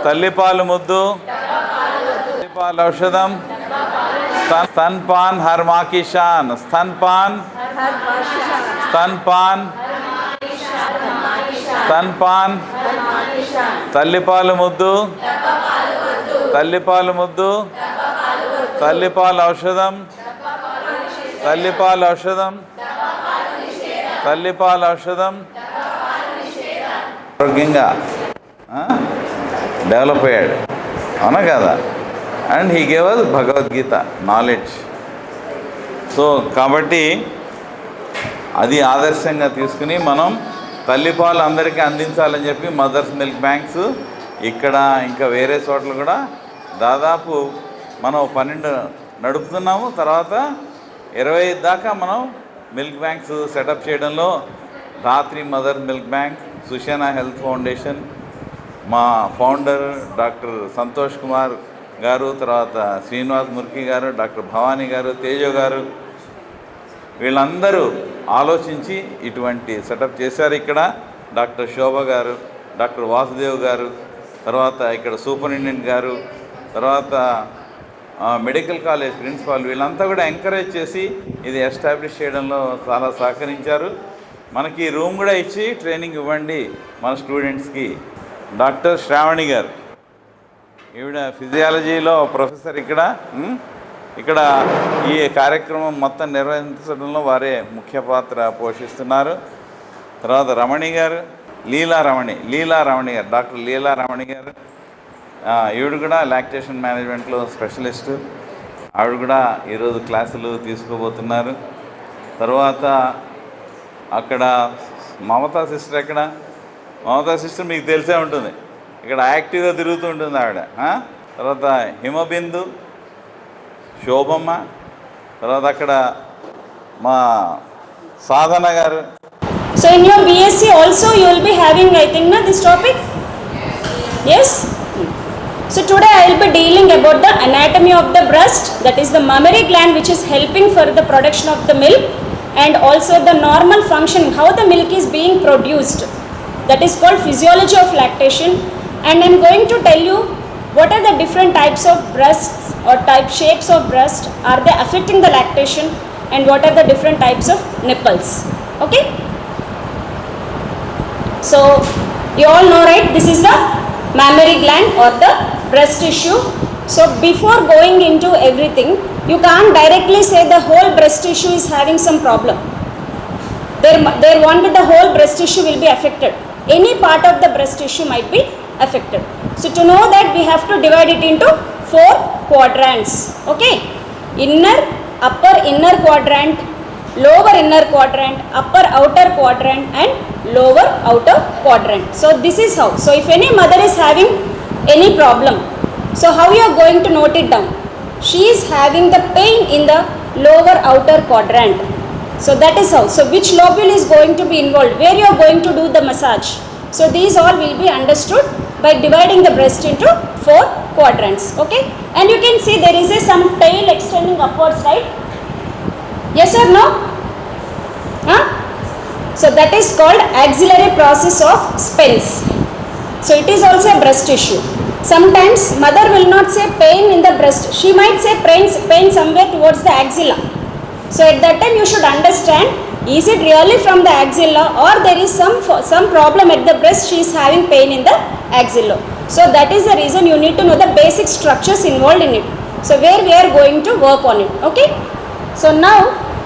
తల్లిపాలు ముద్దు, తల్లిపాలు ఔషధం, स्तनपान हर माँ की शान, स्तनपान स्तनपान स्तनपान తల్లిపాలు ముద్దు, తల్లిపాలు ముద్దు, తల్లిపాలు ఔషధం, తల్లిపాలు ఔషధం, తల్లిపాలు ఔషధం, ఆరోగ్యంగా డెవలప్ అయ్యాడు, అవునా కదా? And he gave us Bhagavad Gita knowledge. So కాబట్టి అది ఆదర్శంగా తీసుకుని మనం తల్లిపాలు అందరికీ అందించాలని చెప్పి మదర్స్ మిల్క్ బ్యాంక్స్ ఇక్కడ ఇంకా వేరే చోట్ల కూడా దాదాపు మనం 12 నడుపుతున్నాము. తర్వాత 25 దాకా మనం మిల్క్ బ్యాంక్స్ సెటప్ చేయడంలో Dhatri mother milk bank, Sushena health foundation, మా ఫౌండర్ డాక్టర్ సంతోష్ కుమార్ గారు, తర్వాత శ్రీనివాస్ ముర్కి గారు, డాక్టర్ భవానీ గారు, తేజో గారు, వీళ్ళందరూ ఆలోచించి ఇటువంటి సెటప్ చేశారు. ఇక్కడ డాక్టర్ శోభ గారు, డాక్టర్ వాసుదేవ్ గారు, తర్వాత ఇక్కడ సూపరింటెండెంట్ గారు, తర్వాత మెడికల్ కాలేజ్ ప్రిన్సిపాల్, వీళ్ళంతా కూడా ఎంకరేజ్ చేసి ఇది ఎస్టాబ్లిష్ చేయడంలో చాలా సహకరించారు. మనకి రూమ్ కూడా ఇచ్చి ట్రైనింగ్ ఇవ్వండి మన స్టూడెంట్స్కి. డాక్టర్ శ్రావణి గారు, ఈవిడ ఫిజియాలజీలో ప్రొఫెసర్. ఇక్కడ ఈ కార్యక్రమం మొత్తం నిర్వహించడంలో వారే ముఖ్య పాత్ర పోషిస్తున్నారు. తర్వాత రమణి గారు, లీలారమణి గారు, డాక్టర్ లీలారమణి గారు, ఈవిడ కూడా లాక్టేషన్ మేనేజ్మెంట్లో స్పెషలిస్టు. ఆవిడ కూడా ఈరోజు క్లాసులు తీసుకోబోతున్నారు. తర్వాత అక్కడ మమతా సిస్టర్, మమతా సిస్టర్ మీకు తెలిసే ఉంటుంది, ఇక్కడ యాక్టివ్గా తిరుగుతూ ఉంటుంది ఆవిడ. తర్వాత హిమబిందు, శోభమ్మ, తర్వాత అక్కడ మా సాధన గారు. So in your BSc also you will be having, I think, this topic? Yes? So today I will be dealing about the anatomy of the breast, that is the mammary gland which is helping for the production of the milk, and also the normal function, how the milk is being produced. That is called physiology of lactation. And I am going to tell you what are the different types of breasts or shapes of breast, are they affecting the lactation, and what are the different types of nipples. Okay? So you all know, right, this is the mammary gland or the breast tissue. So before going into everything, you can't directly say the whole breast tissue is having some problem. There won't be the whole breast tissue will be affected. Any part of the breast tissue might be affected. So to know that, we have to divide it into 4 quadrants. Okay? Inner, upper inner quadrant, lower inner quadrant, upper outer quadrant, and lower outer quadrant. So this is how. So if any mother is having any problem, so how you are going to note it down? She is having the pain in the lower outer quadrant. So that is how. So which lobule is going to be involved? Where you are going to do the massage? So these all will be understood by dividing the breast into 4 quadrants. Okay? And you can see there is some tail extending upwards, right? Yes or no? Huh? So that is called axillary process of Spence. So it is also a breast tissue. Sometimes mother will not say pain in the breast. She might say pain somewhere towards the axilla. So at that time you should understand, is it really from the axilla, or there is some problem at the breast, she is having pain in the axilla. So that is the reason you need to know the basic structures involved in it. So where we are going to work on it. Okay? So now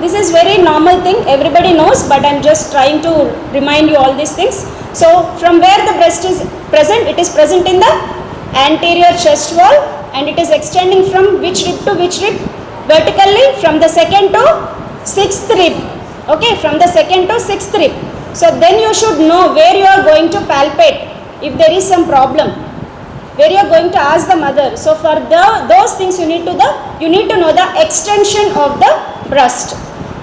this is very normal thing, everybody knows, but I am just trying to remind you all these things. So from where the breast is present, it is present in the anterior chest wall, and it is extending from which rib to which rib? Vertically from the 2nd to 6th rib. Okay, from the 2nd to 6th rib. So then you should know where you are going to palpate if there is some problem, where you are going to ask the mother. So for those things you need to know the extension of the breast,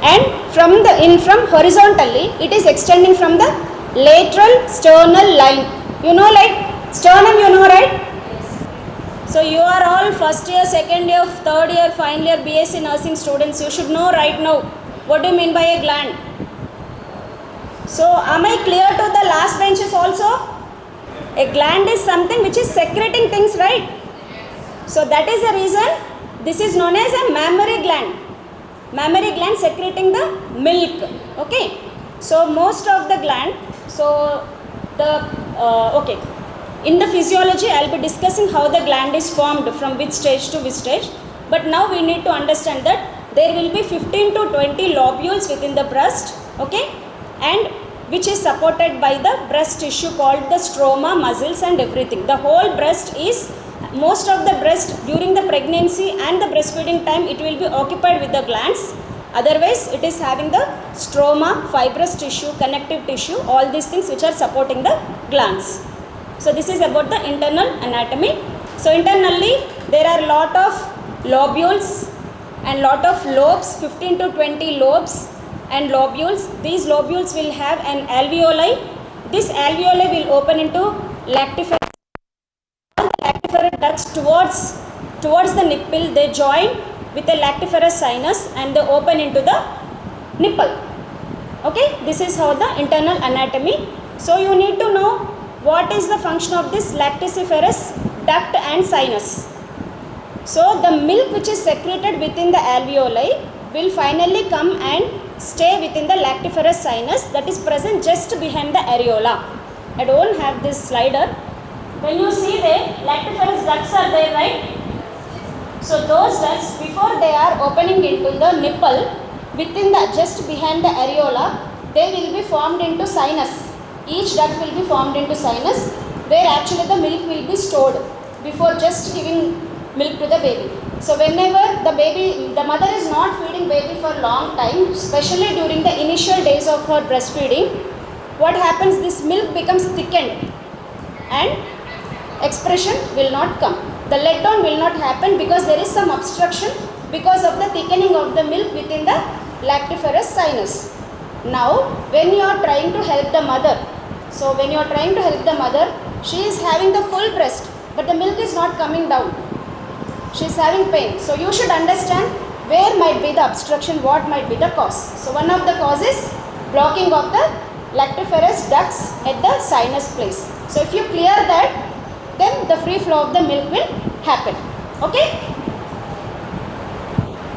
and from horizontally it is extending from the lateral sternal line. You know, like sternum, you know, right? So you are all first year, second year, third year, final year BSc nursing students. You should know right now what do you mean by a gland. So am I clear to the last benches also? A gland is something which is secreting things, right? So that is the reason this is known as a mammary gland. Mammary gland secreting the milk. Okay. So most of the gland, so the okay. In the physiology, I will be discussing how the gland is formed from which stage to which stage. But now we need to understand that there will be 15 to 20 lobules within the breast, okay, and which is supported by the breast tissue called the stroma, muscles and everything. The whole breast is, most of the breast during the pregnancy and the breastfeeding time, it will be occupied with the glands. Otherwise, it is having the stroma, fibrous tissue, connective tissue, all these things which are supporting the glands. So this is about the internal anatomy. So internally, there are lot of lobules and lot of lobes, 15 to 20 lobes and lobules. These lobules will have an alveoli. This alveoli will open into lactiferous. All the lactiferous ducts towards the nipple, they join with a lactiferous sinus and they open into the nipple. Okay, this is how the internal anatomy. So you need to know what is the function of this lactiferous duct and sinus. So the milk which is secreted within the alveoli will finally come and stay within the lactiferous sinus that is present just behind the areola. I don't have this slider. When you see the lactiferous ducts are there, right? So those ducts, before they are opening into the nipple, within the just behind the areola, they will be formed into sinus. Each duct will be formed into sinus, where actually the milk will be stored before just giving milk to the baby. So whenever the mother is not feeding baby for long time, especially during the initial days of her breastfeeding, what happens, this milk becomes thickened and expression will not come. The letdown will not happen because there is some obstruction because of the thickening of the milk within the lactiferous sinus. Now when you are trying to help the mother, she is having the full breast but the milk is not coming down. She is having pain. So you should understand where might be the obstruction, what might be the cause. So one of the causes, blocking of the lactiferous ducts at the sinus place. So if you clear that, then the free flow of the milk will happen. Okay.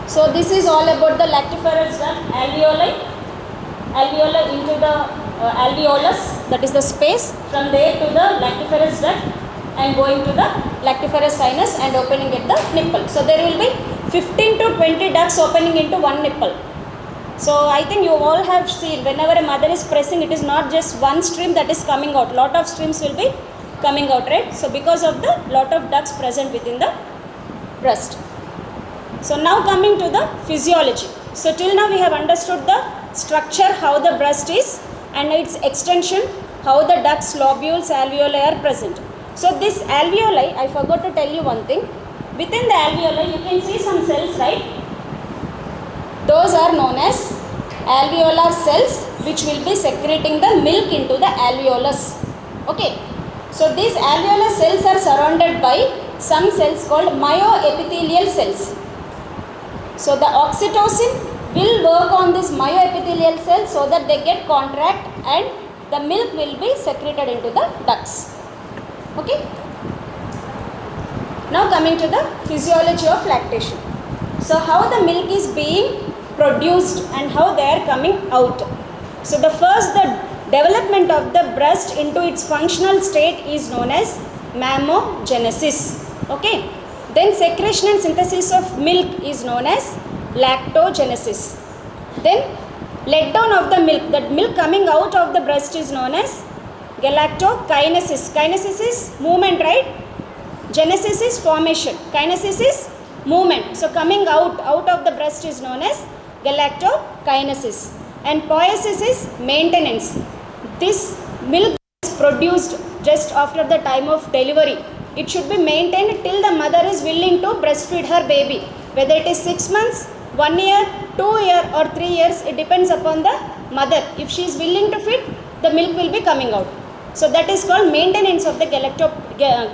So this is all about the lactiferous duct, alveoli into the alveolus, that is the space from there to the lactiferous duct and going to the lactiferous sinus and opening at the nipple. So there will be 15 to 20 ducts opening into one nipple. So I think you all have seen, whenever a mother is pressing, it is not just one stream that is coming out. Lot of streams will be coming out, right? So because of the lot of ducts present within the breast. So now coming to the physiology. So till now we have understood the structure, how the breast is and its extension, how the ducts, lobules, alveoli are present. So this alveoli, I forgot to tell you one thing. Within the alveoli you can see some cells, right? Those are known as alveolar cells which will be secreting the milk into the alveolus. Okay. So these alveolar cells are surrounded by some cells called myoepithelial cells. So the oxytocin will work on this myoepithelial cells so that they get contract and the milk will be secreted into the ducts. Okay. Now coming to the physiology of lactation. So how the milk is being produced and how they are coming out. So the development of the breast into its functional state is known as mammogenesis. Okay. Then secretion and synthesis of milk is known as lactogenesis. Then letdown of the milk, that milk coming out of the breast is known as galactokinesis. Kinesis is movement, right? Genesis is formation. Kinesis is movement. So coming out of the breast is known as galactokinesis. And poiesis is maintenance. This milk is produced just after the time of delivery. It should be maintained till the mother is willing to breastfeed her baby. Whether it is 6 months, 1 year, 2 years or 3 years, it depends upon the mother. If she is willing to feed, the milk will be coming out. So that is called maintenance of the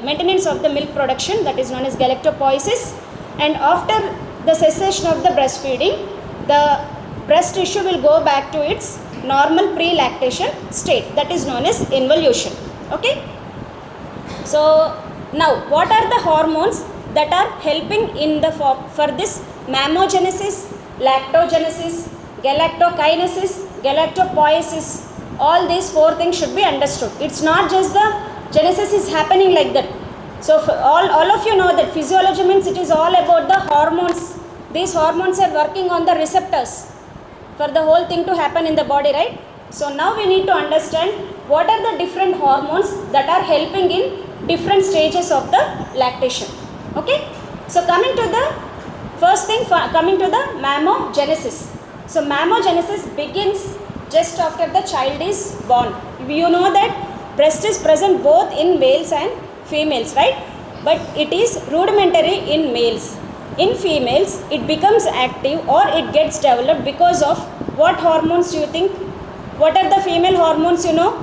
maintenance of the milk production, that is known as galactopoiesis. And after the cessation of the breastfeeding, the breast tissue will go back to its normal pre-lactation state, that is known as involution. Okay. So now what are the hormones that are helping in the for this mammogenesis, lactogenesis, galactokinesis, galactopoiesis? All these 4 things should be understood. It's not just the genesis is happening like that. So all of you know that physiology means it is all about the hormones. These hormones are working on the receptors for the whole thing to happen in the body, right? So now we need to understand what are the different hormones that are helping in different stages of the lactation. Okay, so coming to the first thing, coming to the mammogenesis. So mammogenesis begins just after the child is born. You know that breast is present both in males and females, right? But it is rudimentary in males. In females it becomes active or it gets developed because of what hormones you think? What are the female hormones, you know?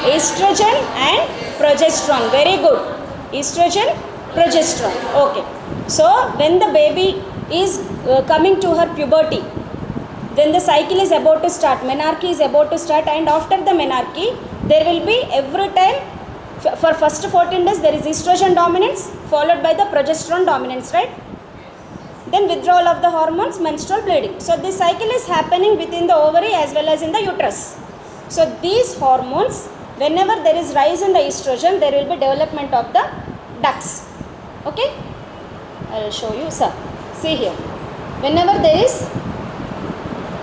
Estrogen and progesterone. Very good. Estrogen, progesterone. Okay. So when the baby is coming to her puberty, when the cycle is about to start, menarche is about to start, and after the menarche there will be every time for first 14 days there is estrogen dominance followed by the progesterone dominance, right? Then withdrawal of the hormones, menstrual bleeding. So this cycle is happening within the ovary as well as in the uterus. So these hormones, whenever there is rise in the estrogen, there will be development of the ducts. Okay, I will show you, sir. See here, whenever there is,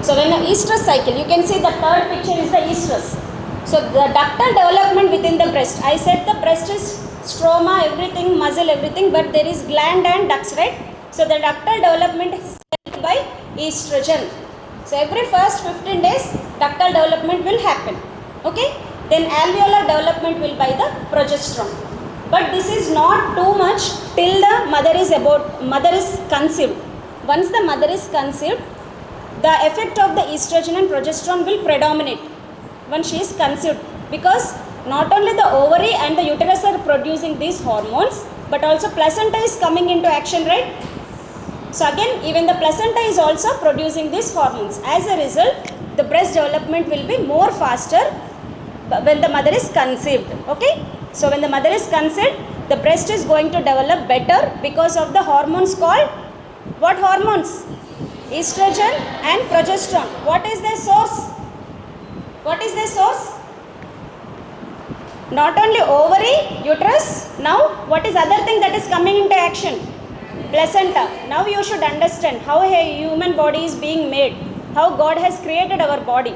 so when the estrus cycle, you can see the third picture is the estrus. So the ductal development within the breast, I said the breast is stroma, everything, muscle, everything, but there is gland and ducts, right? So the ductal development is helped by estrogen. So every first 15 days ductal development will happen. Okay, then alveolar development will by the progesterone. But this is not too much till the mother is conceived. Once the mother is conceived, the effect of the estrogen and progesterone will predominate when she is conceived, because not only the ovary and the uterus are producing these hormones, but also placenta is coming into action, right? So again, even the placenta is also producing these hormones. As a result, the breast development will be more faster when the mother is conceived. Okay, so when the mother is conceived, the breast is going to develop better because of the hormones called what hormones? Estrogen and progesterone. What is their source? What is their source? Not only ovary, uterus. Now what is other thing that is coming into action? Placenta. Now you should understand how a human body is being made, how God has created our body.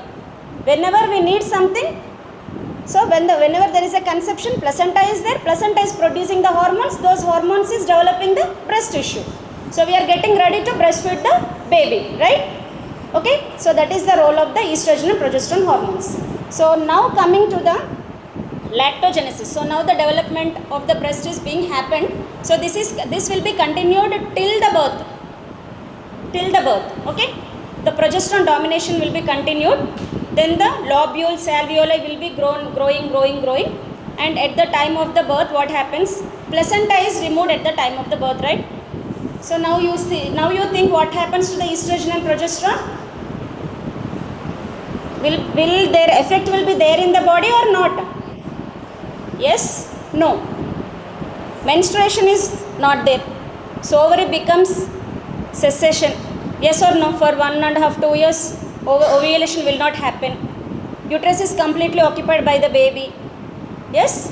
Whenever we need something, so whenever there is a conception, placenta is there, placenta is producing the hormones, those hormones is developing the breast tissue. So we are getting ready to breastfeed the baby, right? Okay, so that is the role of the estrogen and progesterone hormones. So now coming to the lactogenesis. So now the development of the breast is being happened. So this will be continued till the birth. Okay, the progesterone domination will be continued. Then the lobules, alveoli will be growing, and at the time of the birth, what happens? Placenta is removed at the time of the birth, right? So now you think what happens to the estrogen and progesterone? Will their effect will be there in the body or not? Yes, no. Menstruation is not there. So ovary becomes cessation. Yes or no? For 1.5 to 2 years, ovulation will not happen. Uterus is completely occupied by the baby. Yes?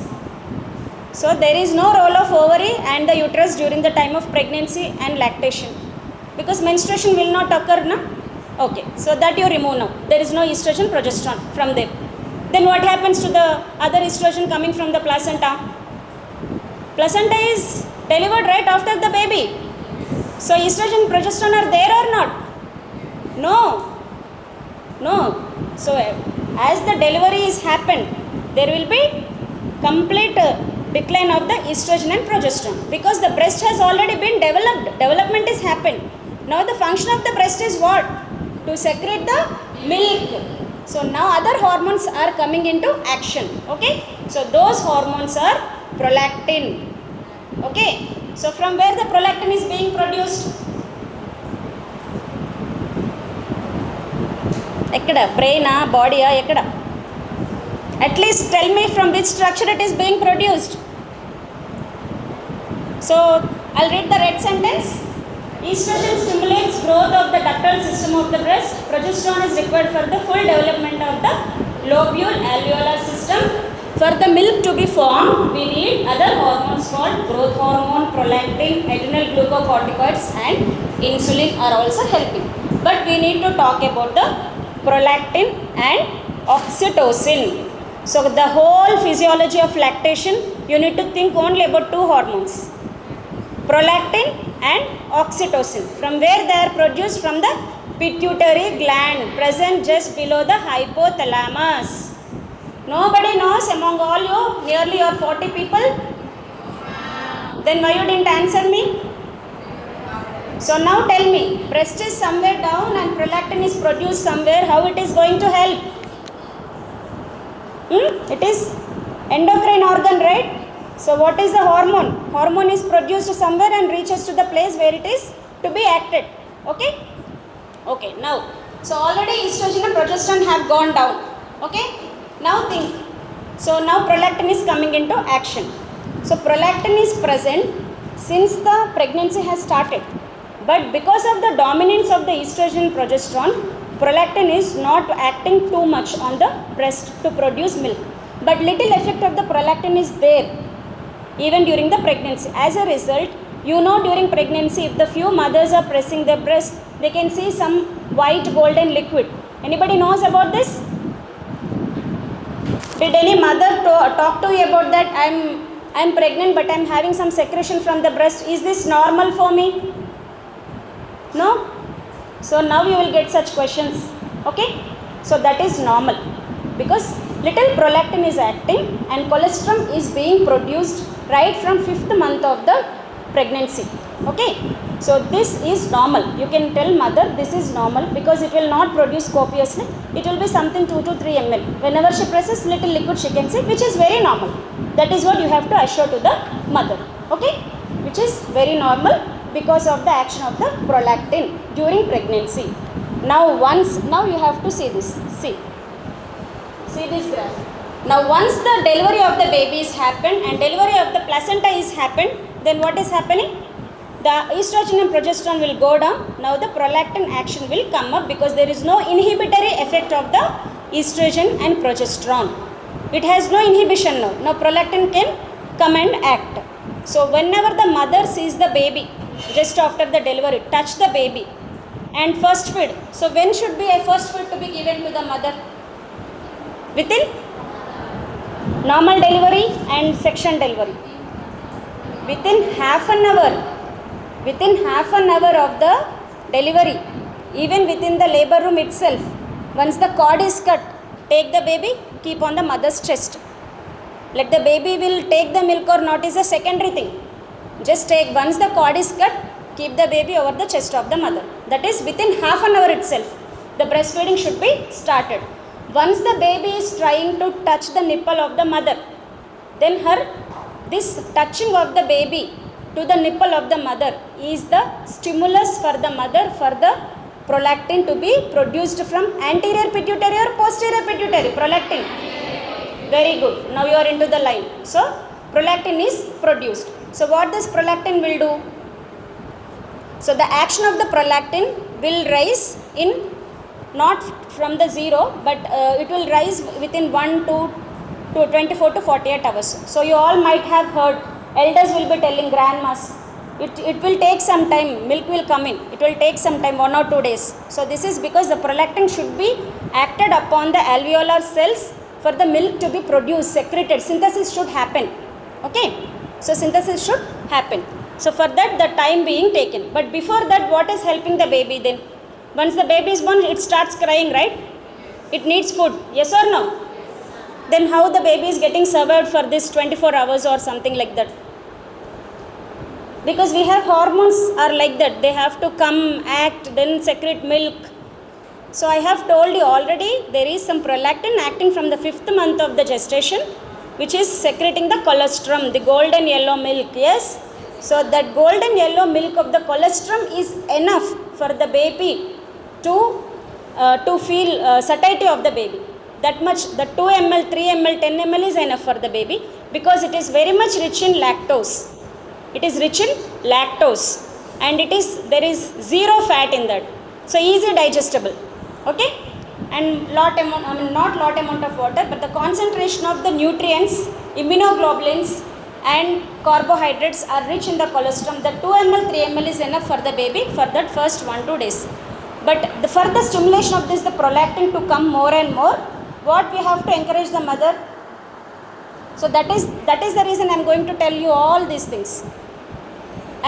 So there is no role of ovary and the uterus during the time of pregnancy and lactation, because menstruation will not occur, na? Okay, so that you remove now. There is no estrogen, progesterone from them. Then what happens to the other estrogen coming from the placenta? Placenta is delivered right after the baby. So estrogen, progesterone are there or not? No. So as the delivery is happened, there will be complete decline of the estrogen and progesterone, because the breast has already been developed. Development is happened. Now the function of the breast is what? To secrete the milk. So now other hormones are coming into action. Okay, so those hormones are prolactin. Okay, so from where the prolactin is being produced? Ekkada? Brain, body, ekkada? At least tell me from which structure it is being produced. So I'll read the red sentence. Estrogen stimulates growth of the ductal system of the breast. Progesterone is required for the full development of the lobule alveolar system. For the milk to be formed, we need other hormones called growth hormone, prolactin, adrenal glucocorticoids and insulin are also helping. But we need to talk about the prolactin and oxytocin. So the whole physiology of lactation, you need to think only about two hormones, prolactin and oxytocin. From where they are produced? From the pituitary gland present just below the hypothalamus. Nobody knows among all you, nearly your 40 people? Then why you didn't answer me? So now tell me, breast is somewhere down and prolactin is produced somewhere, how it is going to help? It is endocrine organ, right? So what is the hormone? Hormone is produced somewhere and reaches to the place where it is to be acted. Okay? Okay, now, so already estrogen and progesterone have gone down. Okay? Now think. So now prolactin is coming into action. So prolactin is present since the pregnancy has started. But because of the dominance of the estrogen progesterone, prolactin is not acting too much on the breast to produce milk. But little effect of the prolactin is there even during the pregnancy. As a result, you know, during pregnancy, if the few mothers are pressing their breast, they can see some white golden liquid. Anybody knows about this? Did any mother talk to you about that? I'm pregnant but I'm having some secretion from the breast. Is this normal for me? No? So now you will get such questions. Okay? So that is normal because little prolactin is acting and colostrum is being produced right from 5th month of the pregnancy. Okay? So this is normal. You can tell mother this is normal because it will not produce copiously. It will be something 2 to 3 ml. Whenever she presses little liquid she can see, which is very normal. That is what you have to assure to the mother. Okay? Which is very normal because of the action of the prolactin during pregnancy. Now you have to see this. See this graph. Now once the delivery of the baby is happened and delivery of the placenta is happened, then what is happening? The estrogen and progesterone will go down. Now the prolactin action will come up because there is no inhibitory effect of the estrogen and progesterone. It has no inhibition now. Now prolactin can come and act. So whenever the mother sees the baby just after the delivery, touch the baby and first feed. So when should be a first feed to be given to the mother? Within normal delivery and section delivery. Within half an hour. Within half an hour of the delivery, even within the labor room itself, once the cord is cut, take the baby, keep on the mother's chest. Let the baby will take the milk or not is a secondary thing. Just take, once the cord is cut, keep the baby over the chest of the mother. That is within half an hour itself, the breastfeeding should be started. Once the baby is trying to touch the nipple of the mother, then this touching of the baby to the nipple of the mother is the stimulus for the mother for the prolactin to be produced from anterior pituitary or posterior pituitary. Prolactin. Very good. Now you are into the line. So prolactin is produced. So what this prolactin will do? So the action of the prolactin will rise in not from the 0 but it will rise within 24 to 48 hours. So you all might have heard, elders will be telling grandmas, it will take some time, milk will come in, it will take some time, 1 or 2 days. So this is because the prolactin should be acted upon the alveolar cells for the milk to be produced, secreted, synthesis should happen. Okay, so synthesis should happen. So for that the time being taken. But before that, what is helping the baby then? Once the baby is born, it starts crying, right? It needs food, yes or no? Then how the baby is getting survived for this 24 hours or something like that? Because we have hormones are like that. They have to come, act, then secrete milk. So I have told you already, there is some prolactin acting from the 5th month of the gestation, which is secreting the colostrum, the golden yellow milk, yes? So that golden yellow milk of the colostrum is enough for the baby to feel satiety of the baby. that much, the 2 ml, 3 ml, 10 ml is enough for the baby, because it is very much rich in lactose. It is rich in lactose, and there is zero fat in that, so easy digestible. Okay, and not lot amount of water, but the concentration of the nutrients, immunoglobulins and carbohydrates are rich in the colostrum. The 2 ml, 3 ml is enough for the baby for that first 1-2 days. But for the stimulation of this, the prolactin to come more and more, what we have to encourage the mother. So that is the reason I am going to tell you all these things.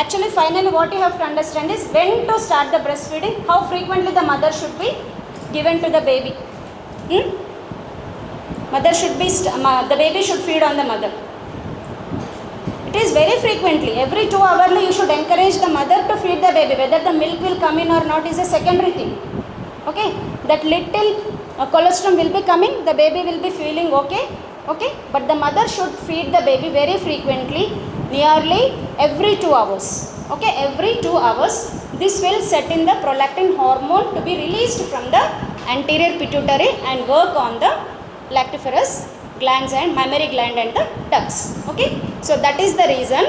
Actually, finally what you have to understand is when to start the breastfeeding, how frequently the mother should be given to the baby. The baby should feed on the mother. It is very frequently, every 2 hours you should encourage the mother to feed the baby. Whether the milk will come in or not is a secondary thing. Okay, that little colostrum will be coming, the baby will be feeling okay, but the mother should feed the baby very frequently, nearly every 2 hours. Okay, every 2 hours. This will set in the prolactin hormone to be released from the anterior pituitary and work on the lactiferous glands and mammary gland and the ducts. Okay, so that is the reason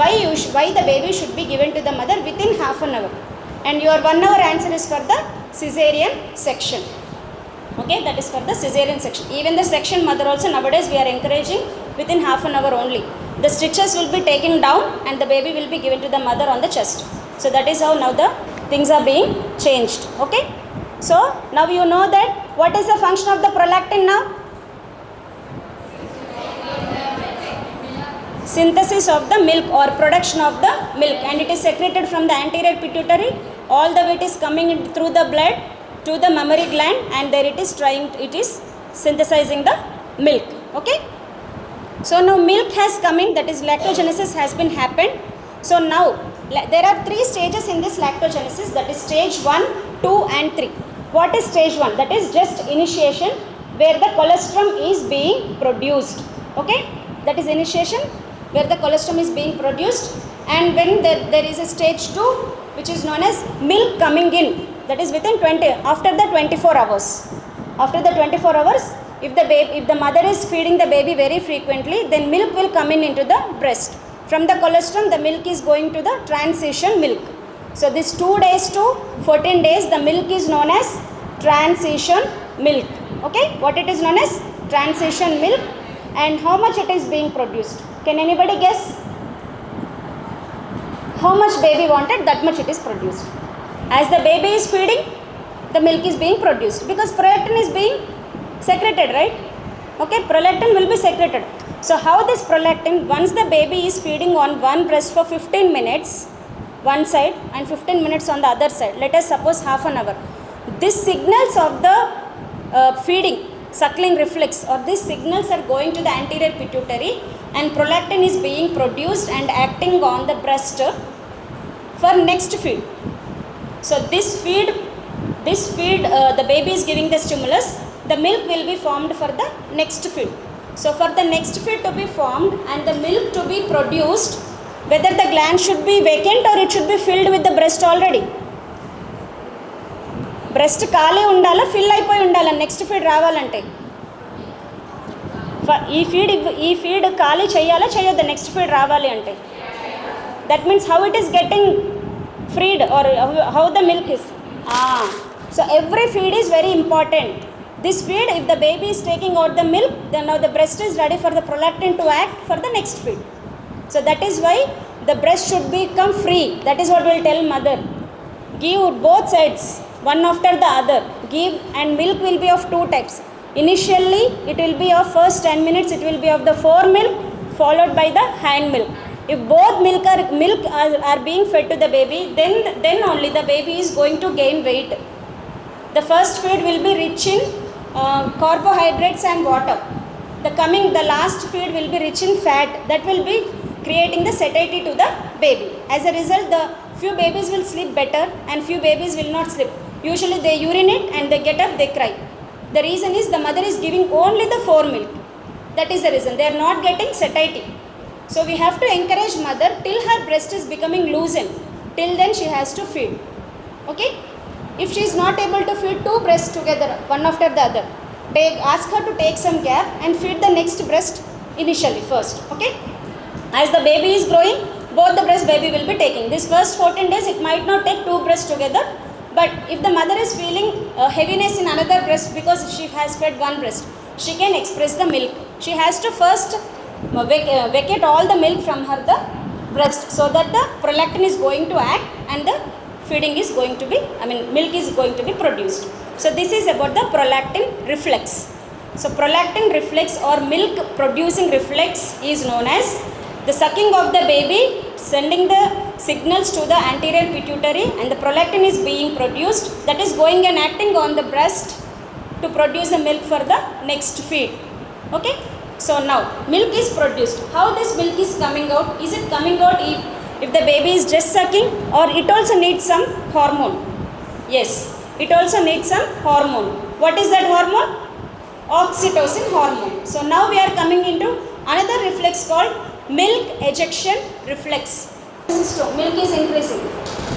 why the baby should be given to the mother within half an hour. And your 1 hour answer is for the cesarean section. Okay, that is for the cesarean section. Even the section mother also nowadays we are encouraging within half an hour only. The stitches will be taken down and the baby will be given to the mother on the chest. So that is how now the things are being changed. Okay, so now you know that what is the function of the prolactin now? Synthesis of the milk or production of the milk, and it is secreted from the anterior pituitary. All the way it is coming through the blood to the mammary gland, and there it is synthesizing the milk. Okay, so now milk has come in, that is lactogenesis has been happened. So now there are 3 stages in this lactogenesis, that is stage 1, 2 and 3. What is stage 1? That is just initiation, where the colostrum is being produced. Okay, that is initiation where the colostrum is being produced. And when there is a stage 2 which is known as milk coming in, that is within after the 24 hours. After the 24 hours, if the mother is feeding the baby very frequently, then milk will come in into the breast. From the colostrum, the milk is going to the transition milk. So this 2 days to 14 days, the milk is known as transition milk. Okay, what it is known as transition milk. And how much it is being produced? Can anybody guess? How much baby wanted, that much it is produced. As the baby is feeding, the milk is being produced, because prolactin is being secreted, right? Okay, prolactin will be secreted. So how this prolactin, once the baby is feeding on one breast for 15 minutes one side and 15 minutes on the other side, let us suppose half an hour, these signals of the feeding, suckling reflex, or these signals are going to the anterior pituitary, and prolactin is being produced and acting on the breast for next feed. So this feed, the baby is giving the stimulus, the milk will be formed for the next feed. So for the next feed to be formed and the milk to be produced, whether the gland should be vacant or it should be filled with the breast already. Breast ఖాళీ ఉండాలా, fill అయిపోయి ఉండాలా next feed రావాలంటే? ఈ feed ఖాళీ చేయాలా చేయొద్దా next feed రావాలి అంటే? That means how it is getting freed or how the milk is. So every feed is very important. This feed, if the baby is taking out the milk, then now the breast is ready for the prolactin to act for the next feed. So that is why the breast should become free. That is what we will tell mother. Give both sides, one after the other. Give, and milk will be of 2 types. Initially, it will be of first 10 minutes, it will be of the fore milk followed by the hind milk. If both milk are being fed to the baby, then only the baby is going to gain weight. The first feed will be rich in carbohydrates and water. The last feed will be rich in fat. That will be creating the satiety to the baby. As a result, the few babies will sleep better and few babies will not sleep. Usually they urinate and they get up, they cry. The reason is the mother is giving only the fore milk. That is the reason. They are not getting satiety. So we have to encourage mother till her breast is becoming loosened. Till then she has to feed. Okay? If she is not able to feed 2 breasts together, one after the other, ask her to take some gap and feed the next breast initially first. Okay. As the baby is growing, both the breast baby will be taking. This first 14 days it might not take 2 breasts together, but if the mother is feeling heaviness in another breast because she has fed one breast, she can express the milk. She has to first vacate all the milk from her the breast so that the prolactin is going to act and the feeding is going to be, milk is going to be produced. So this is about the prolactin reflex. So prolactin reflex or milk producing reflex is known as the sucking of the baby sending the signals to the anterior pituitary, and the prolactin is being produced, that is going and acting on the breast to produce the milk for the next feed. Okay. So now milk is produced. How this milk is coming out? Is it coming out if the baby is just sucking, or it also needs some hormone? Yes, it also needs some hormone. What is that hormone? Oxytocin hormone. So now we are coming into another reflex called milk ejection reflex. Milk is increasing.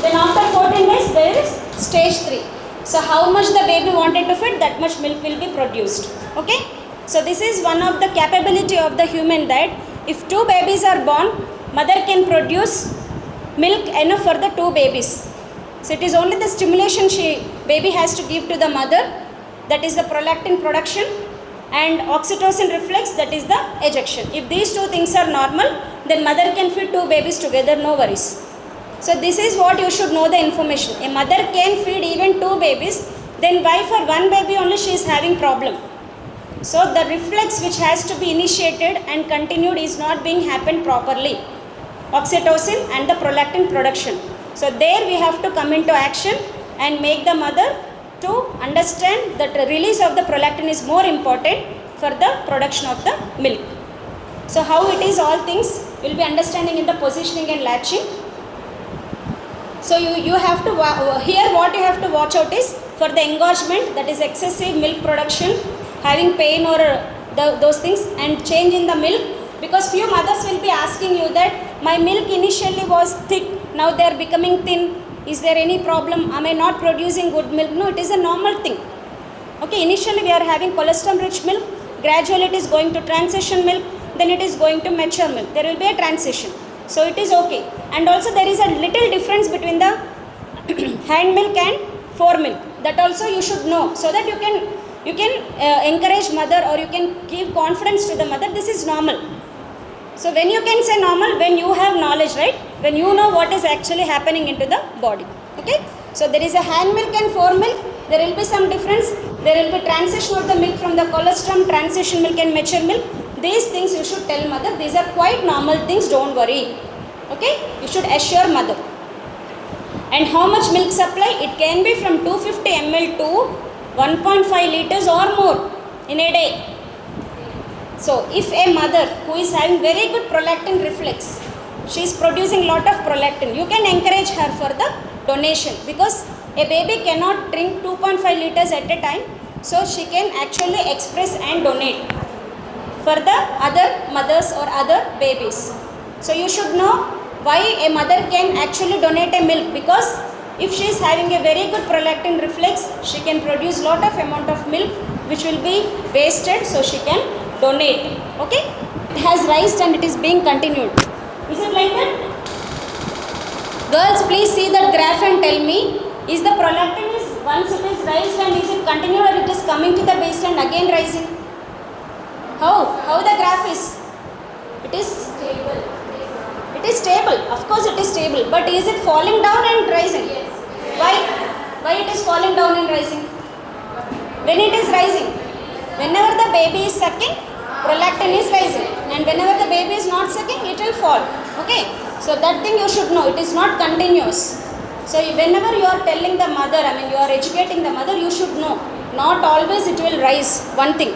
Then after 14 days there is stage 3. So how much the baby wanted to feed, that much milk will be produced. Okay. So this is one of the capability of the human, that if 2 babies are born, mother can produce milk enough for the 2 babies. So it is only the stimulation baby has to give to the mother, that is the prolactin production, and oxytocin reflex, that is the ejection. If these 2 things are normal, then mother can feed 2 babies together, no worries. So this is what you should know the information. A mother can feed even 2 babies, then why for 1 baby only she is having problem? So the reflex which has to be initiated and continued is not being happened properly. Oxytocin and the prolactin production. So there we have to come into action and make the mother to understand that the release of the prolactin is more important for the production of the milk. So how it is, all things will be understanding in the positioning and latching. So you have to, here what you have to watch out is for the engorgement, that is excessive milk production, having pain or those things, and change in the milk, because few mothers will be asking you that my milk initially was thick, now they are becoming thin. Is there any problem? Am I not producing good milk? No, it is a normal thing. Okay, initially we are having colostrum rich milk, gradually it is going to transition milk, then it is going to mature milk. There will be a transition. So it is okay. And also there is a little difference between the hand milk and fore milk. That also you should know, so that you can encourage mother, or you can give confidence to the mother, this is normal. So when you can say normal, when you have knowledge, right? When you know what is actually happening into the body. Okay. So there is a hand milk and fore milk. There will be some difference. There will be transition of the milk from the colostrum, transition milk and mature milk. These things you should tell mother. These are quite normal things. Don't worry. Okay. You should assure mother. And how much milk supply? It can be from 250 ml to 1.5 liters or more in a day. So if a mother who is having very good prolactin reflex, she is producing lot of prolactin, you can encourage her for the donation, because a baby cannot drink 2.5 liters at a time, so she can actually express and donate for the other mothers or other babies. So you should know why a mother can actually donate a milk, because if she is having a very good prolactin reflex, she can produce lot of amount of milk which will be wasted, so she can donate. Okay. It has raised and it is being continued. Is it like that? Girls, please see that graph and tell me, is the prolactin is, once it is raised, and is it continued, or it is coming to the base and again rising? How the graph is? It is stable. It is stable. Of course it is stable. But is it falling down and rising? Yes. Why it is falling down and rising? When it is rising, whenever the baby is sucking, prolactin is rising, and whenever the baby is not sucking, it will fall. Okay. So that thing you should know. It is not continuous. So whenever you are telling the mother, you are educating the mother, you should know. Not always it will rise. One thing.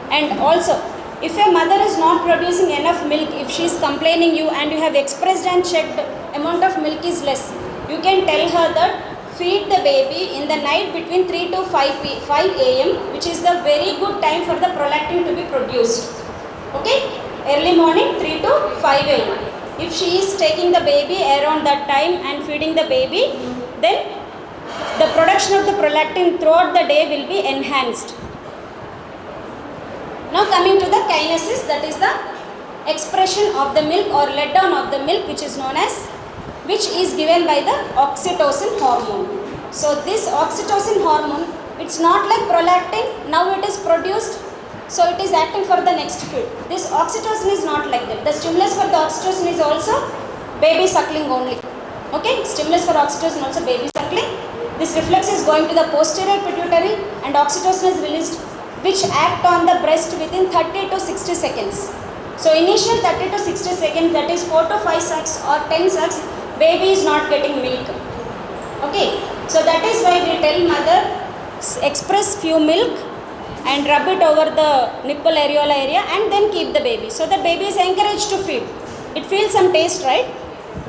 And also, if a mother is not producing enough milk, if she is complaining you and you have expressed and checked amount of milk is less, you can tell her that feed the baby in the night between 3 to 5 a.m. which is the very good time for the prolactin to be produced. Okay? Early morning 3 to 5 a.m. If she is taking the baby around that time and feeding the baby, then the production of the prolactin throughout the day will be enhanced. Now coming to the kinesis, that is the expression of the milk or let down of the milk, which is known as, which is given by the oxytocin hormone. So this oxytocin hormone, it's not like prolactin, now it is produced, so it is acting for the next feed. This oxytocin is not like that. The stimulus for the oxytocin is also baby suckling only. Okay, stimulus for oxytocin also baby suckling. This reflex is going to the posterior pituitary and oxytocin is released, which act on the breast within 30 to 60 seconds. So initial 30 to 60 seconds, that is 4 to 5 sucks or 10 sucks, baby is not getting milk. Okay, so that is why we tell mother, express few milk and rub it over the nipple areola area and then keep the baby. So the baby is encouraged to feed. It feels some taste, right?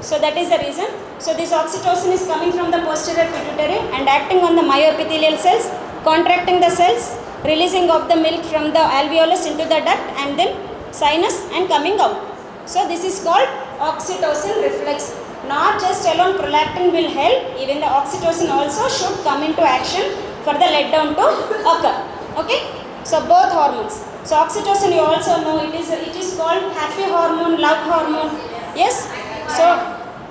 So that is the reason. So this oxytocin is coming from the posterior pituitary and acting on the myoepithelial cells, contracting the cells, releasing of the milk from the alveolus into the duct and then sinus and coming out. So this is called oxytocin reflex. Not just alone prolactin will help, even the oxytocin also should come into action for the let down to occur. Okay, so both hormones. So oxytocin, you also know it is called happy hormone, love hormone. Yes.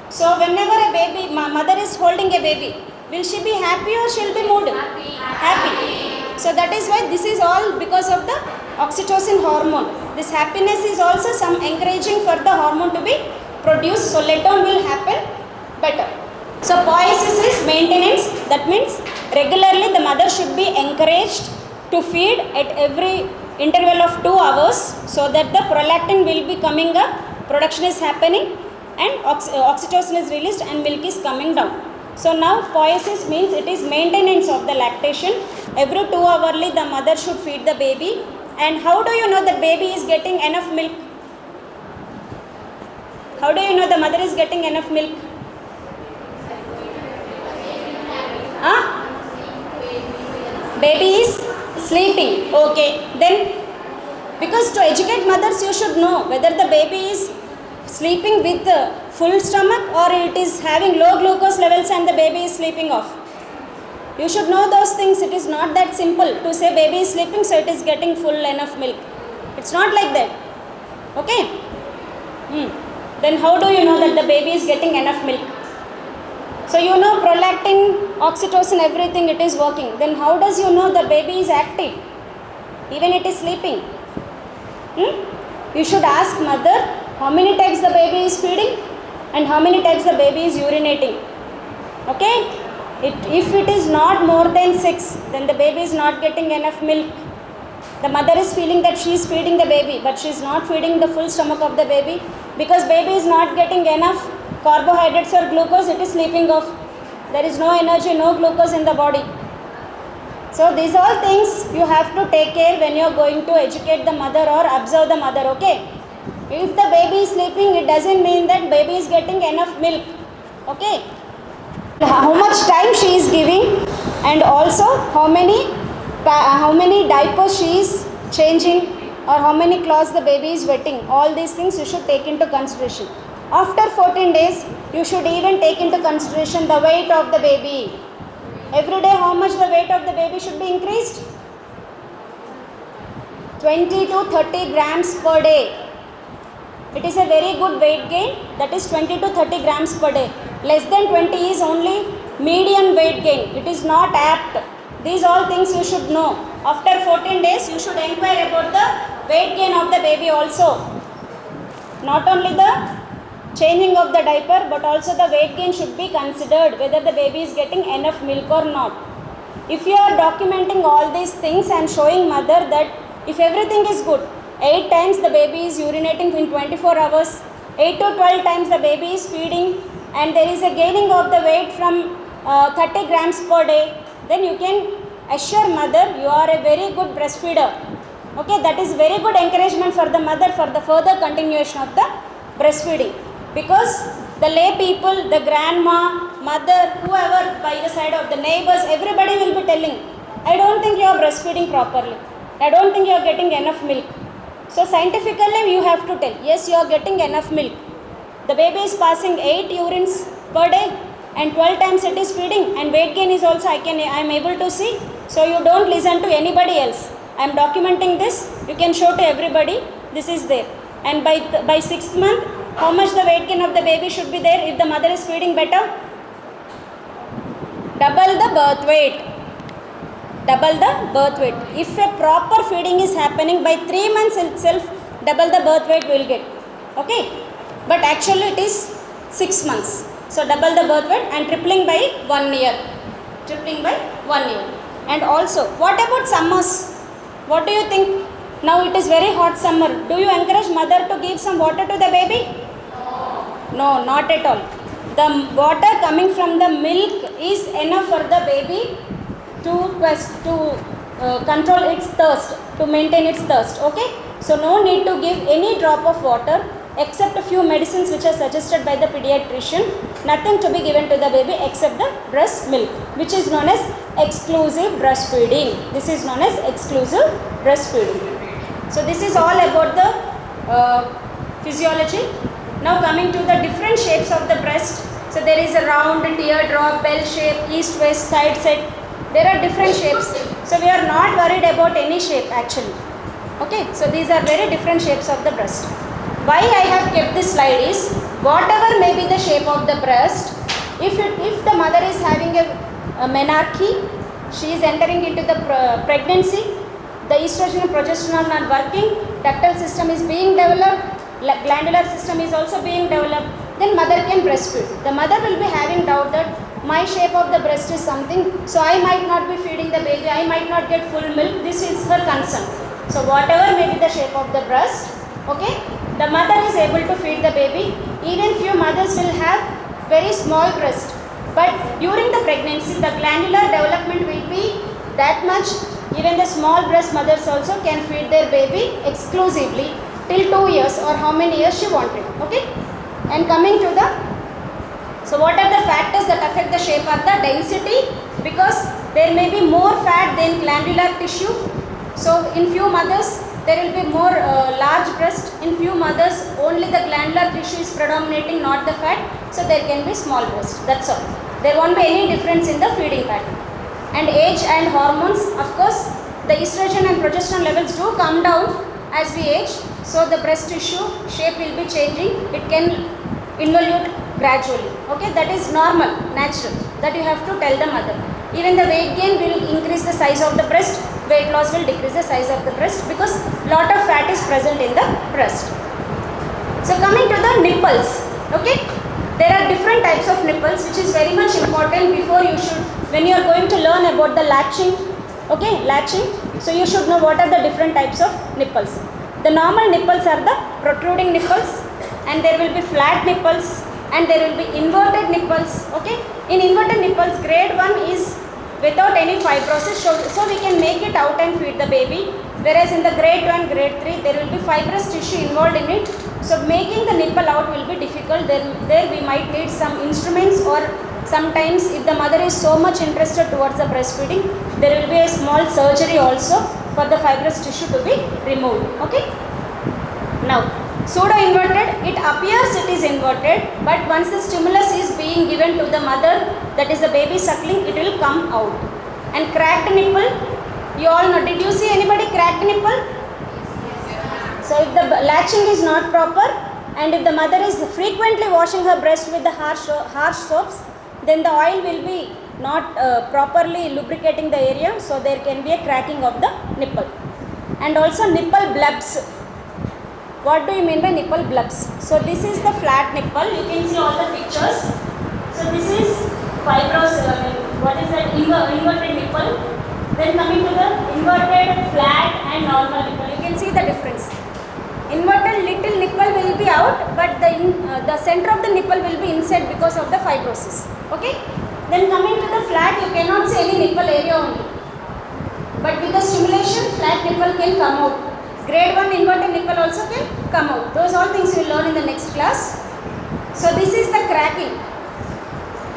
So whenever a baby, mother is holding a baby, will she be happy or she'll be mood? Happy. So that is why this is all because of the oxytocin hormone. This happiness is also some encouraging for the hormone to be produced. So let down will happen better. So poiesis is maintenance. That means regularly the mother should be encouraged to feed at every interval of 2 hours so that the prolactin will be coming up, production is happening and oxytocin is released and milk is coming down. So now poiesis means it is maintenance of the lactation. Every 2 hourly the mother should feed the baby. And how do you know that baby is getting enough milk? How do you know the mother is getting enough milk? Huh? Baby is sleeping. Okay. Then because to educate mothers you should know whether the baby is sleeping with full stomach or it is having low glucose levels and the baby is sleeping off. You should know those things. It is not that simple to say baby is sleeping so it is getting full enough milk. It's not like that. Okay. Then how do you know that the baby is getting enough milk? So you know prolactin, oxytocin, everything it is working. Then how does you know the baby is active? Even it is sleeping. You should ask mother how many times the baby is feeding and how many times the baby is urinating. Okay? If it is not more than 6, then the baby is not getting enough milk. The mother is feeling that she is feeding the baby, but she is not feeding the full stomach of the baby because baby is not getting enough carbohydrates or glucose, it is sleeping off. There is no energy, no glucose in the body. So these all things you have to take care when you are going to educate the mother or observe the mother, okay? If the baby is sleeping, it doesn't mean that baby is getting enough milk, okay? How much time she is giving and also how many diapers she is changing or how many cloths the baby is wetting. All these things you should take into consideration. After 14 days, you should even take into consideration the weight of the baby. Every day how much the weight of the baby should be increased? 20 to 30 grams per day. It is a very good weight gain, that is 20 to 30 grams per day. Less than 20 is only median weight gain. It is not apt. These all things you should know. After 14 days, you should inquire about the weight gain of the baby also. Not only the changing of the diaper, but also the weight gain should be considered, whether the baby is getting enough milk or not. If you are documenting all these things and showing mother that if everything is good, 8 times the baby is urinating in 24 hours, 8 to 12 times the baby is feeding, and there is a gaining of the weight from 30 grams per day, then you can assure mother you are a very good breastfeeder. Okay, that is very good encouragement for the mother for the further continuation of the breastfeeding. Because the lay people, the grandma, mother, whoever by the side of the neighbors, everybody will be telling, I don't think you are breastfeeding properly. I don't think you are getting enough milk. So scientifically you have to tell, yes, you are getting enough milk. The baby is passing 8 urines per day and 12 times it is feeding, and weight gain is also I am able to see. So you don't listen to anybody else. I am documenting this You can show to everybody, this is there. And by 6th month, how much the weight gain of the baby should be there if the mother is feeding better? Double the birth weight. Double the birth weight. If a proper feeding is happening, by 3 months itself, double the birth weight will get. Okay? But actually it is 6 months. So double the birth weight and tripling by 1 year. Tripling by 1 year. And also, what about summers? What do you think? Now it is very hot summer. Do you encourage mother to give some water to the baby? No, not at all. The water coming from the milk is enough for the baby to control its thirst, to maintain its thirst. Okay? So no need to give any drop of water except a few medicines which are suggested by the pediatrician. Nothing to be given to the baby except the breast milk, which is known as exclusive breastfeeding. This is known as exclusive breastfeeding. So this is all about the physiology. Now coming to the different shapes of the breast. So there is a round, teardrop, bell shape, east, west, side, set. There are different shapes. So we are not worried about any shape actually. Okay, so these are very different shapes of the breast. Why I have kept this slide is, whatever may be the shape of the breast, if the mother is having a menarche, she is entering into the pregnancy, the estrogen and progesterone are working, ductal system is being developed, glandular system is also being developed, then mother can breastfeed. The mother will be having doubt that my shape of the breast is something, so I might not be feeding the baby, I might not get full milk. This is her concern. So whatever may be the shape of the breast, okay, the mother is able to feed the baby. Even few mothers will have very small breast, but during the pregnancy the glandular development will be that much. Even the small breast mothers also can feed their baby exclusively till 2 years or how many years she wanted. Okay, and coming to the, so what are the factors that affect the shape? Are the density, because there may be more fat than glandular tissue. So in few mothers there will be more large breast. In few mothers only the glandular tissue is predominating, not the fat. So there can be small breast. That's all. There won't be any difference in the feeding pattern. And age and hormones, of course, the estrogen and progesterone levels do come down as we age. So the breast tissue shape will be changing. It can involute gradually. Okay, that is normal, natural. That you have to tell the mother. Even the weight gain will increase the size of the breast. Weight loss will decrease the size of the breast because lot of fat is present in the breast. So coming to the nipples. Okay, there are different types of nipples, which is very much important before you should, when you are going to learn about the latching. Okay, latching. So you should know what are the different types of nipples. The normal nipples are the protruding nipples, and there will be flat nipples, and there will be inverted nipples. Okay, in inverted nipples, grade 1 is without any fibrosis, so we can make it out and feed the baby. Whereas in the grade 2 and grade 3, there will be fibrous tissue involved in it. So making the nipple out will be difficult. There we might need some instruments, or sometimes if the mother is so much interested towards the breastfeeding, there will be a small surgery also for the fibrous tissue to be removed. Okay. Now, pseudo-inverted, it appears it is inverted, but once the stimulus is being given to the mother, that is the baby suckling, it will come out. And cracked nipple, you all know, did you see anybody cracked nipple? So if the latching is not proper, and if the mother is frequently washing her breast with the harsh soaps, then the oil will be not properly lubricating the area, so there can be a cracking of the nipple. And also nipple blebs. What do you mean by nipple blebs? So this is the flat nipple. You can see all the pictures. So this is fibrous, what is that, inverted nipple. Then coming to the inverted, flat and normal nipple. You can see the difference. Inverted little nipple will be out, but the center of the nipple will be inside because of the fibrosis. Okay. Then coming to the flat, you cannot see any nipple area only. But with the stimulation, flat nipple can come out. Grade 1 inverted nipple also can come out. Those all things you will learn in the next class. So this is the cracking.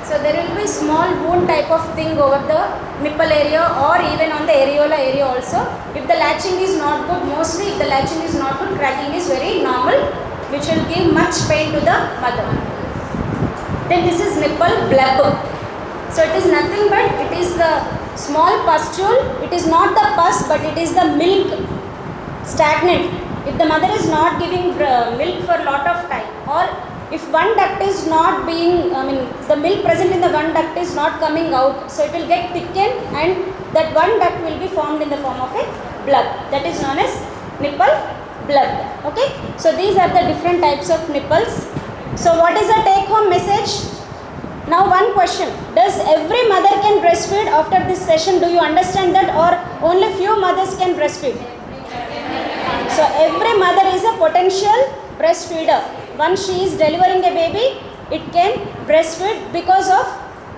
So there will be small wound type of thing over the nipple area or even on the areola area also. If the latching is not good, mostly if the latching is not good, cracking is very normal, which will give much pain to the mother. Then this is nipple bleb. So it is nothing but it is the small pustule. It is not the pus, but it is the milk. stagnant, if the mother is not giving milk for a lot of time, or if one duct is not being, the milk present in the one duct is not coming out, so it will get thickened and that one duct will be formed in the form of a blood. That is known as nipple blood. Okay, so these are the different types of nipples. So what is the take home message? Now one question, does every mother can breastfeed after this session? Do you understand that, or only few mothers can breastfeed? So every mother is a potential breastfeeder. Once she is delivering a baby, it can breastfeed because of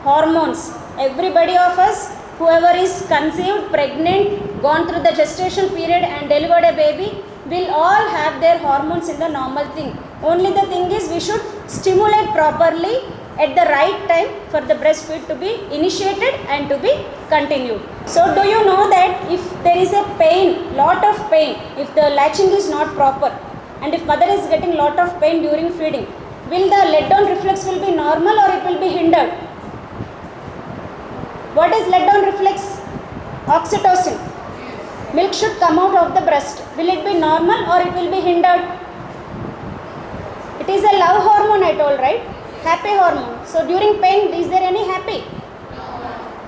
hormones. Everybody of us, whoever is conceived, pregnant, gone through the gestation period and delivered a baby, will all have their hormones in the normal thing. Only the thing is we should stimulate properly at the right time for the breastfeed to be initiated and to be continued. So do you know that if there is a pain, lot of pain, if the latching is not proper, and if mother is getting lot of pain during feeding, will the let down reflex will be normal or it will be hindered? What is let down reflex? Oxytocin. Milk should come out of the breast. Will it be normal or it will be hindered? It is a love hormone, I told, right? Happy hormone. So during pain, is there any happy?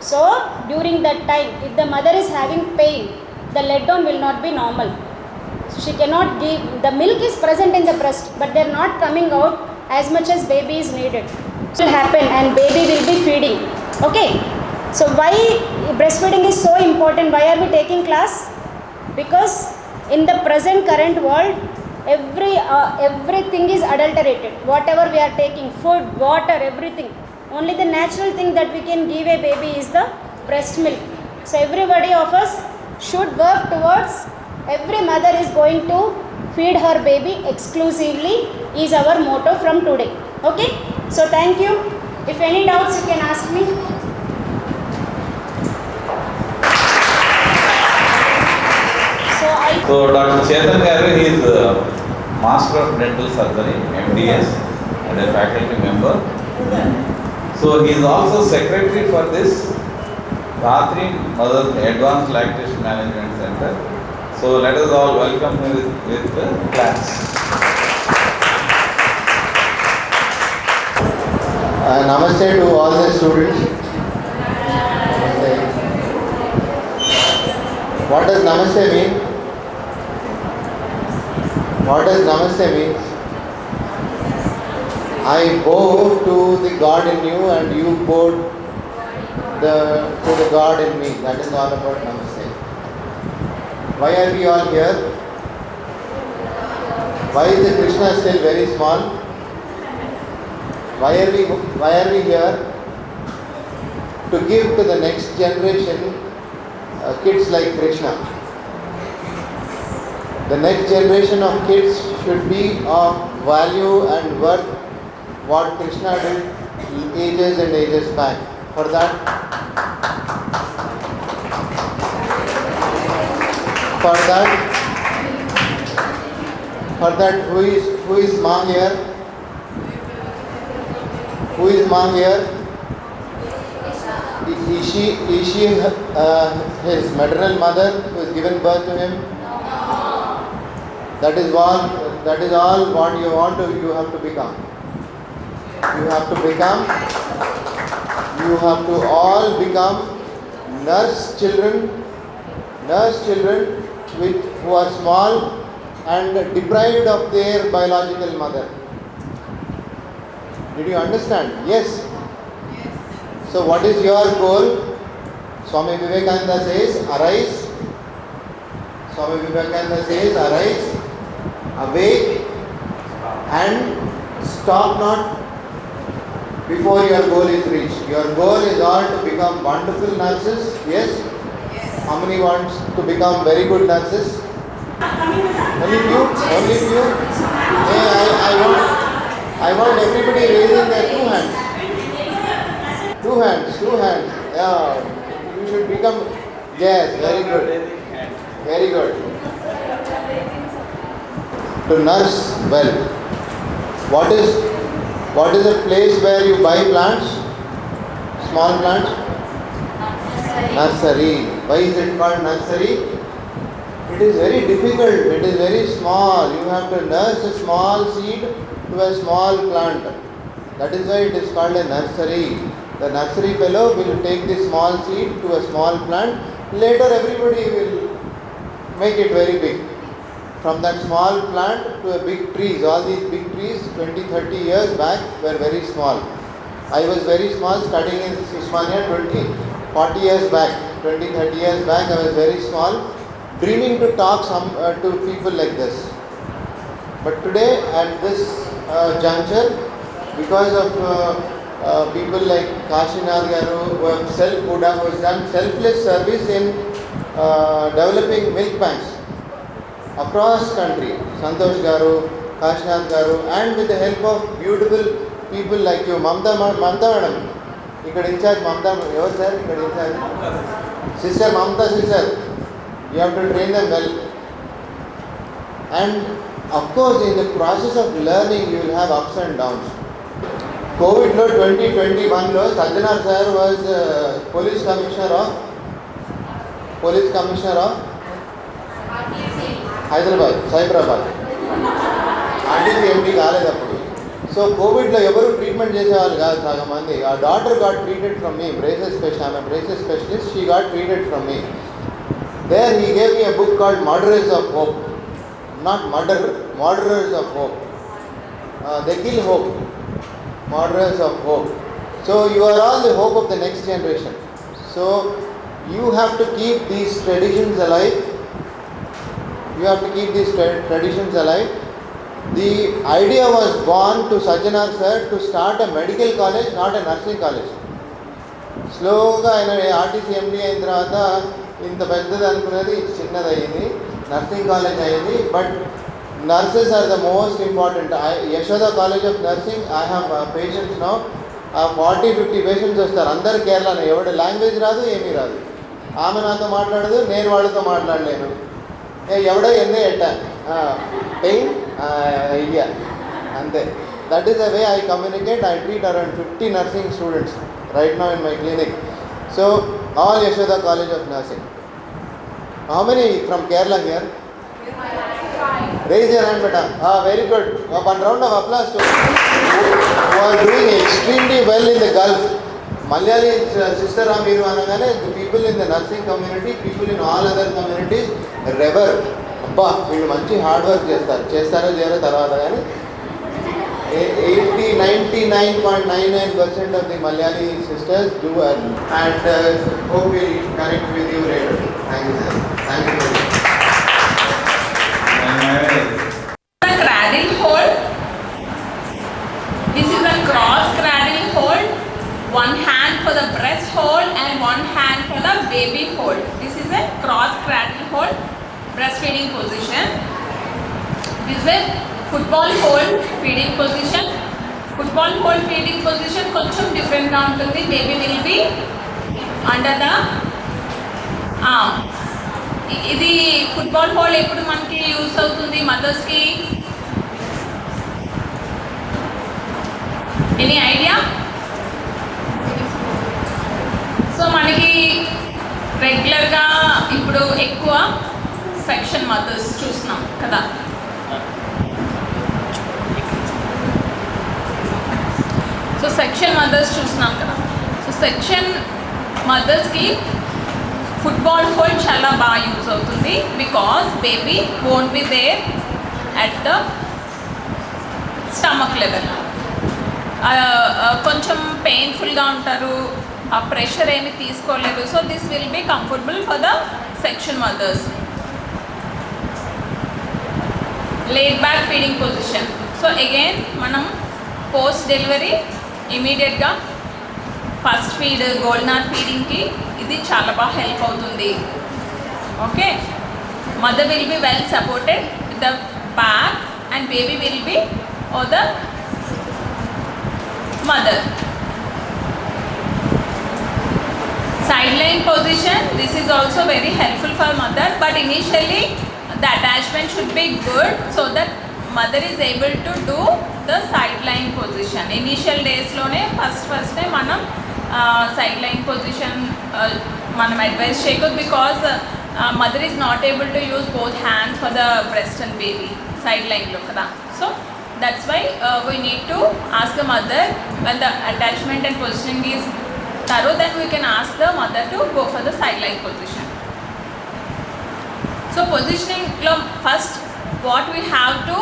So during that time, if the mother is having pain, the let down will not be normal. She cannot give, the milk is present in the breast, but they are not coming out as much as baby is needed. It will happen and baby will be feeding. Okay. So why breastfeeding is so important? Why are we taking class? Because in the present current world, everything is adulterated. Whatever we are taking, food, water, everything. Only the natural thing that we can give a baby is the breast milk. So everybody of us should work towards, every mother is going to feed her baby exclusively is our motto from today. Okay. So thank you. If any doubts you can ask me. So Dr. Chetan Garu, he is Master of Dental Surgery, MDS, and a faculty member. So he is also secretary for this Ratri Mother Advanced Lactation Management Center. So let us all welcome him with the class. Namaste to all the students. What does Namaste mean? What does Namaste mean? I bow to the God in you and you bow to the God in me. That is all about Namaste. Why are we all here? Why is the Krishna still very small? Why are we here? To give to the next generation kids like Krishna. The next generation of kids should be of value and worth what Krishna did ages and ages back. For that, who is Ma here? Who is Ma here? Is she his maternal mother who has given birth to him? That is all what you have to become. You have to all become nurse children who are small and deprived of their biological mother. Did you understand? Yes. So what is your goal? Swami Vivekananda says, arise. Swami Vivekananda says, arise, awake, and stop not before your goal is reached. Your goal is all to become wonderful nurses. Yes? How many wants to become very good nurses? Only few? Hey, I want everybody raising their two hands. Two hands. Yeah. You should become. Yes, very good. Very good. To nurse well. What is a place where you buy plants? Small plants? Nursery. Why is it called nursery? It It is very difficult, it is very small. You have to nurse a small seed to a small plant. That is why it is called a nursery. The nursery fellow will take the small seed to a small plant. Later everybody will make it very big. From that small plant to a big trees. All these big trees 20, 30 years back were very small. I was very small studying in Usmania 40 years back. 20, 30 years back I was very small, dreaming to talk to people like this. But today at this juncture, because of people like Kashinath Garu who has done selfless service in developing milk banks across country, Santosh Garu, Kashinath Garu, and with the help of beautiful people like you, Mamta Madam, ఇక్కడ incharge Mamata ఎవరు sir ఇక్కడ incharge sister Mamata sister you have to train them well and of course in the process of learning you will have ups and downs. కోవిడ్లో 2021లో Sajjanar sir was police commissioner of Hyderabad Cyberabad. RTC MP కాలేదు అప్పుడు. So కోవిడ్లో ఎవరు treatment చేసేవాళ్ళు కాదు సగం మంది. ఆ daughter got treated from me, braces specialist, she got treated from me. There he gave me a book called murderers of hope. Not murder, murderers of hope. They kill hope, murderers of hope. So you are all the hope of the next generation. So you have to keep these traditions alive. You have to keep these traditions alive. The idea was born to Sajjanar sir to start a medical college, not a nursing college. స్లోగా ఆయన RTC ఎండి అయిన తర్వాత ఇంత పెద్దది అనుకున్నది చిన్నది అయ్యింది, nursing college అయ్యింది. But nurses are the most important. Yashoda College of Nursing, I have patients now. 40-50 patients వస్తారు, అందరు కేరళనే. ఎవడు లాంగ్వేజ్ రాదు, ఏమీ రాదు. ఆమె నాతో మాట్లాడదు, నేను వాళ్ళతో మాట్లాడలేను. ఎవడో ఎన్నే ఎట్టా పెయిన్ ఐడియా అంతే. That is the way I communicate. I treat around 50 nursing students right now in my clinic. So all Yashoda College of Nursing. How many from Kerala here? Raise your hand, madam. Very good. One round of applause to who are doing extremely well in the Gulf. Malayali sister Amiru anagane, the people in the nursing community, people in all other communities revere. Abba, వీళ్ళు మంచి hard work చేస్తారో చేయరో తర్వాత కానీ 99.99% of the Malayali sisters do well. And hope we'll connect with you later. Thank you, sir. Thank you very much. The cradle hold. This is a cross cradle hold. One hand for the breast hold and one hand for the baby hold. This is a cross cradle hold, breastfeeding position. This is a football hold, feeding position. Football hold feeding position కొంచెం different గా ఉంటుంది. Baby will be under the arm. ఇది football whole ఎప్పుడు మనకి use అవుతుంది మదర్స్కి? Any idea? So మనకి రెగ్యులర్గా ఇప్పుడు ఎక్కువ సెక్షన్ మదర్స్ చూస్తున్నాం కదా. సో సెక్షన్ మదర్స్ చూస్తున్నాం కదా. సో సెక్షన్ మదర్స్కి ఫుట్బాల్ హోల్ చాలా బాగా యూజ్ అవుతుంది. Because baby won't be there at the stomach level. కొంచెం పెయిన్ఫుల్గా ఉంటారు, ఆ ప్రెషర్ ఏమి తీసుకోలేరు. So this will be comfortable for the section mothers. Laid back feeding position. So again మనం పోస్ట్ డెలివరీ ఇమీడియట్గా ఫస్ట్ ఫీడ్ గోల్డ్నార్ ఫీడింగ్కి ఇది చాలా బాగా హెల్ప్ అవుతుంది. Okay, mother will be well supported with the back and baby will B oh the mother. Sideline position, this is also very helpful for mother, but initially the attachment should be good so that mother is able to do the sideline position. Initial days lone first manam sideline position manam advise cheyakuddu because mother is not able to use both hands for the breast and baby sideline lo kada. So that's why we need to ask the mother when the attachment and positioning is thorough, then we can ask the mother to go for the sideline position. So positioning lo first what we have to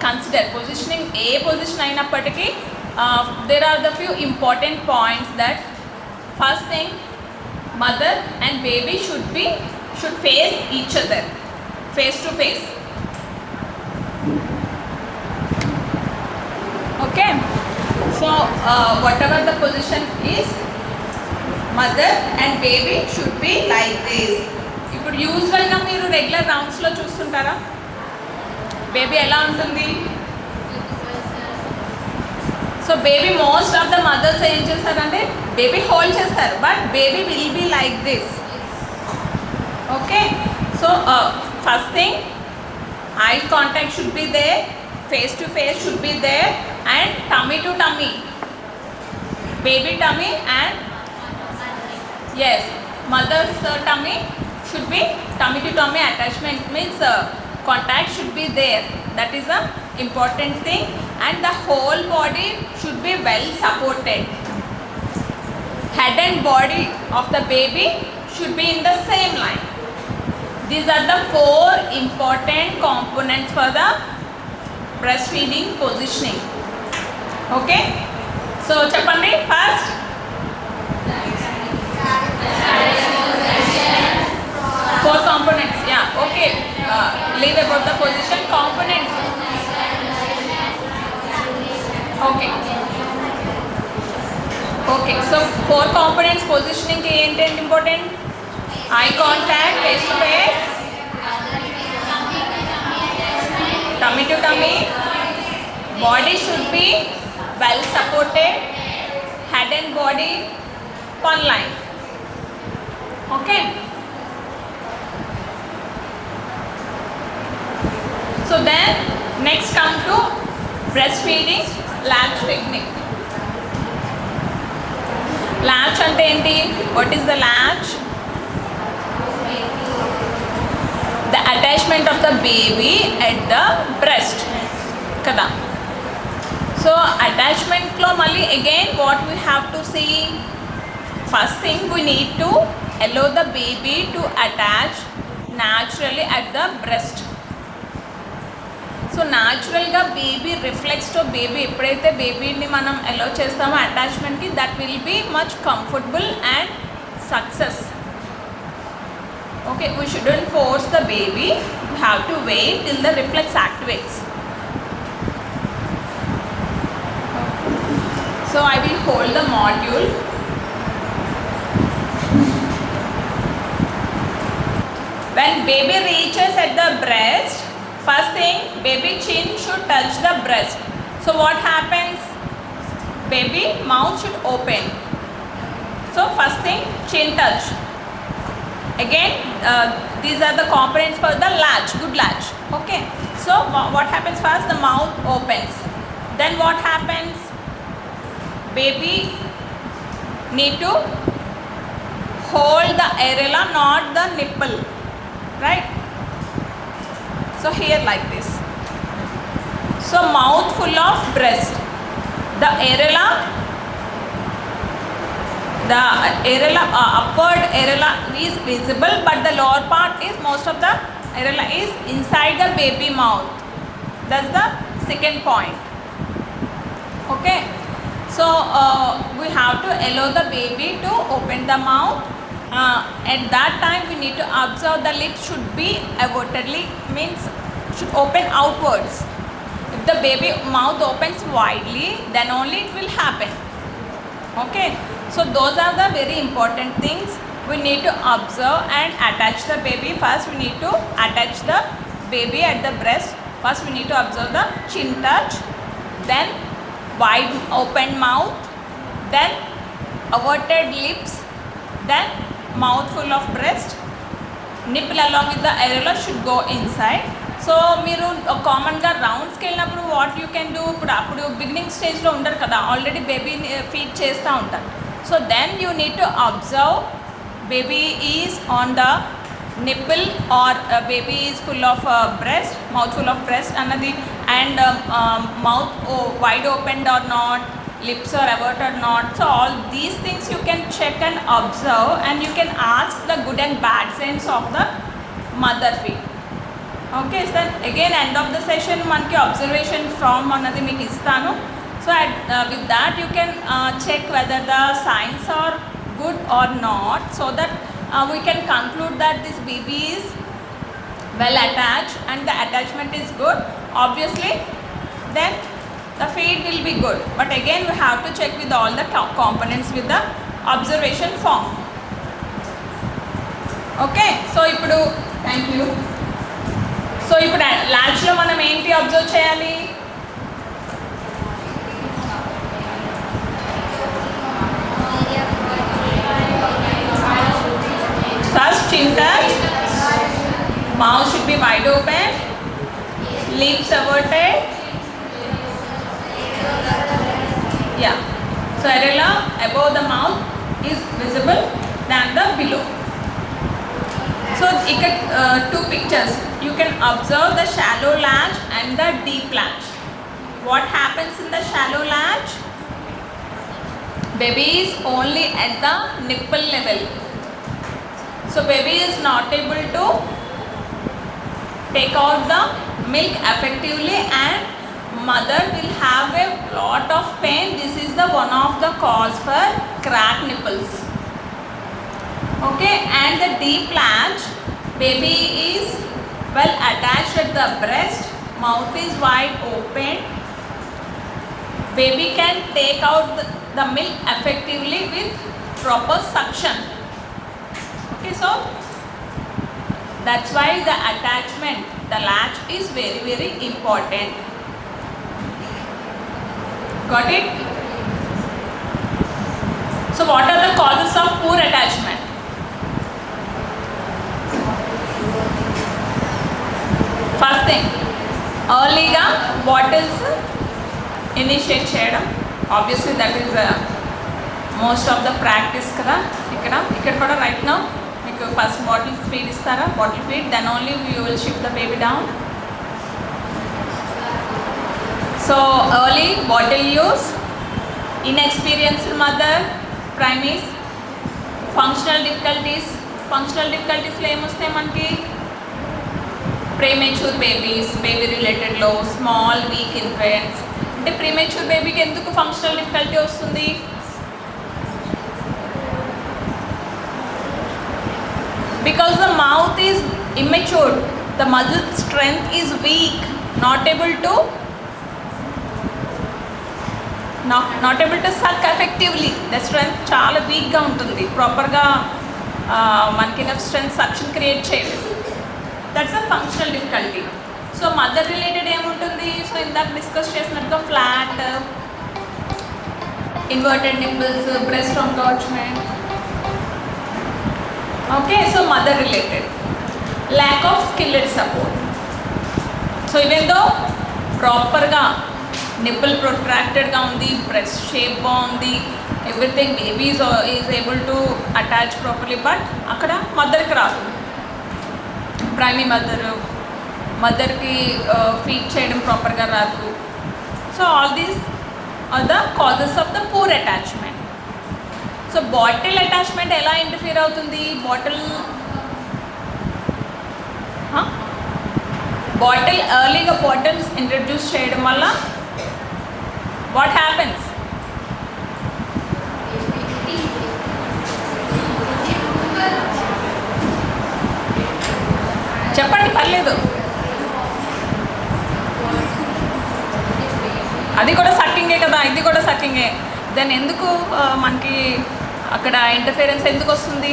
consider, positioning a position ayinappatiki there are the few important points that first thing, mother and baby should face each other face to face. Okay, so whatever the position is, mother and baby should be like this. ఇప్పుడు యూజువల్గా మీరు regular రౌండ్స్లో చూస్తుంటారా baby ఎలా ఉంటుంది? So baby most of the mothers ఏం చేస్తారంటే baby hold చేస్తారు, but baby will be like this. Okay, so first thing eye contact should be there, face to face should be there, and tummy to tummy, baby tummy, and yes, mother's tummy should be tummy to tummy attachment, means contact should be there. That is a important thing, and the whole body should be well supported. Head and body of the baby should be in the same line. These are the 4 important components for the breastfeeding positioning. Okay, so cheppandi first. Four components, yeah, okay. Leave about the position components. Okay, okay, so 4 components positioning ki enti important? Eye contact, face to face, tummy to tummy, body should be well supported, head and body one line. Okay, so then next come to breastfeeding latch technique. Latch ante enti? What is the latch? The attachment of the baby at the breast kada. So attachment lo malli again what we have to see, first thing we need to allow the baby to attach naturally at the breast. So న్యాచురల్గా baby reflex to baby, ఎప్పుడైతే బేబీని మనం allow చేస్తామో అటాచ్మెంట్కి, that will be much comfortable and success. Okay, we shouldn't force the baby, we have to wait till the reflex activates. So I will hold the module. When baby reaches at the breast, first thing, baby chin should touch the breast. So what happens? Baby mouth should open. So first thing, chin touch. Again, these are the components for the latch, good latch. Okay, so what happens first? The mouth opens. Then what happens? Baby need to hold the areola, not the nipple, right? So here like this. So mouth full of breast. The areola, upward areola is visible, but the lower part is, most of the areola is inside the baby mouth. That's the second point. Okay, so we have to allow the baby to open the mouth. At that time we need to observe the lips should be avertedly, means should open outwards. If the baby mouth opens widely, then only it will happen. Okay, so those are the very important things we need to observe and attach the baby. First we need to attach the baby at the breast. First we need to observe the chin touch, then wide open mouth, then averted lips, then mouth full of breast, nipple along with the areola should go inside. So మీరు కామన్గా రౌండ్స్కి వెళ్ళినప్పుడు what you can do, అప్పుడు beginning స్టేజ్లో ఉండరు కదా, already బేబీని feed చేస్తూ ఉంటారు. So then you need to observe baby is on the nipple or baby is full of breast, mouth full of breast అన్నది, and mouth wide opened or not, lips are avert or not. So all these things you can check and observe, and you can ask the good and bad signs of the mother feed. Okay, so then again end of the session మనకి observation form అన్నది మీకు ఇస్తాను. So with that you can check whether the signs are good or not, so that we can conclude that this baby is well attached and the attachment is good. Obviously then the feed will be good, but again we have to check with all the components with the observation form. Okay, so ఇప్పుడు thank you. So ఇప్పుడు latchలో మనం ఏంటి observe చేయాలి? First, chin touch, mouth should be wide open, lips averted. Yeah, so areola above the mouth is visible than the below. So ఇక్కడ two pictures, you can observe the shallow latch and the deep latch. What happens in the shallow latch? Baby is only at the nipple level. So baby is not able to take out the milk effectively, and mother will have a lot of pain. This is the one of the cause for cracked nipples. Okay, and the deep latch, baby is well attached at the breast, mouth is wide open. Baby can take out the milk effectively with proper suction. Okay, so that's why the attachment, the latch is very, very important. Got it? So what are the causes of poor attachment? First thing, earlyగా bottles initiate చేయడం. Obviously that is most of the practice కదా. ఇక్కడ కూడా right now మీకు first bottle feed ఇస్తారా, bottle feed, then only you will shift the baby down. So early bottle use, inexperienced mother, primaries, functional difficultiesలో ఏమొస్తాయి మనకి? Premature babies, baby రిలేటెడ్లో small weak infants. అంటే ప్రీమెచ్యూర్ బేబీకి ఎందుకు ఫంక్షనల్ డిఫికల్టీ వస్తుంది? Because the mouth is immature, the muscle strength is weak, not able to suck effectively. The strength చాలా వీక్గా ఉంటుంది, ప్రాపర్గా మనకి enough strength suction క్రియేట్ చేయలేదు. That's a functional difficulty. So mother related ఏముంటుంది? సో ఇందాక discuss చేసినట్టుగా flat, inverted nipples, breast enlargement. Okay, so mother related, lack of skilled support. So even though properగా nipple protractedగా ఉంది, breast shape బాగుంది, everything baby is able to attach properly, but అక్కడ మదర్కి రాదు. Primary మదర్కి feed చేయడం ప్రాపర్గా రాదు. So all these are the causes of the poor attachment. So bottle attachment ఎలా ఇంటర్ఫియర్ అవుతుంది? బాటిల్ ఎర్లీగా బాటిల్స్ ఇంట్రడ్యూస్ చేయడం వల్ల వాట్ హ్యాపెన్స్? చెప్పండి, పర్లేదు. అది కూడా సక్కింగే కదా, ఇది కూడా సక్కింగే. దెన్ ఎందుకు మనకి అక్కడ ఇంటర్ఫిరెన్స్ ఎందుకు వస్తుంది?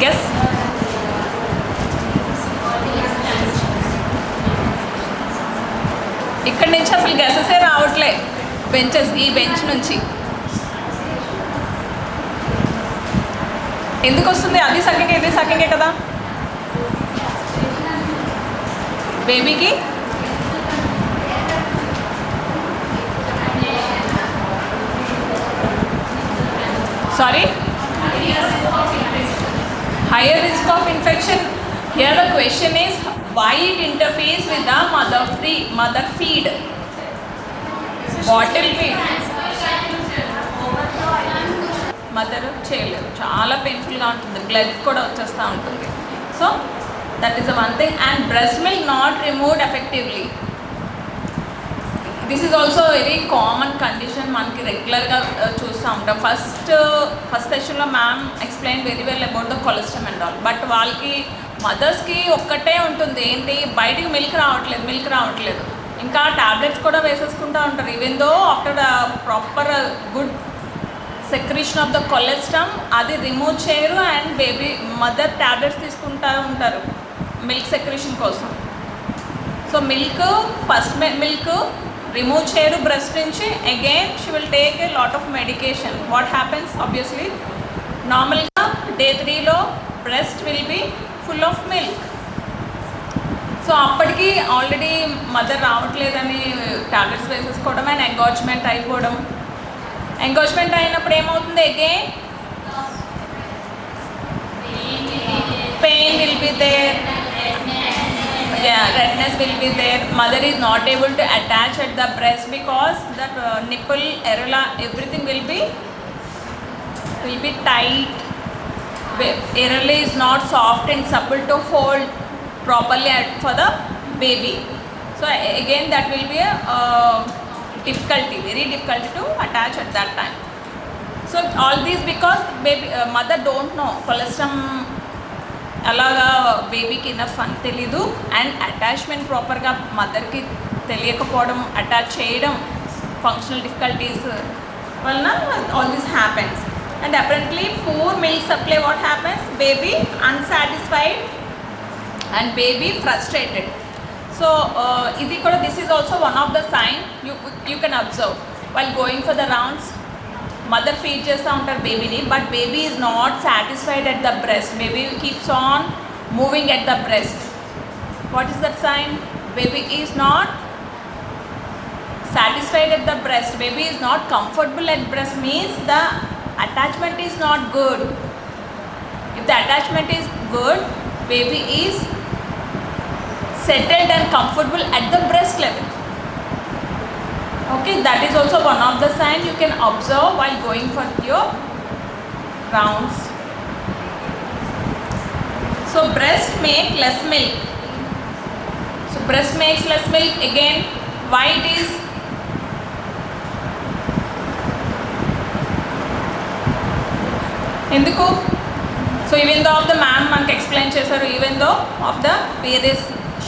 గెస్. ఇక్కడి నుంచి అసలు గెసెసే రావట్లే, బెంచెస్, ఈ బెంచ్ నుంచి ఎందుకు వస్తుంది? అది సక్కింగే, ఇది సక్కింగే కదా. బేబీకి sorry Higher risk of infection. Here the question is why it interferes with the mother feed. Bottle feed. Mother చేయలేదు, చాలా పెయిన్ఫుల్గా ఉంటుంది, బ్లడ్ కూడా వచ్చేస్తూ ఉంటుంది. So that is the one thing. And breast milk not removed effectively. This is also very common condition, మనకి రెగ్యులర్గా చూస్తూ ఉంటాం. ఫస్ట్ సెషన్లో ma'am explain very well about the cholesterol and all. But వాళ్ళకి మదర్స్కి ఒక్కటే ఉంటుంది, ఏంటి, బయటికి మిల్క్ రావట్లేదు, ఇంకా టాబ్లెట్స్ కూడా వేసేసుకుంటూ ఉంటారు. Even though after the proper good secretion of the colostrum అది రిమూవ్ చేయరు. అండ్ బేబీ మదర్ ట్యాబ్లెట్స్ తీసుకుంటూ ఉంటారు మిల్క్ సెక్రీషన్ కోసం. సో ఫస్ట్ మిల్క్ రిమూవ్ చేయరు బ్రెస్ట్ నుంచి. Again she will take a lot of medication. What happens, obviously నార్మల్గా day 3లో breast will be full of milk. So అప్పటికి already mother రావట్లేదని tablets వేసేసుకోవడం అండ్ ఎంగాజ్మెంట్ అయిపోవడం. Engagement అయినప్పుడు ఏమవుతుంది, again pain will be there, redness will be there. Mother is not able to attach at the breast because that nipple areola everything will be tight. Areola is not soft and supple to hold properly for the baby. So again that will be a difficulty, very difficult to attach at that time. So all these because baby mother don't know colostrum అలాగా బేబీకి enough అని తెలీదు. And attachment ప్రాపర్గా మదర్కి తెలియకపోవడం, attach చేయడం, functional difficulties వలన all this happens. And apparently poor milk supply, what happens, baby unsatisfied and baby frustrated. So ఇది కూడా this is also one of the sign you can observe while going for the rounds. Mother feed చేస్తూ ఉంటారు బేబీని, but baby is not satisfied at the breast. Baby keeps on moving at the breast. What is that sign? Baby is not satisfied at the breast. Baby is not comfortable at breast means the attachment is not good. If the attachment is good, baby is settled and comfortable at the breast level. Okay, that is also one of the signs you can observe while going for your rounds. So breast make less milk. So breast makes less milk. Again, why it is? ఎందుకు? So even though of the ma'am మనకు explain చేశారు, even though of the various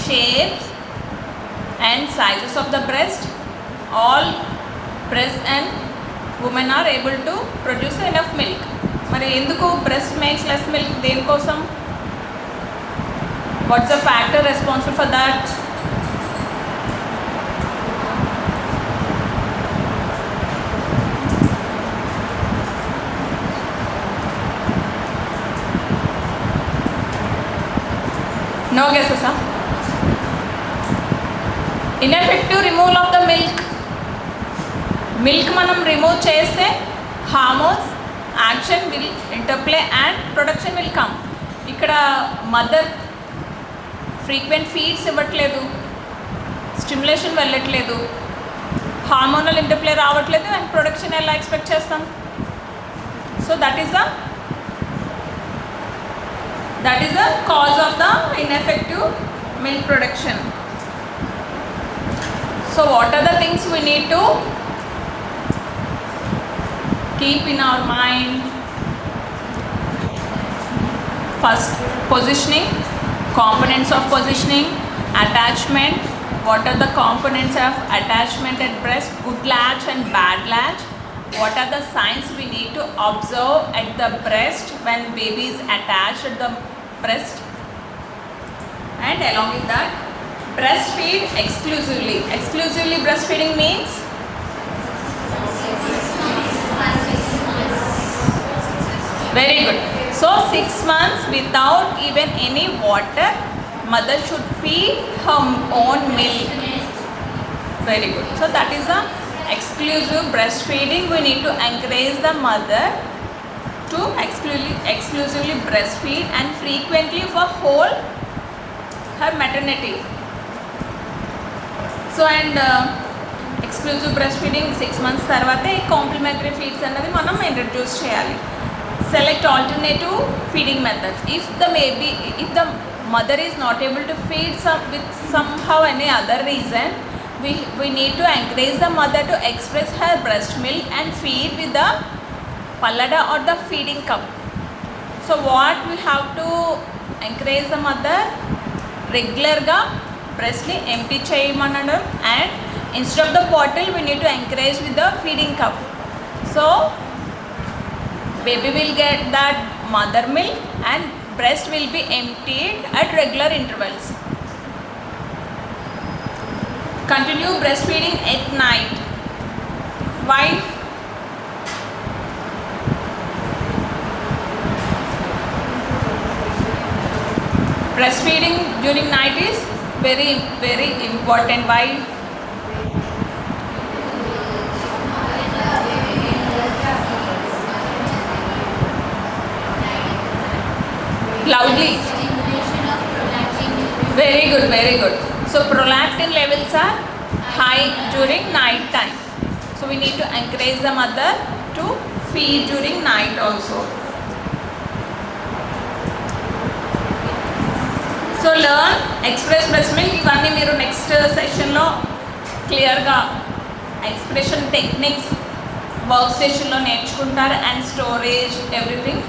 shapes and sizes of the breast, all breast and women are able to produce enough milk. మరి ఎందుకు breast makes less milk? దేనికోసం? What's the factor responsible for that? No guesses, huh? Ineffective removal of the milk. Milk మనం remove చేస్తే hormones action will interplay and production will come. ఇక్కడ mother frequent feeds ఇవ్వట్లేదు, stimulation వెళ్ళట్లేదు, hormonal interplay రావట్లేదు, and production ఎలా expect చేస్తాం? So that is the cause of the ineffective milk production. So what are the things we need to keep in our mind? First, positioning, components of positioning, attachment. What are the components of attachment at breast? Good latch and bad latch. What are the signs we need to observe at the breast when baby is attached at the breast? And along with that, breastfeed exclusively. Exclusively breastfeeding means very good. So 6 months without even any water, mother should feed her own milk. Very good. So that is a exclusive breastfeeding. We need to encourage the mother to exclusively breastfeed and frequently for whole her maternity. So and exclusive breastfeeding 6 months tarvate complementary feeds annadi manam introduce cheyali. Select alternative feeding methods. If the mother is not able to feed with somehow any other reason, we need to encourage the mother to express her breast milk and feed with the pallada or the feeding cup. So what we have to encourage the mother, regular ga breast ni empty cheyamanadam, and instead of the bottle we need to encourage with the feeding cup. So baby will get that mother milk and breast will be emptied at regular intervals. Continue breastfeeding at night. Why? Breastfeeding during night is very very important. Why? Loudly. Very good, very good. So prolactin levels are high during night time. So we need to encourage the mother to feed during night also. So learn express breast milk. ఇవన్నీ మీరు next సెషన్లో క్లియర్గా expression techniques work స్టేషన్లో నేర్చుకుంటారు, and storage everything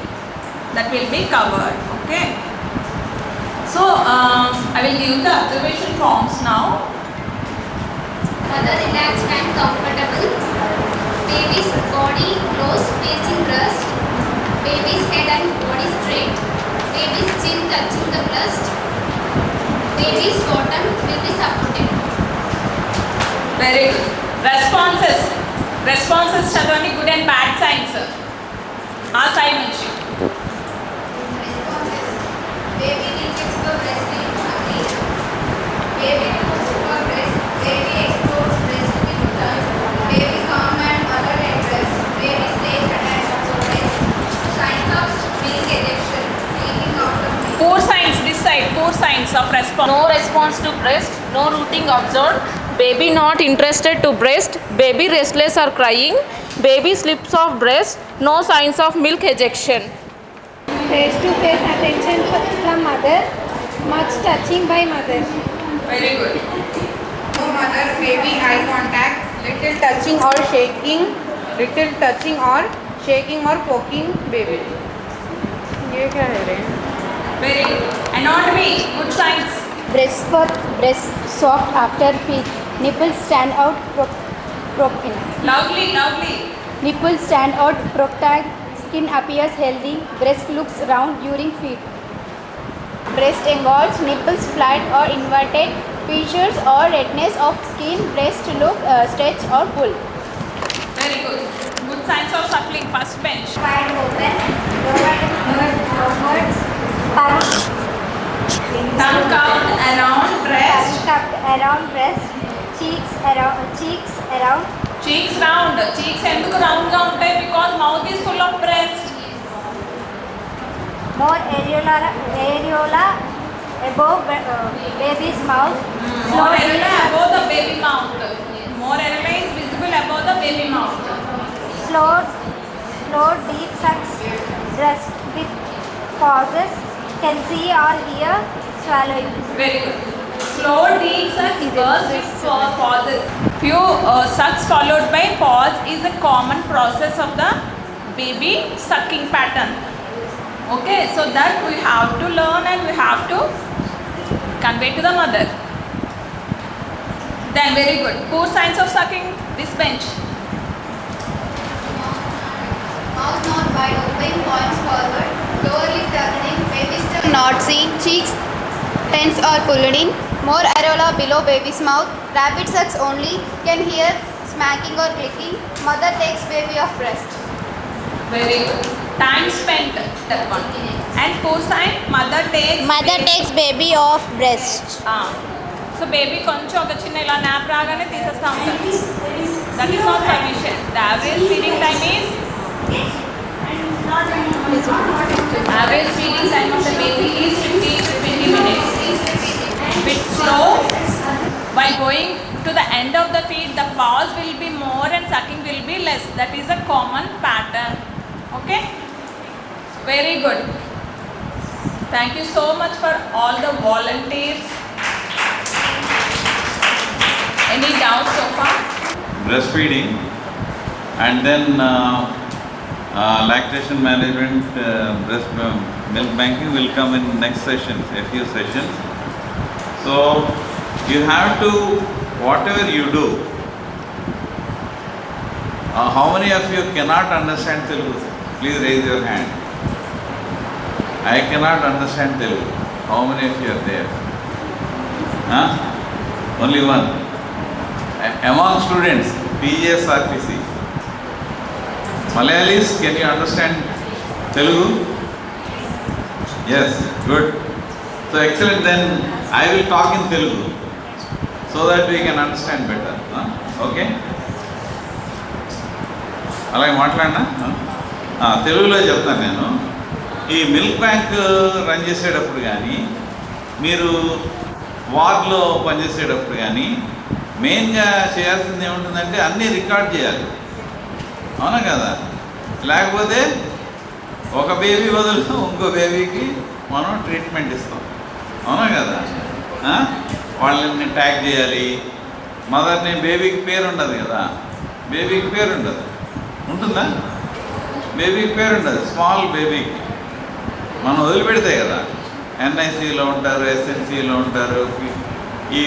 that will be covered. Okay, so I will give the observation forms now. Mother relaxed and comfortable. Baby's body close facing breast. Baby's head and body straight. Baby's chin touching the breast. Baby's bottom will be supported. Very good. Responses చదవండి. Good and bad signs ఆ side నుంచి. Baby reaches for breastfeeding only. Baby goes for breast. Baby explores breast with return. Baby calm and alert at breast. Baby stays attached to breast. Signs of milk ejection. Leaking out of milk. Poor signs this side. Poor signs of response. No response to breast, no rooting observed, baby not interested to breast, baby restless or crying, baby slips off breast, no signs of milk ejection. Face-to-face attention from mother, much touching by mother. Very good. No mother baby eye contact, little touching or shaking, or poking baby. ये क्या है रे? Very good. Anatomy. Good signs. Breast soft after feed. Nipples stand out Loudly. Nipples stand out protect. Skin appears healthy. Breast looks round during feed. Breast engorged. Nipples flat or inverted. Features or redness of skin. Breast look stretch or pull. Very good. Good signs of suckling. First bench. Wide open. Downwards. Tongue out around breast. Cupped around breast. Cheeks around. Cheeks round. Cheeks ఎందుకు round గా ఉంటాయి? Because mouth is full of breast. More areola above baby's mouth. More areola above the baby mouth. More areola is visible above the baby mouth. Slow deep sucks breast with pauses. Can see or hear swallowing. Very good. Slow deep sucks burst with pauses. Few sucks followed by pause is a common process of the baby sucking pattern. Okay, so that we have to learn and we have to convey to the mother. Then very good. Poor signs of sucking. This bench. Mouth not wide open, points forward. Lower lip turning, baby still not seeing. Cheeks tense or pulled in. More areola below baby's mouth. Rapid sucks only. Can hear smacking or clicking. Mother takes baby off breast. Very good. Time spent. That one. And poor sign. Mother takes baby off breast. So baby కొంచెం ఒక చిన్న ఇలా nap రాగానే తీసేస్తా ఉంటారు. That is not sufficient. The average feeding time is Average feeding time of the baby is 15 to 20 minutes. Bit slow. While going to the end of the feed, the pause will be more and sucking will be less. That is a common pattern. Okay? Very good. Thank you so much for all the volunteers. Any doubts so far? Breastfeeding and then lactation management, breast milk banking will come in next sessions, a few sessions. So you have to, whatever you do, how many of you cannot understand Telugu? Please raise your hand. I cannot understand Telugu. How many of you are there? Huh? Only one. Among students, PGSRTC. Malayalis, can you understand Telugu? Yes, good. So excellent, then I will talk in Telugu so that we can understand better. Okay? అలాగే మాట్లాడినా తెలుగులో చెప్తాను నేను. ఈ milk bank run చేసేటప్పుడు కానీ, మీరు వార్డ్లో పనిచేసేటప్పుడు కానీ మెయిన్గా చేయాల్సింది ఏముంటుందంటే అన్నీ రికార్డ్ చేయాలి. అవునా కదా? లేకపోతే ఒక బేబీ బదులు ఇంకో బేబీకి మనం ట్రీట్మెంట్ ఇస్తాం. అవునా కదా? వాళ్ళని ట్యాగ్ చేయాలి. మదర్ని, బేబీకి పేరు ఉండదు కదా, బేబీకి పేరు ఉండదు. ఉంటుందా? బేబీకి పేరు ఉండదు. స్మాల్ బేబీకి మనం వదిలిపెడితే కదా, ఎన్ఐసిలో ఉంటారు, ఎస్ఎన్సిలో ఉంటారు, ఈ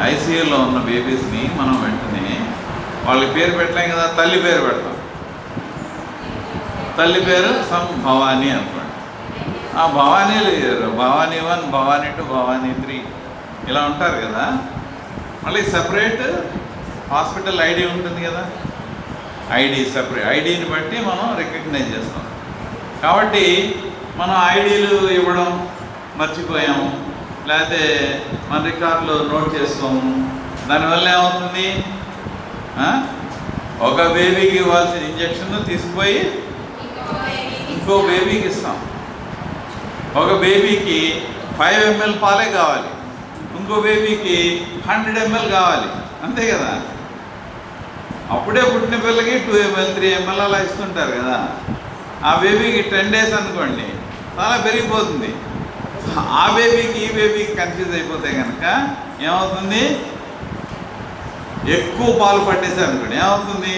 ఐసీయూలో ఉన్న బేబీస్ని మనం వెంటనే వాళ్ళకి పేరు పెట్టలేం కదా, తల్లి పేరు పెడతాం. తల్లి పేరు సమ్ భవానీ అనుకోండి. ఆ భవానీలు భవానీ 1, భవానీ 2, భవానీ 3 ఇలా ఉంటారు కదా. మళ్ళీ సపరేట్ హాస్పిటల్ ఐడి ఉంటుంది కదా, ఐడి సపరేట్. ఐడిని బట్టి మనం రికగ్నైజ్ చేస్తాం. కాబట్టి మనం ఐడీలు ఇవ్వడం మర్చిపోయాము, లేకపోతే మన రికార్డులో నోట్ చేసుకోము. దానివల్ల ఏమవుతుంది, ఒక బేబీకి ఇవ్వాల్సిన ఇంజక్షన్ తీసుకుపోయి ఇంకో బేబీకి ఇస్తాం. ఒక బేబీకి 5 ml పాలే కావాలి, ఇంకో బేబీకి 100 ml కావాలి. అంతే కదా? అప్పుడే పుట్టిన పిల్లకి 2 ml 3 ml అలా ఇస్తుంటారు కదా. ఆ బేబీకి 10 days అనుకోండి, చాలా పెరిగిపోతుంది. ఆ బేబీకి ఈ బేబీకి కన్ఫ్యూజ్ అయిపోతే కనుక ఏమవుతుంది, ఎక్కువ పాలు పట్టేసారు అనుకోండి, ఏమవుతుంది,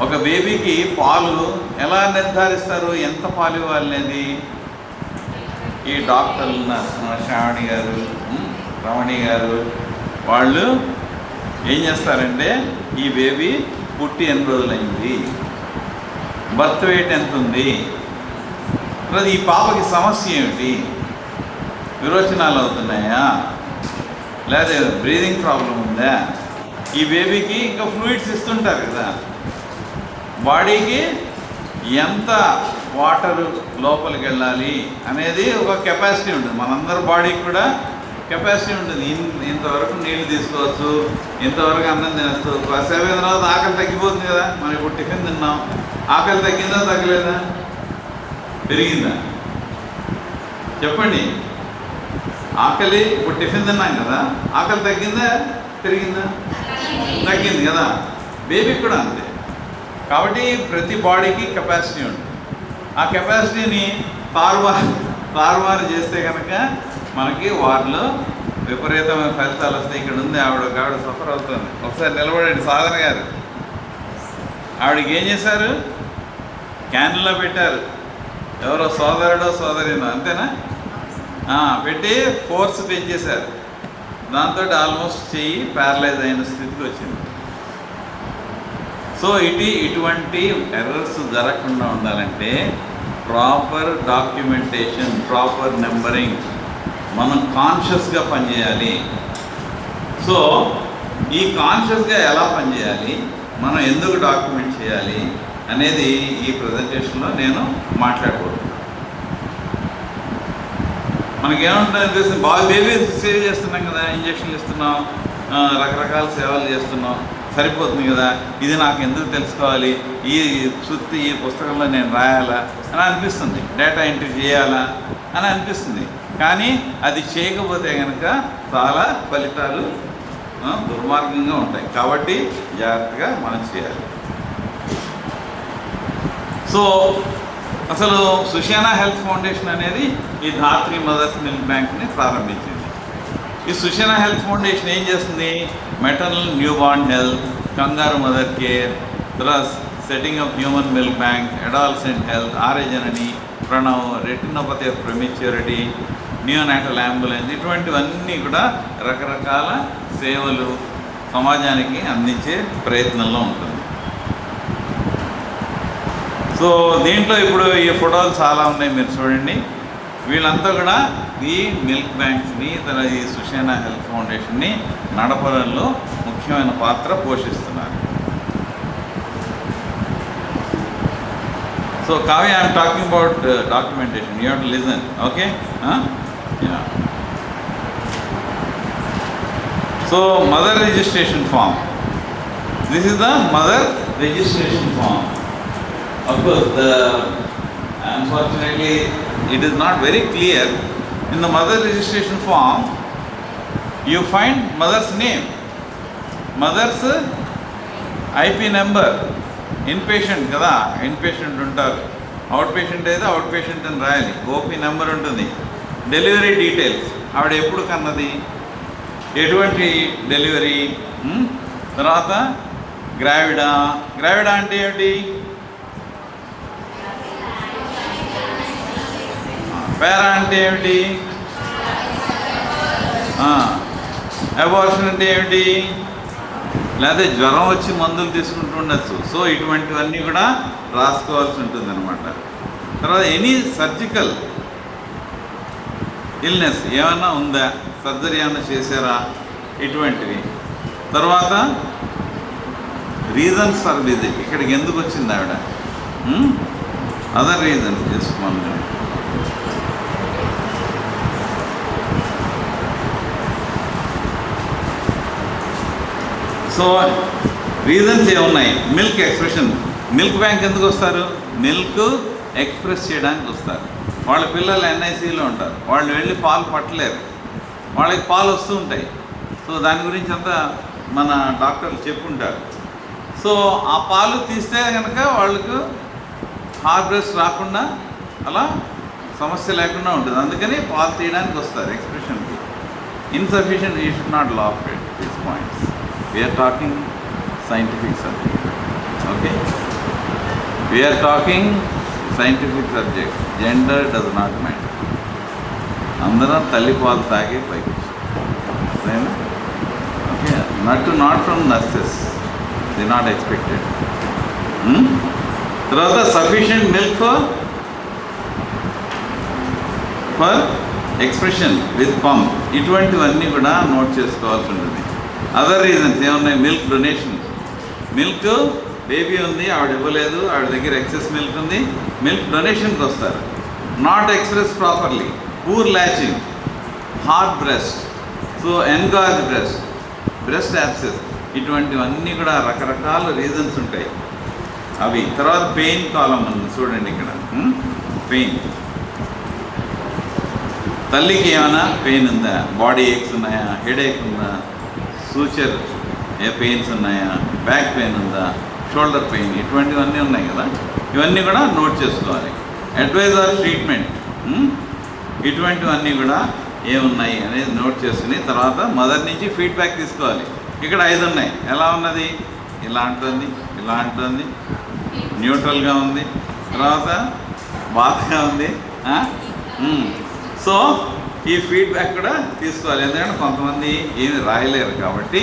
ఒక బేబీకి పాలు ఎలా నిర్ధారిస్తారు, ఎంత పాలు ఇవ్వాలి అనేది ఈ డాక్టర్లు, శ్రావణి గారు, రమణి గారు వాళ్ళు ఏం చేస్తారంటే, ఈ బేబీ పుట్టి ఎన్ని రోజులైంది, బర్త్ వెయిట్ ఎంత ఉంది, తర్వాత ఈ పాపకి సమస్య ఏమిటి, విరోచనాలు అవుతున్నాయా, లేదా బ్రీదింగ్ ప్రాబ్లం ఉందా, ఈ బేబీకి ఇంకా ఫ్లూయిడ్స్ ఇస్తుంటారు కదా, బాడీకి ఎంత వాటర్ లోపలికి వెళ్ళాలి అనేది ఒక కెపాసిటీ ఉంటుంది. మనందరి బాడీకి కూడా కెపాసిటీ ఉంటుంది. ఇంతవరకు నీళ్ళు తీసుకోవచ్చు, ఇంతవరకు అన్నం తినచ్చు. కాసేపు అయిన తర్వాత ఆకలి తగ్గిపోతుంది కదా. మనం ఇప్పుడు టిఫిన్ తిన్నాం, ఆకలి తగ్గిందా తగ్గలేదా, పెరిగిందా? చెప్పండి. ఆకలి, ఇప్పుడు టిఫిన్ తిన్నాం కదా, ఆకలి తగ్గిందా పెరిగిందా? తగ్గింది కదా. బేబీ కూడా అంతే. కాబట్టి ప్రతి బాడీకి కెపాసిటీ ఉంటుంది. ఆ కెపాసిటీని తారుమారు చేస్తే కనుక మనకి వారిలో విపరీతమైన ఫలితాలు వస్తాయి. ఇక్కడ ఉంది ఆవిడ సఫర్ అవుతుంది. ఒకసారి నిలబడండి. సాధన గారు, ఆవిడకి ఏం చేశారు, క్యాన్లో పెట్టారు. ఎవరో సోదరుడో సోదరినో, అంతేనా, పెట్టి ఫోర్స్ పెంచేశారు. దాంతో ఆల్మోస్ట్ చెయ్యి ప్యారలైజ్ అయిన స్థితికి వచ్చింది. సో ఇటువంటి ఎర్రర్స్ జరగకుండా ఉండాలంటే ప్రాపర్ డాక్యుమెంటేషన్, ప్రాపర్ నెంబరింగ్, మనం కాన్షియస్గా పనిచేయాలి. సో ఈ కాన్షియస్గా ఎలా పనిచేయాలి, మనం ఎందుకు డాక్యుమెంట్ చేయాలి అనేది ఈ ప్రజెంటేషన్లో నేను మాట్లాడబోతున్నాను. మనకేముంటుంది అనిపిస్తుంది, బాగా బేబీ సేవ్ చేస్తున్నాం కదా, ఇంజక్షన్లు ఇస్తున్నాం, రకరకాల సేవలు చేస్తున్నాం. సరిపోతుంది కదా, ఇది నాకు ఎందుకు తెలుసుకోవాలి, ఈ సుత్తి ఈ పుస్తకంలో నేను రాయాలా అని అనిపిస్తుంది, డేటా ఎంట్రీ చేయాలా అని అనిపిస్తుంది. కానీ అది చేయకపోతే కనుక చాలా ఫలితాలు దుర్మార్గంగా ఉంటాయి. కాబట్టి జాగ్రత్తగా మనం చేయాలి. సో అసలు సుషానా హెల్త్ ఫౌండేషన్ అనేది ఈ ధాత్రి మదర్స్ మిల్క్ బ్యాంక్ని ప్రారంభించింది. ఈ సుషానా హెల్త్ ఫౌండేషన్ ఏం చేస్తుంది? Maternal newborn health, kangaroo mother care, plus setting up human milk bank, adolescent health, ఆర్ఎజనని, Pranav, retinopathy of prematurity, neonatal ambulance, ఇటువంటివన్నీ కూడా రకరకాల సేవలు సమాజానికి అందించే ప్రయత్నంలో ఉంటుంది. సో దీంట్లో ఇప్పుడు ఈ ఫోటోలు చాలా ఉన్నాయి, మీరు చూడండి. వీళ్ళంతా కూడా ఈ మిల్క్ బ్యాంక్స్ని, ఈ సుషానా హెల్త్ ఫౌండేషన్ని నడపడంలో ముఖ్యమైన పాత్ర పోషిస్తున్నారు. So Kavya, I'm talking about documentation, you have to listen, okay? So mother registration form, this is the mother registration form. Of course, unfortunately, it is not very clear. In the mother registration form, you find mother's name, mother's IP number, inpatient kada, inpatient untaru, outpatient aithe outpatient అని రాయాలి, OP number ఉంటుంది, delivery details, ఆవిడ ఎప్పుడు కన్నది, ఎటువంటి delivery, తర్వాత గ్రావిడా అంటే ఏమిటి, పేరా అంటే ఏమిటి, అబార్షన్ అంటే ఏమిటి, లేదా జ్వరం వచ్చి మందులు తీసుకుంటూ ఉండొచ్చు. సో ఇటువంటివన్నీ కూడా రాసుకోవాల్సి ఉంటుంది అనమాట. తర్వాత ఎనీ సర్జికల్ ఇల్నెస్ ఏమైనా ఉందా, సర్జరీ ఏమైనా చేశారా, ఇటువంటివి. తర్వాత రీజన్స్ ఫర్ విజిట్, ఇక్కడికి ఎందుకు వచ్చింది ఆవిడ, other reasons, just 1 minute. So reasons ఏమున్నాయి, మిల్క్ ఎక్స్ప్రెషన్, మిల్క్ బ్యాంక్ ఎందుకు వస్తారు, మిల్క్ ఎక్స్ప్రెస్ చేయడానికి వస్తారు. వాళ్ళ పిల్లలు NICలో ఉంటారు, వాళ్ళు వెళ్ళి పాలు పట్టలేరు, వాళ్ళకి పాలు వస్తూ ఉంటాయి. సో దాని గురించి అంతా మన డాక్టర్లు చెప్పుంటారు. సో ఆ పాలు తీస్తే కనుక వాళ్ళకు హార్బ్రెస్ట్ రాకుండా అలా సమస్య లేకుండా ఉంటుంది. అందుకని పాలు తీయడానికి వస్తారు ఎక్స్ప్రెషన్కి. Insufficient, you should not laugh at these points. We are talking scientific subject, okay? We are talking scientific subject. Gender does not matter. అందరం తల్లి పాలు తాగే పైకి, okay? not from nurses, they not expected. తర్వాత sufficient milk for expression with pump, ఇటువంటివన్నీ కూడా note చేసుకోవాల్సి ఉంటుంది. అదర్ రీజన్స్ ఏమున్నాయి, మిల్క్ డొనేషన్, మిల్క్ బేబీ ఉంది, ఆవిడ ఇవ్వలేదు, ఆవిడ దగ్గర ఎక్సెస్ మిల్క్ ఉంది, మిల్క్ డొనేషన్కి వస్తారు. Not express properly, poor latching, hard breast, so engorged breast, breast abscess, ఇటువంటివన్నీ కూడా రకరకాల రీజన్స్ ఉంటాయి అవి. తర్వాత పెయిన్ కాలం ఉంది చూడండి ఇక్కడ, పెయిన్, తల్లికి ఏమైనా పెయిన్ ఉందా, బాడీ ఏక్స్ ఉన్నాయా, హెడేక్ ఉందా, సూచర్ పెయిన్స్ ఉన్నాయా, బ్యాక్ పెయిన్ ఉందా, షోల్డర్ పెయిన్, ఇటువంటివన్నీ ఉన్నాయి కదా, ఇవన్నీ కూడా నోట్ చేసుకోవాలి. అడ్వైజ్ ఆర్ ట్రీట్మెంట్, ఇటువంటివన్నీ కూడా ఏమున్నాయి అనేది నోట్ చేసుకుని తర్వాత మదర్ నుంచి ఫీడ్బ్యాక్ తీసుకోవాలి. ఇక్కడ 5 ఉన్నాయి, ఎలా ఉన్నది, ఇలా అంటుంది, ఇలా అంటుంది, న్యూట్రల్గా ఉంది, తర్వాత బాధగా ఉంది. సో ఈ ఫీడ్బ్యాక్ కూడా తీసుకోవాలి, ఎందుకంటే కొంతమంది ఏమి రాయలేరు కాబట్టి.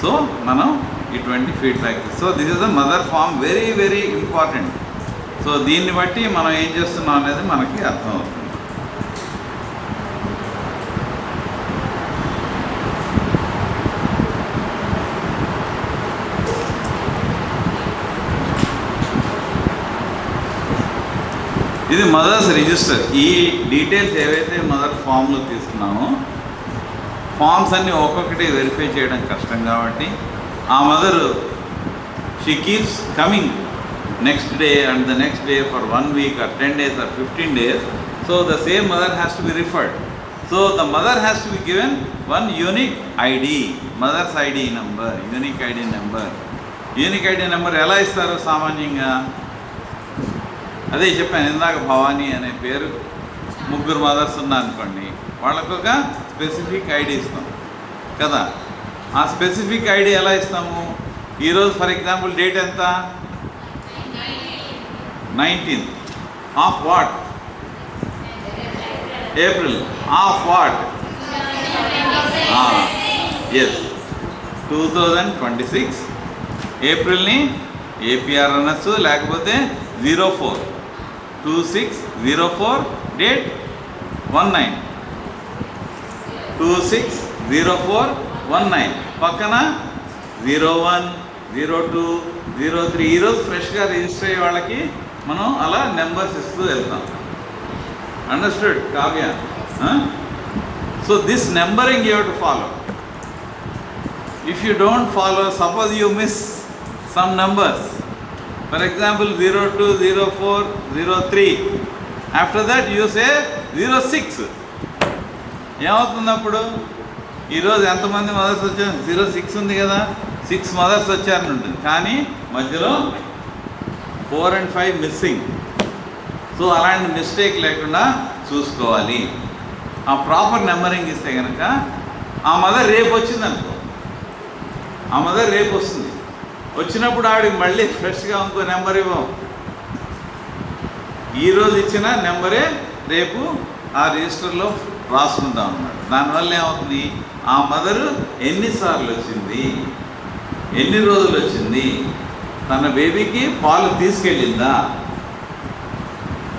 సో మనం ఇటువంటి feedback, so this is the mother form, very very important. So దీన్ని బట్టి మనం ఏం చేస్తున్నాం అనేది మనకి అర్థమవుతుంది. ఇది మదర్స్ రిజిస్టర్. ఈ డీటెయిల్స్ ఏవైతే మదర్ ఫామ్లో తీసుకున్నామో, ఫామ్స్ అన్నీ ఒక్కొక్కటి వెరిఫై చేయడం కష్టం కాబట్టి ఆ mother she keeps coming next day and the next day for 1 week or 10 days or 15 days, so the same mother has to be referred. So the mother has to be given one unique ID, mother's ID number, unique ID number. Unique ID number ఎలా ఇస్తారు సామాన్యంగా? అదే చెప్పాను ఇందాక, భవానీ అనే పేరు 3 mothers ఉన్నారనుకోండి, వాళ్ళకు ఒక స్పెసిఫిక్ ఐడి ఇస్తాం కదా. ఆ స్పెసిఫిక్ ఐడి ఎలా ఇస్తాము? ఈరోజు ఫర్ ఎగ్జాంపుల్ డేట్ ఎంత? 19th of what? April. Of what? Yes, 2026. ఏప్రిల్ని ఏపీఆర్ అనొచ్చు, లేకపోతే 04/26/04, డేట్ 19, 26/04/19. పక్కన 01, 02, 03. ఈరోజు ఫ్రెష్గా రిజిస్టర్ అయ్యే వాళ్ళకి మనం అలా నెంబర్స్ ఇస్తూ వెళ్తాం. Understood Kavya? So this numbering you have to follow. If you don't follow, suppose you miss some numbers, for example 02, 04, 03, after that you say 06. ఏమవుతుంది అప్పుడు? ఈరోజు ఎంతమంది మదర్స్ వచ్చారు? 06 ఉంది కదా, 6 మదర్స్ వచ్చారని ఉంటుంది, కానీ మధ్యలో 4 and 5 మిస్సింగ్. సో అలాంటి మిస్టేక్ లేకుండా చూసుకోవాలి. ఆ ప్రాపర్ నెంబరింగ్ ఇస్తే కనుక ఆ మదర్ రేపు వచ్చిందనుకో, ఆ మదర్ రేపు వస్తుంది, వచ్చినప్పుడు ఆవిడకి మళ్ళీ ఫ్రెష్గా ఇంకో నెంబర్ ఇవ్వం. ఈరోజు ఇచ్చిన నెంబరే రేపు ఆ రిజిస్టర్లో రాసుకుంటాం అన్నమాట. దానివల్ల ఏమవుతుంది? ఆ మదరు ఎన్నిసార్లు వచ్చింది, ఎన్ని రోజులు వచ్చింది, తన బేబీకి పాలు తీసుకెళ్ళిందా,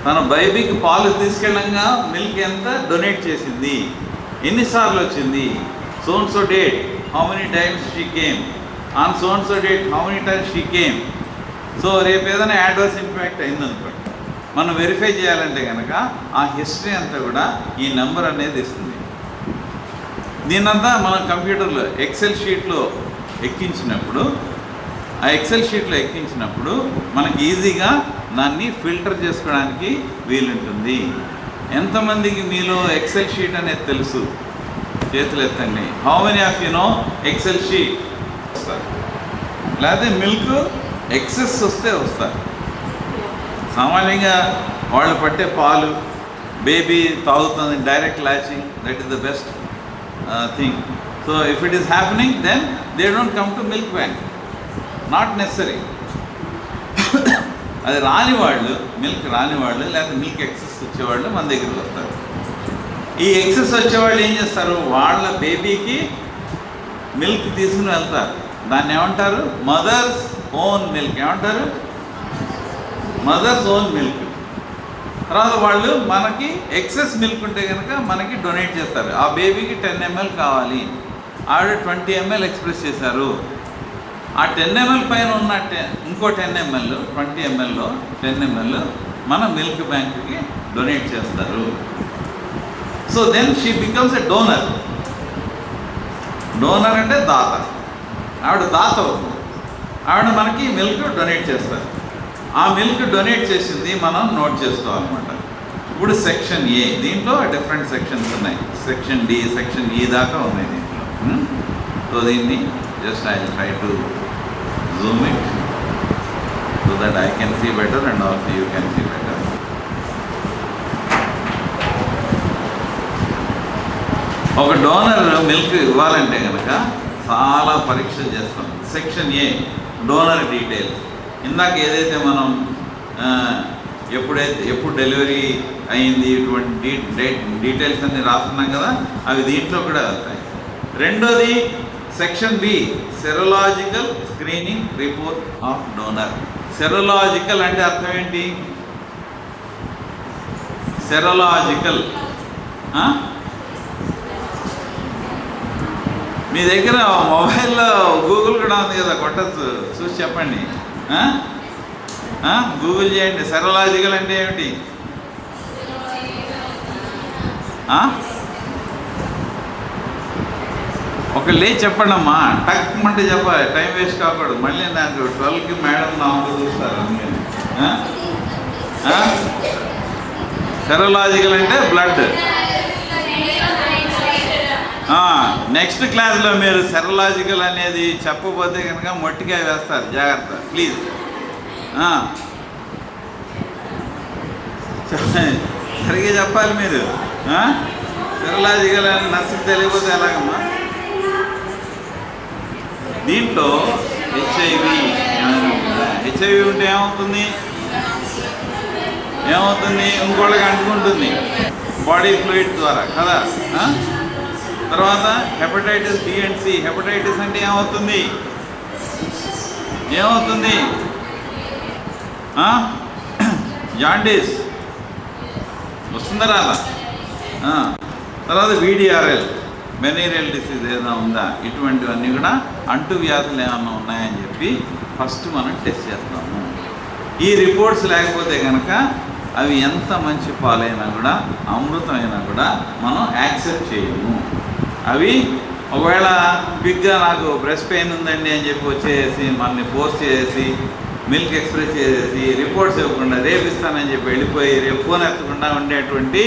తన బేబీకి పాలు తీసుకెళ్ళంగా మిల్క్ ఎంత డొనేట్ చేసింది, ఎన్నిసార్లు వచ్చింది, so and so date how many times she came, on so and so date how many times she came. So రేపు ఏదైనా యాడ్వర్స్ ఇంపాక్ట్ అయిందనుకోండి, మనం వెరిఫై చేయాలంటే కనుక ఆ హిస్టరీ అంతా కూడా ఈ నెంబర్ అనేది ఇస్తుంది. దీనంతా మనం కంప్యూటర్లో ఎక్సెల్ షీట్లో ఎక్కించినప్పుడు, ఆ ఎక్సెల్ షీట్లో ఎక్కించినప్పుడు మనకి ఈజీగా దాన్ని ఫిల్టర్ చేసుకోవడానికి వీలుంటుంది. ఎంతమందికి మీలో ఎక్సెల్ షీట్ అనేది తెలుసు? చేతులు ఎత్తండి. How many of you know excel sheet? వస్తారు, లేకపోతే మిల్క్ ఎక్సెస్ వస్తే వస్తారు. సామాన్యంగా వాళ్ళు పట్టే పాలు బేబీ తాగుతుంది, direct latching, that is the best thing. So if it is happening then they don't come to milk bank, not necessary. అది రాని వాళ్ళు, మిల్క్ రాని వాళ్ళు, లేకపోతే మిల్క్ ఎక్సెస్ వచ్చేవాళ్ళు మన దగ్గరికి వస్తారు. ఈ ఎక్సెస్ వచ్చేవాళ్ళు ఏం చేస్తారు? వాళ్ళ బేబీకి మిల్క్ తీసుకుని వెళ్తారు. దాన్ని ఏమంటారు? Mother's own milk. ఏమంటారు? Mother's own milk. తర్వాత వాళ్ళు మనకి ఎక్సెస్ మిల్క్ ఉంటే కనుక మనకి డొనేట్ చేస్తారు. ఆ బేబీకి 10 ml కావాలి, ఆవిడ 20 ml ఎక్స్ప్రెస్ చేశారు. ఆ 10 ml పైన ఉన్న ఇంకో 10 ml, 20 mlలో 10 ml మన మిల్క్ బ్యాంక్కి డొనేట్ చేస్తారు. So then she becomes a donor. Donor అంటే దాత. ఆవిడ దాత అవుతుంది. ఆవిడ మనకి మిల్క్ డొనేట్ చేస్తారు. ఆ మిల్క్ డొనేట్ చేసింది మనం నోట్ చేసుకోవాలన్నమాట. ఇప్పుడు సెక్షన్ ఏ, దీంట్లో డిఫరెంట్ సెక్షన్స్ ఉన్నాయి. సెక్షన్ డి, సెక్షన్ ఈ దాకా ఉన్నాయి దీంట్లో. సో దీన్ని just I will try to zoom it so that I can see better and also you can see better. ఒక డోనర్ మిల్క్ ఇవ్వాలంటే కనుక చాలా పరీక్షలు చేస్తాం. Section A, donor details. ఇందాక ఏదైతే మనం ఎప్పుడు డెలివరీ అయింది ఇటువంటి డీటెయిల్స్ అన్ని రాస్తున్నాం కదా, అవి దీంట్లో కూడా వెళ్తాయి. రెండోది section B, serological screening report of donor. Serological అంటే అర్థం ఏంటి? సెరోలాజికల్ మీ దగ్గర మొబైల్లో గూగుల్ కూడా ఉంది కదా, కొట్టచ్చు, చూసి చెప్పండి. గూగుల్ చేయండి. సెరోలాజికల్ అంటే ఏమిటి? ఒక ఒక లేచి చెప్పండి అమ్మా, టక్ అంటే చెప్పాలి, టైం వేస్ట్ కాకూడదు. మళ్ళీ నాకు 12కి మేడం నాకు చూస్తారు అందుకని. సెరలాజికల్ అంటే బ్లడ్. నెక్స్ట్ క్లాస్లో మీరు సెరలాజికల్ అనేది చెప్పబోతే కనుక మొట్టికాయ వేస్తారు, జాగ్రత్త ప్లీజ్. సరిగ్గా చెప్పాలి మీరు. సెరలాజికల్ అని నర్సుకు తెలియకపోతే ఎలాగమ్మా? దీంట్లో హెచ్ఐవి ఉంటే ఏమవుతుంది, ఇంకోళ్ళకి అంటుకుంటుంది బాడీ ఫ్లూయిడ్ ద్వారా కదా. తర్వాత hepatitis B and C. Hepatitis అంటే ఏమవుతుంది, జాండీస్ వస్తుందా రాదా? తర్వాత VDRL వెనీరియల్ డిసీజ్ ఏదైనా ఉందా, ఇటువంటివన్నీ కూడా అంటు వ్యాధులు ఏమైనా ఉన్నాయని చెప్పి ఫస్ట్ మనం టెస్ట్ చేస్తాము. ఈ రిపోర్ట్స్ లేకపోతే కనుక అవి ఎంత మంచి పాలైనా కూడా, అమృతమైనా కూడా మనం యాక్సెప్ట్ చేయము. అవి ఒకవేళ క్విక్గా నాకు బ్రెస్ట్ పెయిన్ ఉందండి అని చెప్పి వచ్చేసి మనల్ని ఫోర్స్ చేసి మిల్క్ ఎక్స్ప్రెస్ చేసేసి రిపోర్ట్స్ ఇవ్వకుండా రేపు ఇస్తానని చెప్పి వెళ్ళిపోయి రేపు ఫోన్ ఎత్తకుండా ఉండేటువంటి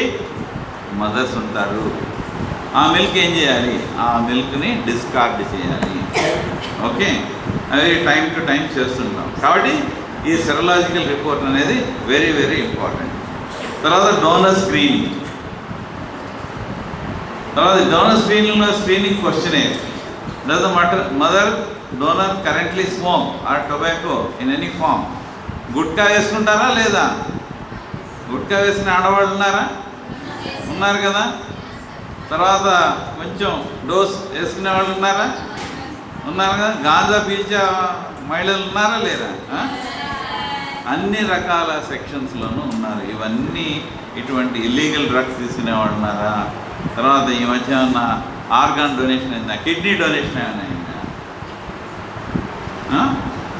మదర్స్ ఉంటారు. ఆ మిల్క్ ఏం చేయాలి, ఆ మిల్క్ని డిస్కార్డ్ చేయాలి. ఓకే, అది టైం టు టైం చేస్తుంటాం. కాబట్టి ఈ సెరలాజికల్ రిపోర్ట్ అనేది వెరీ వెరీ ఇంపార్టెంట్. తర్వాత donor screening. Screening question does the mother donor currently smoke or tobacco in any form? Gutka వేసుకుంటారా లేదా? గుట్కా వేసుకునే ఆడవాళ్ళు ఉన్నారు కదా. తర్వాత కొంచెం డోస్ వేసుకునే వాళ్ళు ఉన్నారు కదా. గాంజా పీల్చే మహిళలు ఉన్నారా లేరా? అన్ని రకాల సెక్షన్స్లోనూ ఉన్నారు. ఇవన్నీ ఇటువంటి ఇల్లీగల్ డ్రగ్స్ తీసుకునే వాళ్ళు ఉన్నారా? తర్వాత ఈ మధ్య ఉన్న ఆర్గాన్ డొనేషన్ అయిందా, కిడ్నీ డొనేషన్ ఏమైనా అయిందా,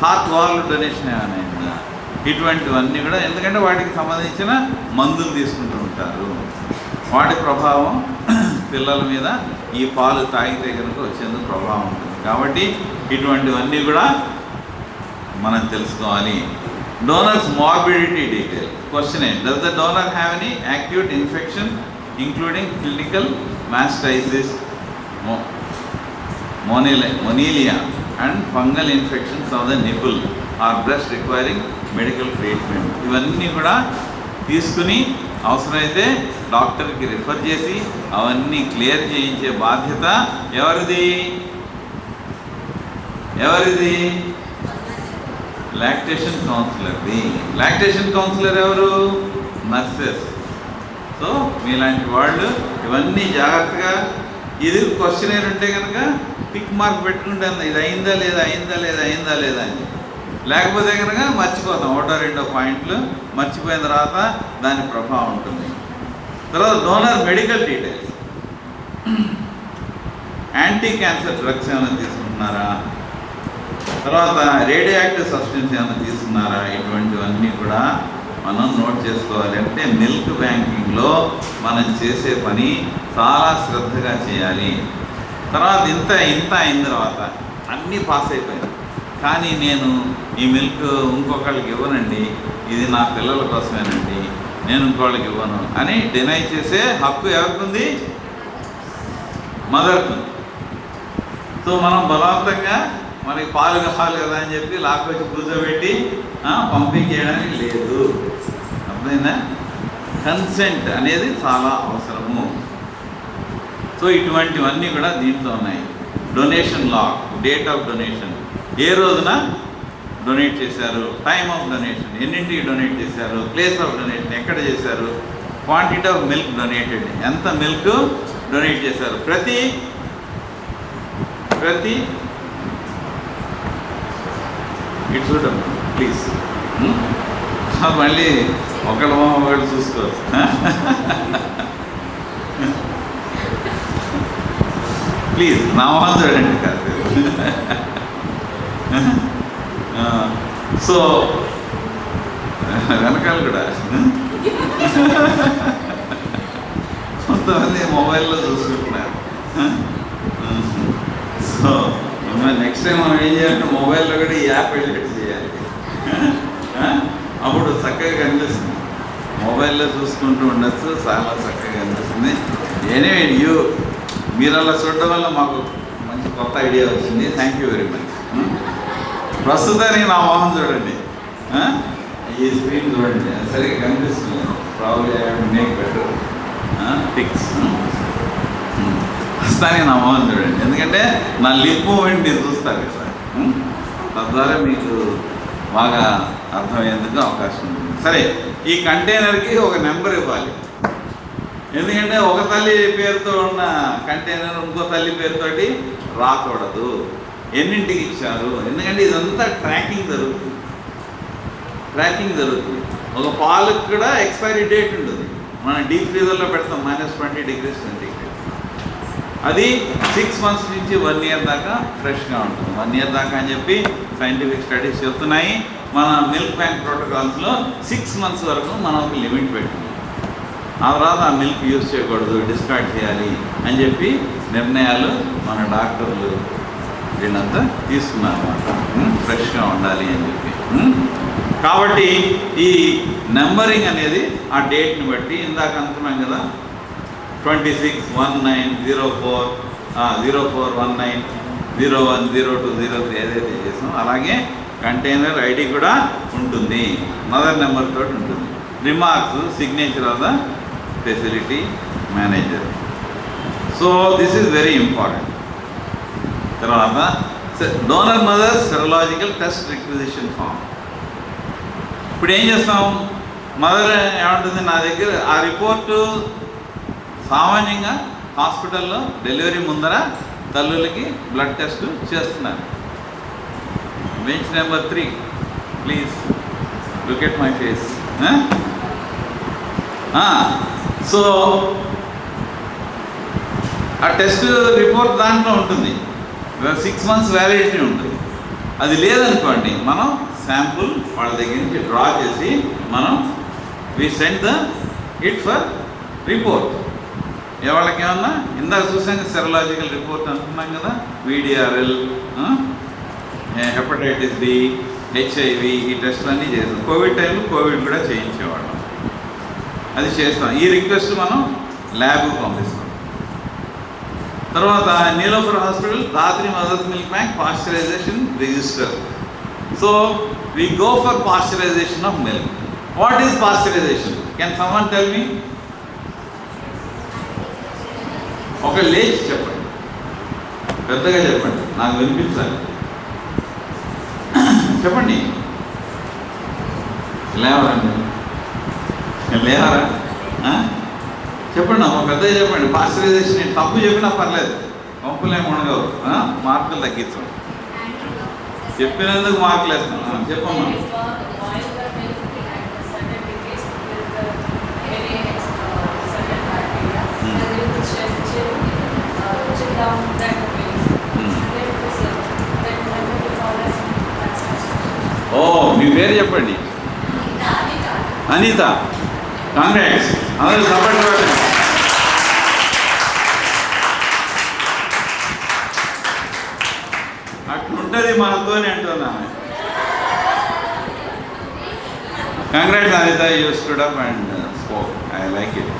హార్ట్ వాల్ డొనేషన్ ఏమైనా అయిందా? ఇటువంటివన్నీ కూడా, ఎందుకంటే వాటికి సంబంధించిన మందులు తీసుకుంటూ ఉంటారు. వాటి ప్రభావం పిల్లల మీద ఈ పాలు తాగితే కనుక వచ్చేందుకు ప్రభావం ఉంటుంది. కాబట్టి ఇటువంటివన్నీ కూడా మనం తెలుసుకోవాలి. Donors morbidity detail question does the donor have any acute infection including clinical mastitis, monilia and fungal infections of the nipple or breast requiring medical treatment. ఇవన్నీ కూడా తీసుకుని అవసరమైతే డాక్టర్కి రిఫర్ చేసి అవన్నీ క్లియర్ చేయించే బాధ్యత ఎవరిది? లాక్టేషన్ కౌన్సిలర్ది. లాక్టేషన్ కౌన్సిలర్ ఎవరు? నర్సెస్. సో మీలాంటి వాళ్ళు ఇవన్నీ జాగ్రత్తగా, ఇది క్వశ్చనర్ ఉంటే కనుక టిక్ మార్క్ పెట్టుకుంటే ఇది అయిందా లేదా అని. లేకపోతే కనుక మర్చిపోతాం, 1-2 పాయింట్లు మర్చిపోయిన తర్వాత దాని ప్రభావం ఉంటుంది. తర్వాత donor medical details. Anti cancer drugs ఏమైనా తీసుకుంటున్నారా? తర్వాత రేడియో యాక్టివ్ సబ్స్టెన్స్ ఏమైనా తీసుకున్నారా? ఇటువంటివన్నీ కూడా మనం నోట్ చేసుకోవాలి. అంటే మిల్క్ బ్యాంకింగ్లో మనం చేసే పని చాలా శ్రద్ధగా చేయాలి. తర్వాత ఇంత అయిన తర్వాత అన్నీ పాస్ అయిపోయింది, కానీ నేను ఈ మిల్క్ ఇంకొకళ్ళకి ఇవ్వనండి, ఇది నా పిల్లల కోసమేనండి, నేను ఇంకోళ్ళకి ఇవ్వను అని డినై చేసే హక్కు ఎవరికి ఉంది? మదర్కు. సో మనం బలవంతంగా మనకి పాలు కావాలి కదా అని చెప్పి లాక్కొచ్చి కూర్చోబెట్టి పంపించేయడానికి లేదు. అర్థమైందా? కన్సెంట్ అనేది చాలా అవసరము. సో ఇటువంటివన్నీ కూడా దీంట్లో ఉన్నాయి. Donation log, date of donation, ఏ రోజున డొనేట్ చేశారు, టైమ్ ఆఫ్ డొనేషన్, ఎన్నింటికి డొనేట్ చేశారు, ప్లేస్ ఆఫ్ డొనేషన్ ఎక్కడ చేశారు, క్వాంటిటీ ఆఫ్ మిల్క్ డొనేటెడ్, ఎంత మిల్క్ డొనేట్ చేశారు, ప్రతి ఇటు చూడమ్మా ప్లీజ్. మళ్ళీ ఒకళ్ళు చూసుకోవచ్చు. ప్లీజ్ నా వాళ్ళు చూడండి కాదు. సో వెనకాల కూడా కొంతమంది మొబైల్లో చూసుకుంటున్నారు. సో నెక్స్ట్ టైం మనం ఏం చేయాలంటే మొబైల్లో కూడా ఈ యాప్ ఎలిట్ చేయాలి. అప్పుడు చక్కగా కనిపిస్తుంది. మొబైల్లో చూసుకుంటూ ఉండొచ్చు, చాలా చక్కగా కనిపిస్తుంది. ఎనీవే మీరు అలా చూడడం వల్ల మాకు మంచి కొత్త ఐడియా వచ్చింది. Thank you very much. ప్రస్తుతానికి నా మొహం చూడండి, ఈ స్క్రీన్ చూడండి, సరిగ్గా కనిపిస్తుంది. Probably I have to make better pics. ప్రస్తుతానికి నా మొహం చూడండి, ఎందుకంటే నా లిప్ మూమెంట్ మీరు చూస్తారు కదా, తద్వారా మీకు బాగా అర్థమయ్యేందుకు అవకాశం ఉంటుంది. సరే, ఈ కంటైనర్కి ఒక నెంబర్ ఇవ్వాలి. ఎందుకంటే ఒక తల్లి పేరుతో ఉన్న కంటైనర్ ఇంకో తల్లి పేరుతోటి రాకూడదు. ఎన్నింటికి ఇచ్చారు, ఎందుకంటే ఇదంతా ట్రాకింగ్ జరుగుతుంది. ఒక పాలకు కూడా ఎక్స్పైరీ డేట్ ఉంటుంది. మనం డీప్ ఫ్రీజర్లో పెడతాం -20 degrees సెంటీగ్రేడ్. అది 6 months నుంచి 1 year దాకా ఫ్రెష్గా ఉంటుంది. 1 year దాకా అని చెప్పి సైంటిఫిక్ స్టడీస్ చెప్తున్నాయి. మన మిల్క్ బ్యాంక్ ప్రోటోకాల్స్లో 6 months వరకు మనం ఒక లిమిట్ పెట్టుకున్నాం. ఆ తర్వాత ఆ మిల్క్ యూజ్ చేయకూడదు, డిస్కార్డ్ చేయాలి అని చెప్పి నిర్ణయాలు మన డాక్టర్లు వీళ్ళంతా తీసుకున్నారు అన్నమాట, ఫ్రెష్గా ఉండాలి అని చెప్పి. కాబట్టి ఈ నెంబరింగ్ అనేది ఆ డేట్ని బట్టి ఇందాక అనుకున్నాం కదా, 261904 0419 01 02 03 ఏదైతే చేసామో అలాగే కంటైనర్ ఐడి కూడా ఉంటుంది, మదర్ నెంబర్ తోటి ఉంటుంది. Remarks, signature of the facility manager. So this is very important. తర్వాత donor mother serological test requisition form. ఇప్పుడు ఏం చేస్తాం, మదర్ ఏమంటుంది, నా దగ్గర ఆ రిపోర్టు సామాన్యంగా హాస్పిటల్లో డెలివరీ ముందర తల్లులకి బ్లడ్ టెస్ట్ చేస్తున్నారు. Bench number 3, please look at my face. So ఆ టెస్ట్ రిపోర్ట్ దాంట్లో ఉంటుంది, 6 months వ్యాలిడిటీ ఉంటుంది. అది లేదనుకోండి, మనం శాంపుల్ వాళ్ళ దగ్గర నుంచి డ్రా చేసి మనం we send the it for report. వాళ్ళకి ఏమన్నా ఇందాక చూసాక సెరలాజికల్ రిపోర్ట్ అనుకున్నాం కదా, VDRL, హెపటైటిస్ B, HIV, ఈ టెస్టులు అన్నీ చేస్తాం. కోవిడ్ టైంలో కోవిడ్ కూడా చేయించేవాళ్ళం, అది చేస్తాం. ఈ రిక్వెస్ట్ మనం ల్యాబ్కి పంపిస్తాం. తర్వాత నీలోఫర్ హాస్పిటల్ రాత్రి mothers milk bank pasteurization register. So we go for pasteurization of milk. What is pasteurization? Can someone tell me? ఒక లేచి చెప్పండి, పెద్దగా చెప్పండి, నాకు వినిపించాలి. చెప్పండి, లేవరండి, లేవరా? చెప్పండి అమ్మ, పెద్దగా చెప్పండి. పాశ్చరైజేషన్ నేను తప్పు చెప్పినా పర్లేదు, పంపులేము ఉండవు, మార్కులు తగ్గించాం. చెప్పినందుకు మార్కులు వేస్తాం. చెప్పమ్మా. ఓ, మీ పేరు చెప్పండి. అనిత. కాంగ్రెస్. అందరూ సపోర్ట్ పెట్టండి. అట్లుంటుంది మనతోనే అంటున్నా. Congrats Anitha, you stood up and spoke. I like it.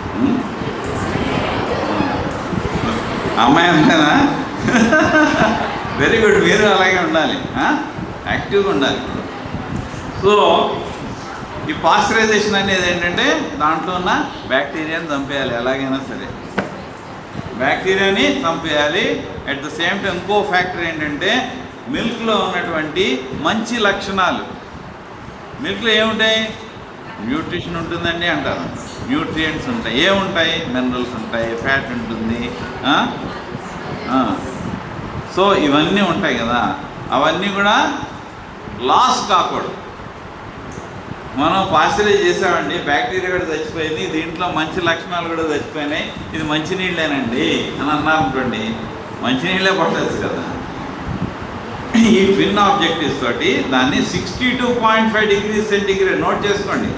అమ్మాయి అంతేనా? Very good. మీరు అలాగే ఉండాలి, యాక్టివ్గా ఉండాలి. సో ఈ పాశ్చరైజేషన్ అనేది ఏంటంటే దాంట్లో ఉన్న బ్యాక్టీరియాని చంపేయాలి, ఎలాగైనా సరే బ్యాక్టీరియాని చంపేయాలి. అట్ ద సేమ్ టైం ఇంకో ఫ్యాక్టర్ ఏంటంటే మిల్క్లో ఉన్నటువంటి మంచి లక్షణాలు. మిల్క్లో ఏముంటాయి? న్యూట్రిషన్ ఉంటుందండి అంటారు, న్యూట్రియంట్స్ ఉంటాయి. ఏముంటాయి? మినరల్స్ ఉంటాయి, ఫ్యాట్ ఉంటుంది. సో ఇవన్నీ ఉంటాయి కదా, అవన్నీ కూడా లాస్ కాకూడదు. మనం పాశ్చరైజ్ చేసామండి, బ్యాక్టీరియా కూడా చచ్చిపోయింది, దీంట్లో మంచి లక్షణాలు కూడా చచ్చిపోయినాయి, ఇది మంచినీళ్ళేనండి అని అన్నారనుకోండి, మంచినీళ్ళే పట్టచ్చు కదా. ఈ ట్విన్ ఆబ్జెక్టివ్స్ తోటి దాన్ని 62.5 degrees సెంటీగ్రేడ్ నోట్ చేసుకోండి.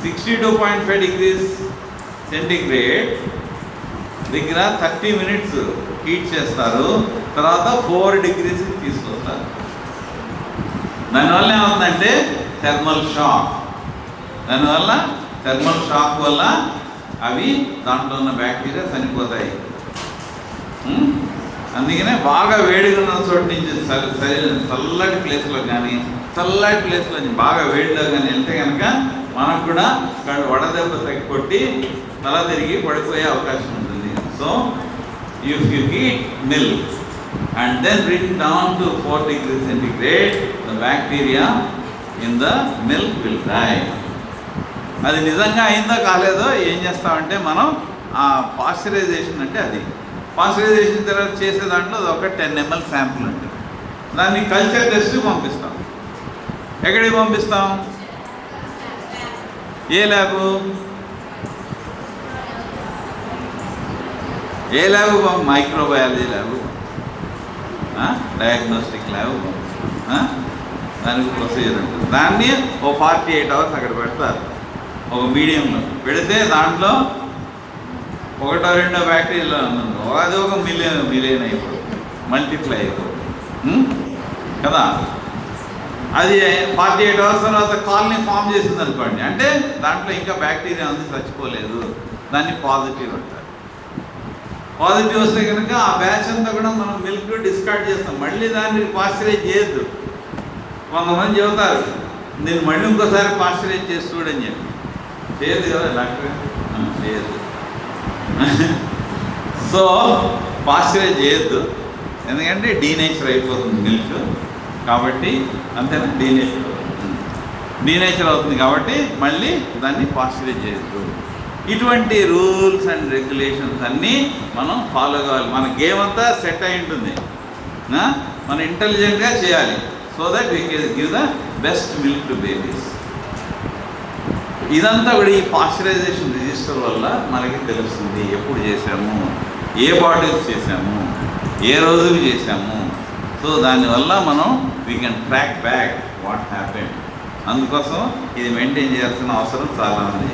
62.5 degrees సెంటీగ్రేడ్ దగ్గర 30 minutes హీట్ చేస్తారు. తర్వాత 4 degreesకి తీసుకొస్తారు. దానివల్ల ఏమవుతుందంటే థర్మల్ షాక్. దానివల్ల థర్మల్ షాక్ వల్ల అవి దాంట్లో ఉన్న బ్యాక్టీరియా చనిపోతాయి. అందుకనే బాగా వేడిగా ఉన్న చోటు నుంచి చల్లటి ప్లేస్లో కానీ బాగా వేడిలో కానీ వెళ్తే కనుక మనకు కూడా వడదెబ్బ తగ్గి కొట్టి తల తిరిగి పడిపోయే అవకాశం ఉంటుంది. So if you heat milk and then bring down to 4 degrees centigrade, the bacteria in the milk will die. అది నిజంగా అయిందో కాలేదో ఏం చేస్తామంటే మనం ఆ పాశ్చరైజేషన్ అంటే అది పాశ్చరైజేషన్ తర్వాత చేసే దాంట్లో ఒక 10 ml శాంపుల్ ఉంటుంది. దాన్ని కల్చర్ టెస్ట్కి పంపిస్తాం. ఎక్కడికి పంపిస్తాం? ఏ lab? Microbiology lab, diagnostic lab, దానికి ప్రొసీజర్ ఉంటుంది. దాన్ని 48 hours అక్కడ పెడతారు. ఒక మీడియంలో పెడితే దాంట్లో 1-2 బ్యాక్టీరియాలు అది ఒక మిలియన్ అయిపోతుంది, మల్టిప్లై అయిపోతుంది కదా. అది 48 hours తర్వాత కాలనీ ఫామ్ చేసింది అనుకోండి, అంటే దాంట్లో ఇంకా బ్యాక్టీరియా ఉంది, చచ్చిపోలేదు, దాన్ని పాజిటివ్ అంటారు. పాజిటివ్ వస్తే కనుక ఆ బ్యాచ్ అంతా కూడా మనం మిల్క్ డిస్కార్డ్ చేస్తాం. మళ్ళీ దాన్ని పాశ్చరైజ్ చేయొద్దు. కొంతమంది చెబుతారు నేను మళ్ళీ ఇంకోసారి పాశ్చరైజ్ చేసి చూడని చెప్పి. చేయదు కదా డాక్టర్, చేయొద్దు. సో పాశ్చరైజ్ చేయొద్దు, ఎందుకంటే డీనేచర్ అయిపోతుంది మిల్క్. కాబట్టి అంతేనా, డీనేచర్ అవుతుంది కాబట్టి మళ్ళీ దాన్ని పాశ్చరైజ్ చేయొద్దు. ఇటువంటి రూల్స్ అండ్ రెగ్యులేషన్స్ అన్నీ మనం ఫాలో కావాలి. మన గేమ్ అంతా సెట్ అయి ఉంటుంది, మనం ఇంటెలిజెంట్గా చేయాలి. So that we can give the best milk to babies. ఇదంతా కూడా ఈ పాశ్చరైజేషన్ రిజిస్టర్ వల్ల మనకి తెలుస్తుంది ఎప్పుడు చేసాము, ఏ బాటిల్స్ చేసాము, ఏ రోజుకి చేసాము. సో దానివల్ల మనం we can track back what happened. అందుకోసం ఇది మెయింటైన్ చేయాల్సిన అవసరం చాలా ఉంది.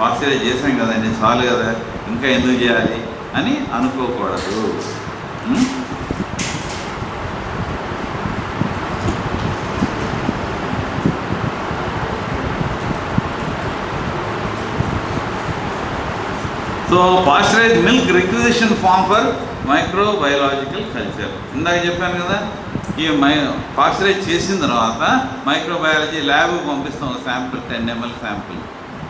పాశ్చరైజ్ చేసాం కదండి చాలు కదా, ఇంకా ఎందుకు చేయాలి అని అనుకోకూడదు. So pasteurize milk requisition form for microbiological culture. ఇందాక చెప్పాను కదా, ఈ పాశ్చరైజ్ చేసిన తర్వాత మైక్రోబయాలజీ ల్యాబ్కి పంపిస్తాం ఒక శాంపుల్, 10 ml శాంపుల్.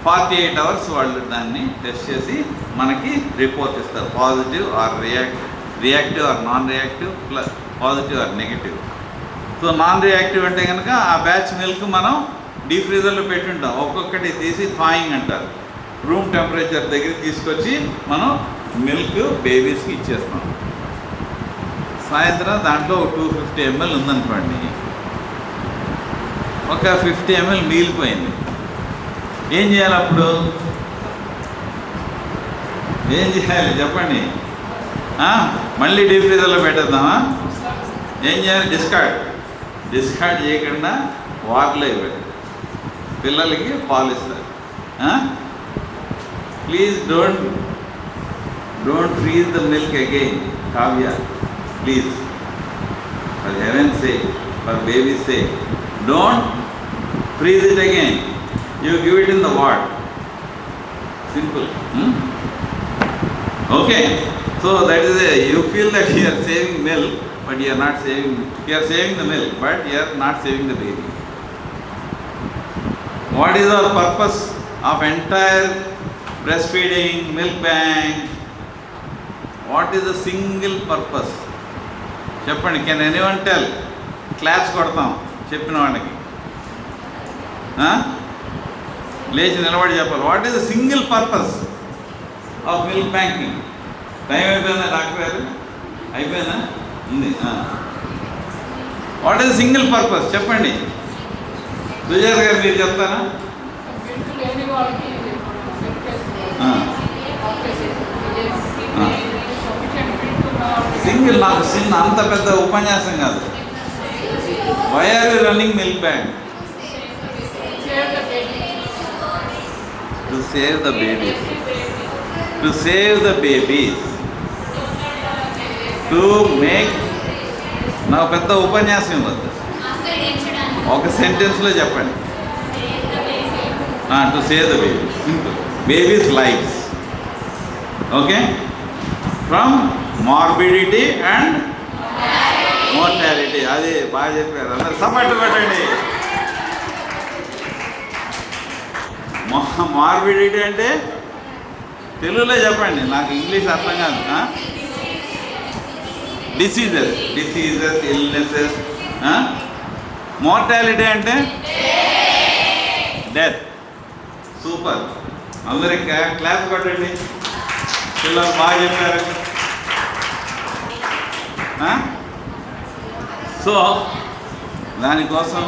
48 hours వాళ్ళు దాన్ని టెస్ట్ చేసి మనకి రిపోర్ట్ ఇస్తారు, positive or reactive or non reactive, plus positive or negative. So non reactive అంటే కనుక ఆ బ్యాచ్ మిల్క్ మనం డీప్ ఫ్రీజర్లో పెట్టుంటాం, ఒక్కొక్కటి తీసి థాయింగ్ అంటారు, రూమ్ టెంపరేచర్ దగ్గర తీసుకొచ్చి మనం మిల్క్ బేబీస్కి ఇచ్చేస్తాం. సాయంత్రం దాంట్లో 250 ml ఉందనుకోండి, ఒక 50 ml మిగిలిపోయింది. ఏం చేయాలి అప్పుడు? ఏం చేయాలి చెప్పండి? మళ్ళీ డీప్ ఫ్రీజర్లో పెట్టేద్దామా? ఏం చేయాలి? డిస్కార్డ్ చేయకుండా వాటర్లో ఇవ్వండి, పిల్లలకి పాలు ఇస్తారు. Please don't freeze the milk again, Kavya please, for heaven's sake, for baby's sake, don't freeze it again. You give it in the ward. Simple. Okay. So that is you feel that you are saving milk, but you are not saving. You are saving the milk, but you are not saving the baby. What is our purpose of entire breastfeeding, milk bank? What is the single purpose? Cheppandi. Can anyone tell? Claps kodtam cheppina vaaniki. లేచి నిలబడి చెప్పాలి. What is the single purpose of milk banking? Time అయిపోయిందా doctor గారు? అయిపోయిందా? ఉంది. What is the single purpose చెప్పండి. సుజాత గారు మీరు చెప్తారా? సింగిల్, నాకు చిన్న అంత పెద్ద ఉపన్యాసం కాదు. Why are you running milk bank? To save the babies. To save the babies. To make నాకు పెద్ద ఉపన్యాసం ఇవ్వద్దు, ఒక సెంటెన్స్లో చెప్పండి. To save the baby, simple. Babies lives, okay, from morbidity and mortality. అది బాగా చెప్పారు, అందరు సపోర్ట్ పెట్టండి. మార్బిడిటీ అంటే తెలుగులో చెప్పండి, నాకు ఇంగ్లీష్ అర్థం కాదు. Diseases, illnesses. మోర్టాలిటీ అంటే డెత్. సూపర్, అందరికి క్లాస్ కొట్టండి, పిల్లలు బాగా చెప్పారు. సో దానికోసం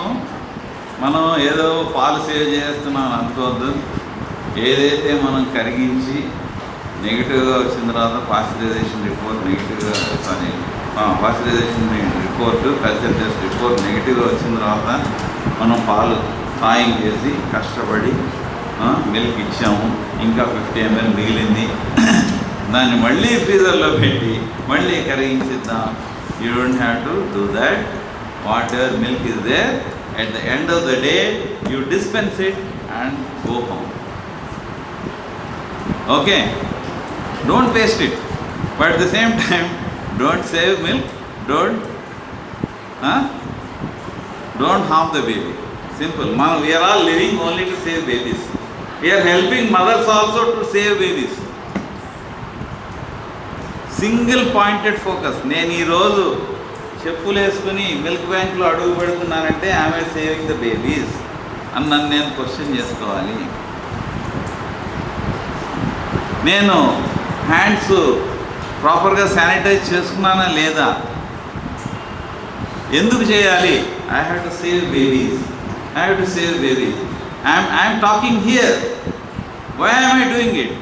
మనం ఏదో పాలు సేవ్ చేస్తున్నాం అనుకోవద్దు. ఏదైతే మనం కరిగించి నెగిటివ్గా వచ్చిన తర్వాత పాస్చరైజేషన్ రిపోర్ట్ నెగిటివ్గా, pasteurisation report, culture test report నెగిటివ్గా వచ్చిన తర్వాత మనం పాలు థాయింగ్ చేసి కష్టపడి మిల్క్ ఇచ్చాము, ఇంకా 50 ml మిగిలింది, దాన్ని మళ్ళీ ఫ్రీజర్లో పెట్టి మళ్ళీ కరిగించిద్దాం. You don't have to do that. Whatever milk is there, at the end of the day you dispense it and go home. Okay, don't waste it, but at the same time don't save milk, don't harm the baby. Simple. We are all living only to save babies. We are helping mothers also to save babies. Single pointed focus. నేను ఈరోజు చెప్పులు వేసుకుని milk బ్యాంక్లో అడుగు పెడుతున్నానంటే ఆమె saving the babies అని నన్ను నేను క్వశ్చన్ చేసుకోవాలి. నేను హ్యాండ్స్ ప్రాపర్గా శానిటైజ్ చేసుకున్నానా లేదా, ఎందుకు చేయాలి? I have to save babies, I have to save babies. I'm talking here. Why am I doing it?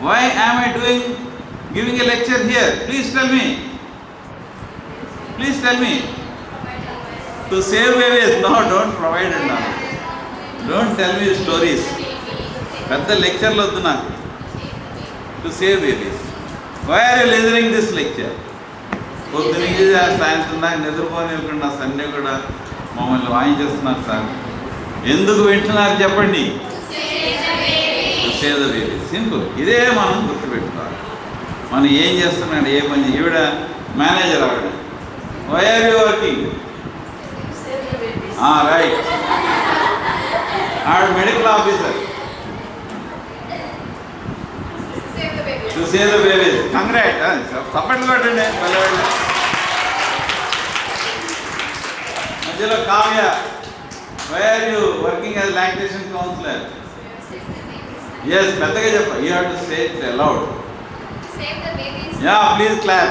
Why am I giving a lecture here? Please tell me. Please tell me. To save babies? No, don't provide it now. Don't tell me stories. పెద్ద లెక్చర్లు వద్దు నాకు. To save babies. Why are you listening this lecture? పొద్దునకి సాయంత్రం దాకా నిద్రపోనివ్వకుండా Sunday కూడా మమ్మల్ని వాయించేస్తున్నారు sir. ఎందుకు వింటున్నారు చెప్పండి? To save the babies. Simple. ఇదే మనం గుర్తుపెట్టుకోవాలి. మనం ఏం చేస్తున్నాడు, ఏ పని. ఈవిడ మేనేజర్, ఆవిడ why are you working? Right. ఆవిడ medical officer. To save the babies. Congrat. Support కొట్టండి. మధ్యలో Kavya, why are you working as lactation counsellor? Yes, పెద్దగా చెప్ప. You have to say it aloud. Save the babies. Yeah, please clap.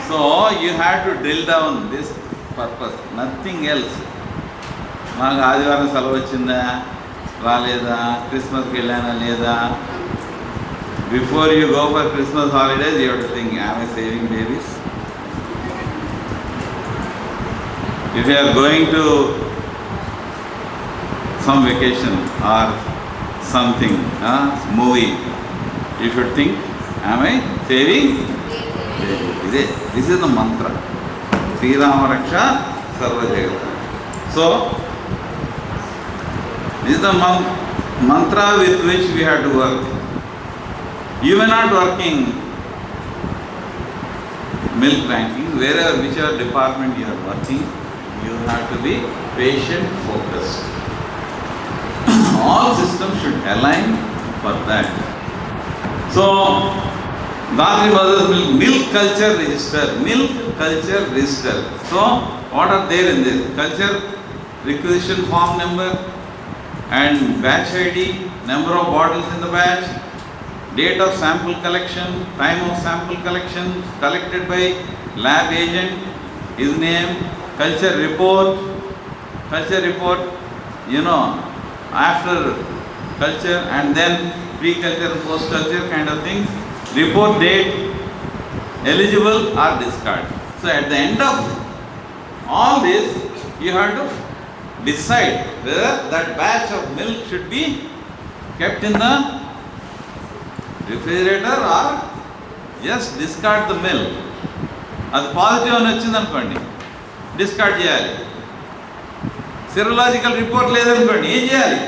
So you have to drill down this purpose, nothing else. మనకు ఆదివారం సెలవు వచ్చిందా రాలేదా, క్రిస్మస్కి వెళ్ళానా లేదా, before you go for Christmas holidays you have to think, am I saving babies? If you are going to some vacation or something, movie, you should think, am I saving? This is the mantra. Sri Rama Raksha Sarva Jagata. So this is the mantra with which we have to work. You may not working milk banking, wherever, whichever department you are working, you have to be patient focused. All systems should align for that. So, Gandhi Mother's Milk Culture Register. Milk Culture Register. So, what are there in this? Culture requisition form number and batch ID, number of bottles in the batch, date of sample collection, time of sample collection, collected by lab agent, his name, culture report, you know, after culture and then pre-culture and post-culture kind of things, report date, eligible or discard. So at the end of all this, you have to decide whether that batch of milk should be kept in the refrigerator or just discard the milk. అది positive అని వచ్చిందనుకోండి, discard చేయాలి. Serological report లేదనుకోండి, ఏం చేయాలి?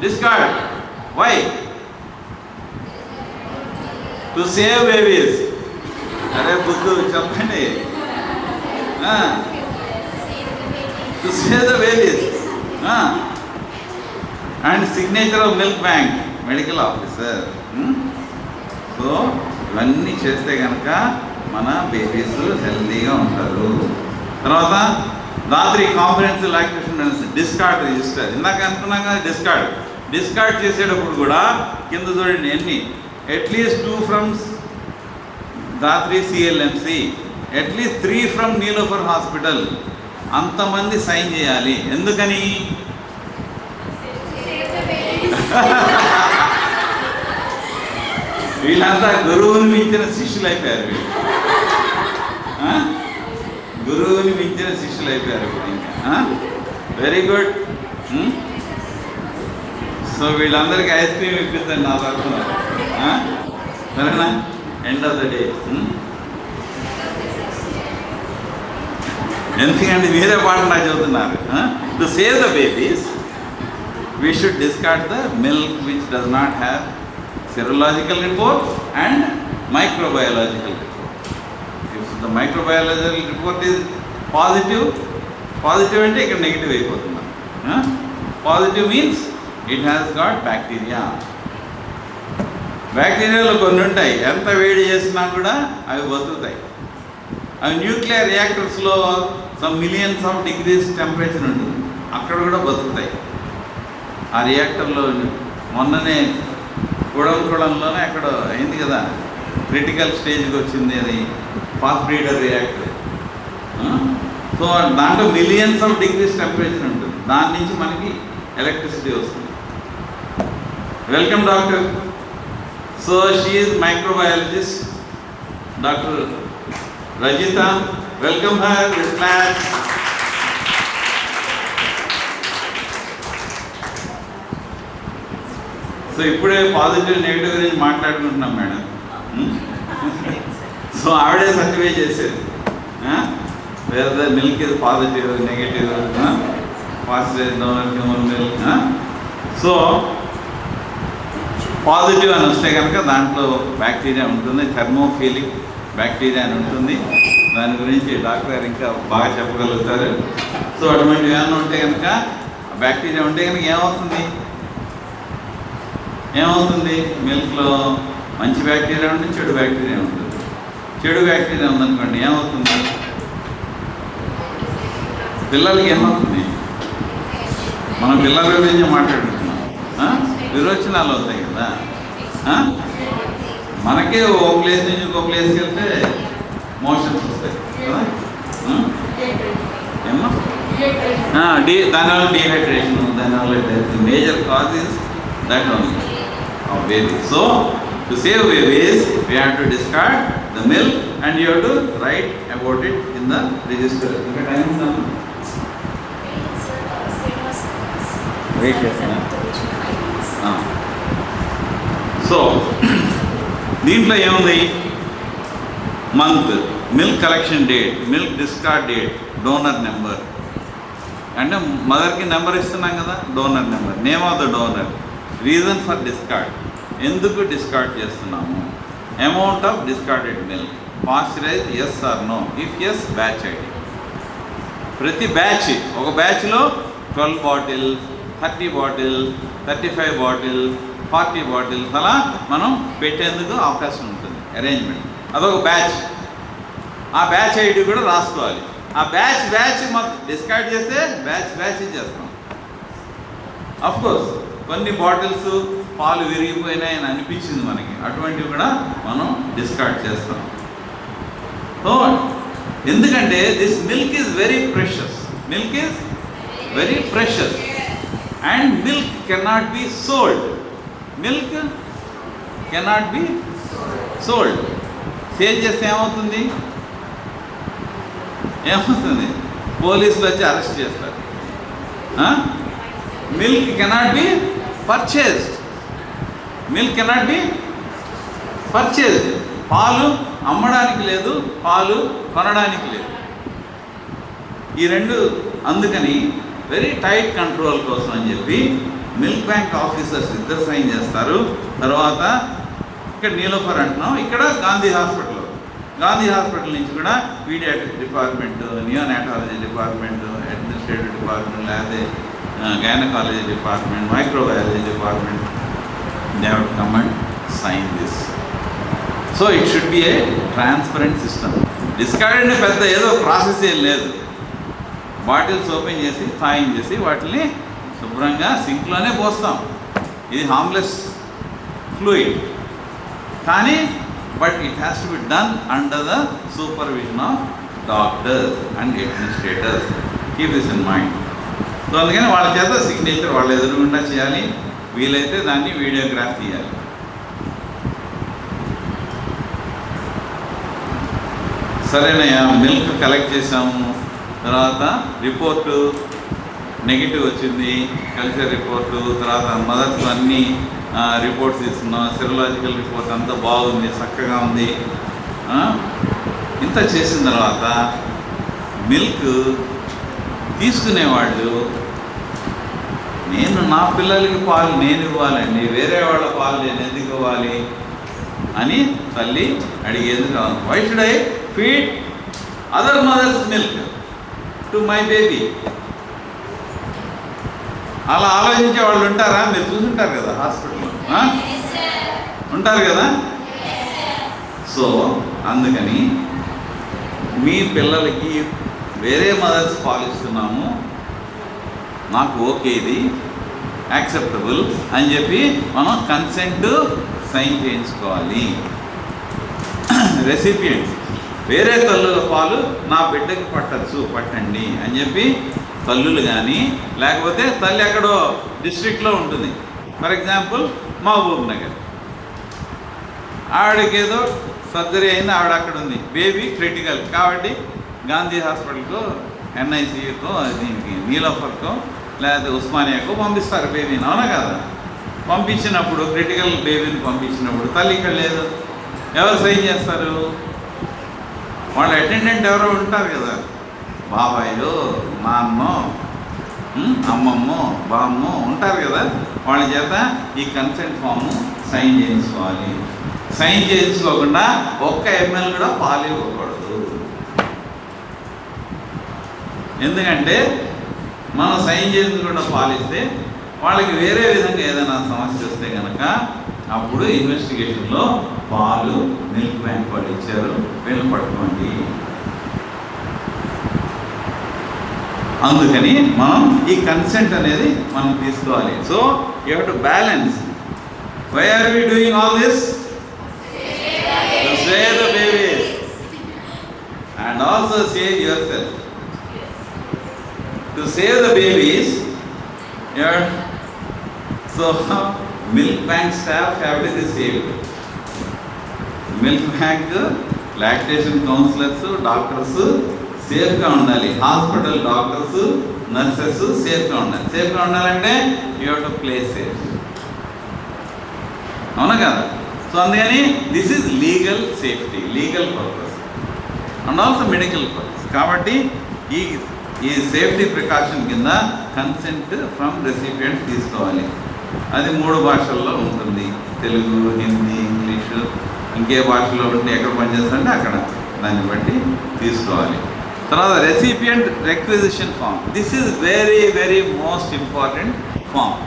Discard. Why? To save babies. అరే బుద్ధు చెప్పండి. To save the babies. And signature of milk bank, medical officer. So ఇవన్నీ చేస్తే కనుక మన బేబీస్ హెల్తీగా ఉంటారు. తర్వాత రాత్రి కాంప్రహెన్సివ్ లాక్టేషన్ డిస్కార్డ్ రిజిస్టర్. ఇందాక అనుకున్నాం కదా డిస్కార్డ్ చేసేటప్పుడు కూడా కింద చూడండి ఎన్ని, అట్లీస్ట్ 2 ఫ్రమ్ రాత్రి సిఎల్ఎంసి, అట్లీస్ట్ 3 ఫ్రమ్ నీలోఫర్ హాస్పిటల్. అంతమంది సైన్ చేయాలి. ఎందుకని? వీళ్ళంతా గురువుని మించిన శిష్యులు అయిపోయారు. వీళ్ళు గురువుని మించిన శిష్యులు అయిపోయారు ఇంకా. Very good. సో వీళ్ళందరికీ ఐస్ క్రీమ్ ఇప్పిస్తాను నా తరఫున. సరేనా? End of the day. ఎందుకంటే మీరే పాట నాకు చెబుతున్నారు. To save the babies we should discard the milk which does not have serological report and microbiological report. If the microbiological report is positive అంటే ఇక్కడ నెగిటివ్ అయిపోతుంది. Positive means it has got bacteria. బ్యాక్టీరియాలో కొన్ని ఉంటాయి, ఎంత వేడి చేసినా కూడా అవి బతుకుతాయి. అవి న్యూక్లియర్ రియాక్టర్స్లో some millions of degrees temperature ఉంటుంది, అక్కడ కూడా బతుకుతాయి. ఆ రియాక్టర్లో మొన్ననే కుడంలోనే అక్కడ అయింది కదా, క్రిటికల్ స్టేజ్కి వచ్చింది అది ఫాస్ట్ బ్రీడర్ రియాక్టర్. సో దాంట్లో మిలియన్స్ ఆఫ్ డిగ్రీస్ టెంపరేచర్ ఉంటుంది, దాని నుంచి మనకి ఎలక్ట్రిసిటీ వస్తుంది. Welcome doctor. So she is microbiologist doctor Rajitha. Welcome her this class. So ఇప్పుడే పాజిటివ్ నెగిటివ్ గురించి మాట్లాడుకుంటున్నాం మేడం. సో ఆవిడే సర్టిఫై చేసేది వేరే మిల్క్ ఇది positive negative, positive human milk. So positive అని వస్తే కనుక దాంట్లో బ్యాక్టీరియా ఉంటుంది, థర్మోఫిలిక్ బ్యాక్టీరియా అని ఉంటుంది. దాని గురించి డాక్టర్ గారు ఇంకా బాగా చెప్పగలుగుతారు. సో అటువంటివి ఏమైనా ఉంటే కనుక, బ్యాక్టీరియా ఉంటే కనుక ఏమవుతుంది మిల్క్లో మంచి బ్యాక్టీరియా ఉంటుంది, చెడు బ్యాక్టీరియా ఉంటుంది. చెడు బ్యాక్టీరియా ఉందనుకోండి ఏమవుతుంది? పిల్లలకి ఏమవుతుంది? మనం పిల్లల గురించి మాట్లాడుతున్నాం. విరోచనాలు అవుతాయి కదా. మనకే ఓ ప్లేస్ నుంచి ఇంకో ప్లేస్కి వెళ్తే మోషన్స్ వస్తాయి కదా. ఏమో దానివల్ల డీహైడ్రేషన్, దానివల్ల death. Major cause is that only of babies. So to save babies we have to discard the milk and you have to write about it in the register. Okay, time is done. Wait chesna. So దీంట్లో ఏముంది? Month, milk collection date, milk discard date, donor number. అంటే మదర్కి number ఇస్తున్నాం కదా, donor number, name of the donor, reason for discard, ఎందుకు discard చేస్తున్నాము, amount of discarded milk, pasteurize yes or no, if yes batch ID. ప్రతి batch, ఒక బ్యాచ్లో 12 bottles, 30 bottles, 35 bottles, 40 bottles అలా మనం పెట్టేందుకు అవకాశం ఉంటుంది, అరేంజ్మెంట్. అదొక బ్యాచ్. ఆ బ్యాచ్ ఐడి కూడా రాసుకోవాలి. ఆ బ్యాచ్ మనం డిస్కార్డ్ చేస్తే బ్యాచ్ చేస్తాం. అఫ్కోర్స్ కొన్ని బాటిల్స్ పాలు విరిగిపోయినాయి అని అనిపించింది మనకి, అటువంటివి కూడా మనం డిస్కార్డ్ చేస్తాం. సో ఎందుకంటే this milk is very precious, milk is very precious and milk cannot be sold. Milk cannot be sold. Sale చేస్తే ఏమవుతుంది? పోలీసులు వచ్చి అరెస్ట్ చేస్తారు. Milk cannot be purchased, milk cannot be purchase, పాలు అమ్మడానికి లేదు, పాలు కొనడానికి లేదు. ఈ రెండు. అందుకని వెరీ టైట్ కంట్రోల్ కోసం అని చెప్పి మిల్క్ బ్యాంక్ ఆఫీసర్స్ ఇద్దరు సైన్ చేస్తారు. తర్వాత ఇక్కడ నీలోఫర్ అంటున్నాం, ఇక్కడ గాంధీ హాస్పిటల్ నుంచి కూడా paediatric department, neonatology department, administrative department, లేకపోతే gynaecology department, microbiology department, they have to come and sign this. So it should be a transparent system. Discard అంటే పెద్ద ఏదో ప్రాసెస్ ఏం లేదు. బాటిల్స్ ఓపెన్ చేసి థాయింగ్ చేసి వాటిని శుభ్రంగా సింక్లోనే పోస్తాం. ఇది హార్మ్లెస్ ఫ్లూయిడ్, కానీ but it has to be done under the supervision of doctors and administrators. Keep this in mind. So అందుకని వాళ్ళ చేత సిగ్నేచర్ వాళ్ళ ఎదురుగుండా చేయాలి. వీలైతే దాన్ని వీడియోగ్రాఫ్ తీయాలి. సరేనయ్యా, మిల్క్ కలెక్ట్ చేసాము, తర్వాత రిపోర్టు నెగిటివ్ వచ్చింది, కల్చర్ రిపోర్టు, తర్వాత మదర్స్ అన్నీ రిపోర్ట్స్ తీసుకున్నాం, సెరలాజికల్ రిపోర్ట్ అంతా బాగుంది, చక్కగా ఉంది. ఇంత చేసిన తర్వాత మిల్క్ తీసుకునేవాళ్ళు, నేను నా పిల్లలకి పాలు నేను ఇవ్వాలండి, వేరే వాళ్ళ పాలు నేను ఎందుకు ఇవ్వాలి అని తల్లి అడిగేది కాదు. Why should I feed other mother's milk to my baby? అలా ఆలోచించే వాళ్ళు ఉంటారా? మీరు చూసుంటారు కదా హాస్పిటల్లో, ఉంటారు కదా. సో అందుకని మీ పిల్లలకి వేరే మదర్స్ పాలు ఇస్తున్నాము, నాకు ఓకే, ఇది యాక్సెప్టబుల్ అని చెప్పి మనం కన్సెంట్ సైన్ చేయించుకోవాలి. రెసిపియంట్స్ వేరే తల్లుల పాలు నా బిడ్డకి పట్టండి అని చెప్పి తల్లులు కానీ, లేకపోతే తల్లి ఎక్కడో డిస్ట్రిక్ట్లో ఉంటుంది, ఫర్ ఎగ్జాంపుల్ మహబూబ్ నగర్, ఆవిడకి ఏదో సర్జరీ అయింది, ఆవిడ అక్కడ ఉంది, బేబీ క్రిటికల్ కాబట్టి గాంధీ హాస్పిటల్కో, ఎన్ఐసియుకో, దీనికి నీలోఫర్కో, లేకపోతే ఉస్మానియాకో పంపిస్తారు బేబీని, అవునా కదా. పంపించినప్పుడు క్రిటికల్ బేబీని పంపించినప్పుడు తల్లి ఇక్కడ లేదు, ఎవరు సైన్ చేస్తారు? వాళ్ళ అటెండెంట్ ఎవరో ఉంటారు కదా, బాబాయో, నాన్నో, అమ్మమ్మో, బామ్మో ఉంటారు కదా, వాళ్ళ చేత ఈ కన్సెంట్ ఫామ్ సైన్ చేయించుకోవాలి. సైన్ చేయించుకోకుండా ఒక్క ఎంఎల్ కూడా పాలు ఇవ్వకూడదు. ఎందుకంటే మనం సైన్ చేయించకుండా పాలిస్తే వాళ్ళకి వేరే విధంగా ఏదైనా సమస్య వస్తే కనుక అప్పుడు ఇన్వెస్టిగేషన్లో పాలు మిల్క్ బ్యాంక్ వాళ్ళు ఇచ్చారు, వీళ్ళు పట్టుకోండి. అందుకని మనం ఈ కన్సెంట్ అనేది మనం తీసుకోవాలి. So you have to balance. Why are we doing all this? To save the babies and also save yourself. To save the babies, so milk bank staff have to be saved. Milk bank, lactation counselors, doctors సేఫ్గా ఉండాలి. Hospital doctors, nurses సేఫ్గా ఉండాలి. సేఫ్గా ఉండాలంటే you have to play safe, అవునా కదా. So అందుకని this is legal safety, legal purpose and also medical purpose. కాబట్టి ఈ సేఫ్టీ ప్రికాషన్ కింద కన్సెంట్ ఫ్రమ్ రెసిపియంట్ తీసుకోవాలి. అది 3 భాషల్లో ఉంటుంది, తెలుగు, హిందీ, ఇంగ్లీషు, ఇంకే భాషలో ఉంటే ఎక్కడ పనిచేస్తుంటే అక్కడ దాన్ని బట్టి తీసుకోవాలి. తర్వాత recipient requisition form. This is very very most important form.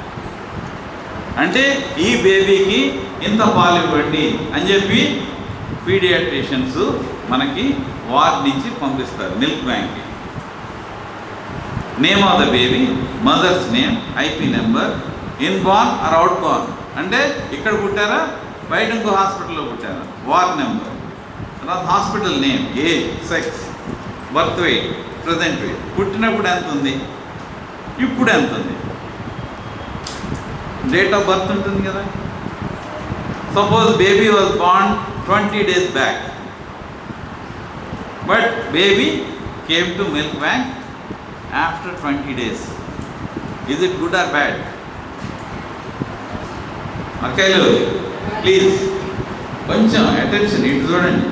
అంటే ఈ బేబీకి ఇంత పాలు ఇవ్వండి అని చెప్పి పీడియాట్రిషియన్స్ మనకి వార్డ్ నుంచి పంపిస్తారు మిల్క్ బ్యాంక్కి. Name of the baby, mother's name, IP number, in born or out born, అంటే ఇక్కడ పుట్టారా బయట ఇంకో హాస్పిటల్లో పుట్టారా, వార్డ్ నెంబర్, తర్వాత hospital name, age, sex, birth weight, present weight, పుట్టినప్పుడు ఎంత ఉంది, ఇప్పుడు ఎంత ఉంది, డేట్ ఆఫ్ బర్త్ ఉంటుంది కదా. Suppose baby was born 20 days back, but baby came to milk bank after 20 days. Is it good or bad? Okay, please. కొంచెం attention ఇటు చూడండి.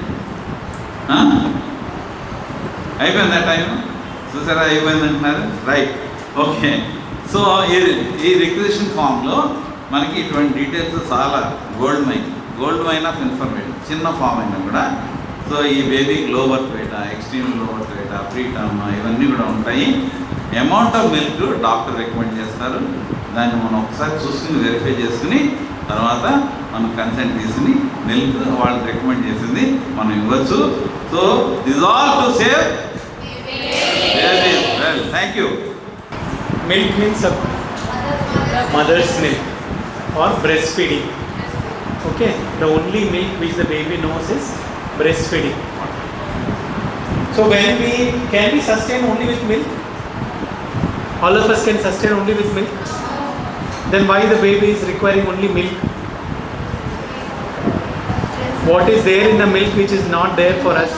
అయిపోయిందా టైం? చూసారా అయిపోయింది అంటున్నారు. Right, okay. సో ఈ రిక్వెజిషన్ ఫామ్లో మనకి ఇటువంటి డీటెయిల్స్ చాలా గోల్డ్ మైన్ ఆఫ్ ఇన్ఫర్మేషన్. చిన్న ఫామ్ అయినా కూడా. సో ఈ బేబీకి low birth weight, extreme low birth weight, pre term, ఇవన్నీ కూడా ఉంటాయి. Amount of milk doctor recommend చేస్తారు. దాన్ని మనం ఒకసారి చూసుకుని వెరిఫై చేసుకుని తర్వాత మనం కన్సెంట్ తీసుకుని మిల్క్ వాళ్ళు రికమెండ్ చేసింది మనం ఇవ్వచ్చు. So this all to save baby. Well, thank you. Milk means mother's milk or breastfeeding. Okay, the only milk which the baby knows is breastfeeding. So can we sustain only with milk? All of us can sustain only with milk. Then why the baby is requiring only milk? What is there in the milk which is not there for us?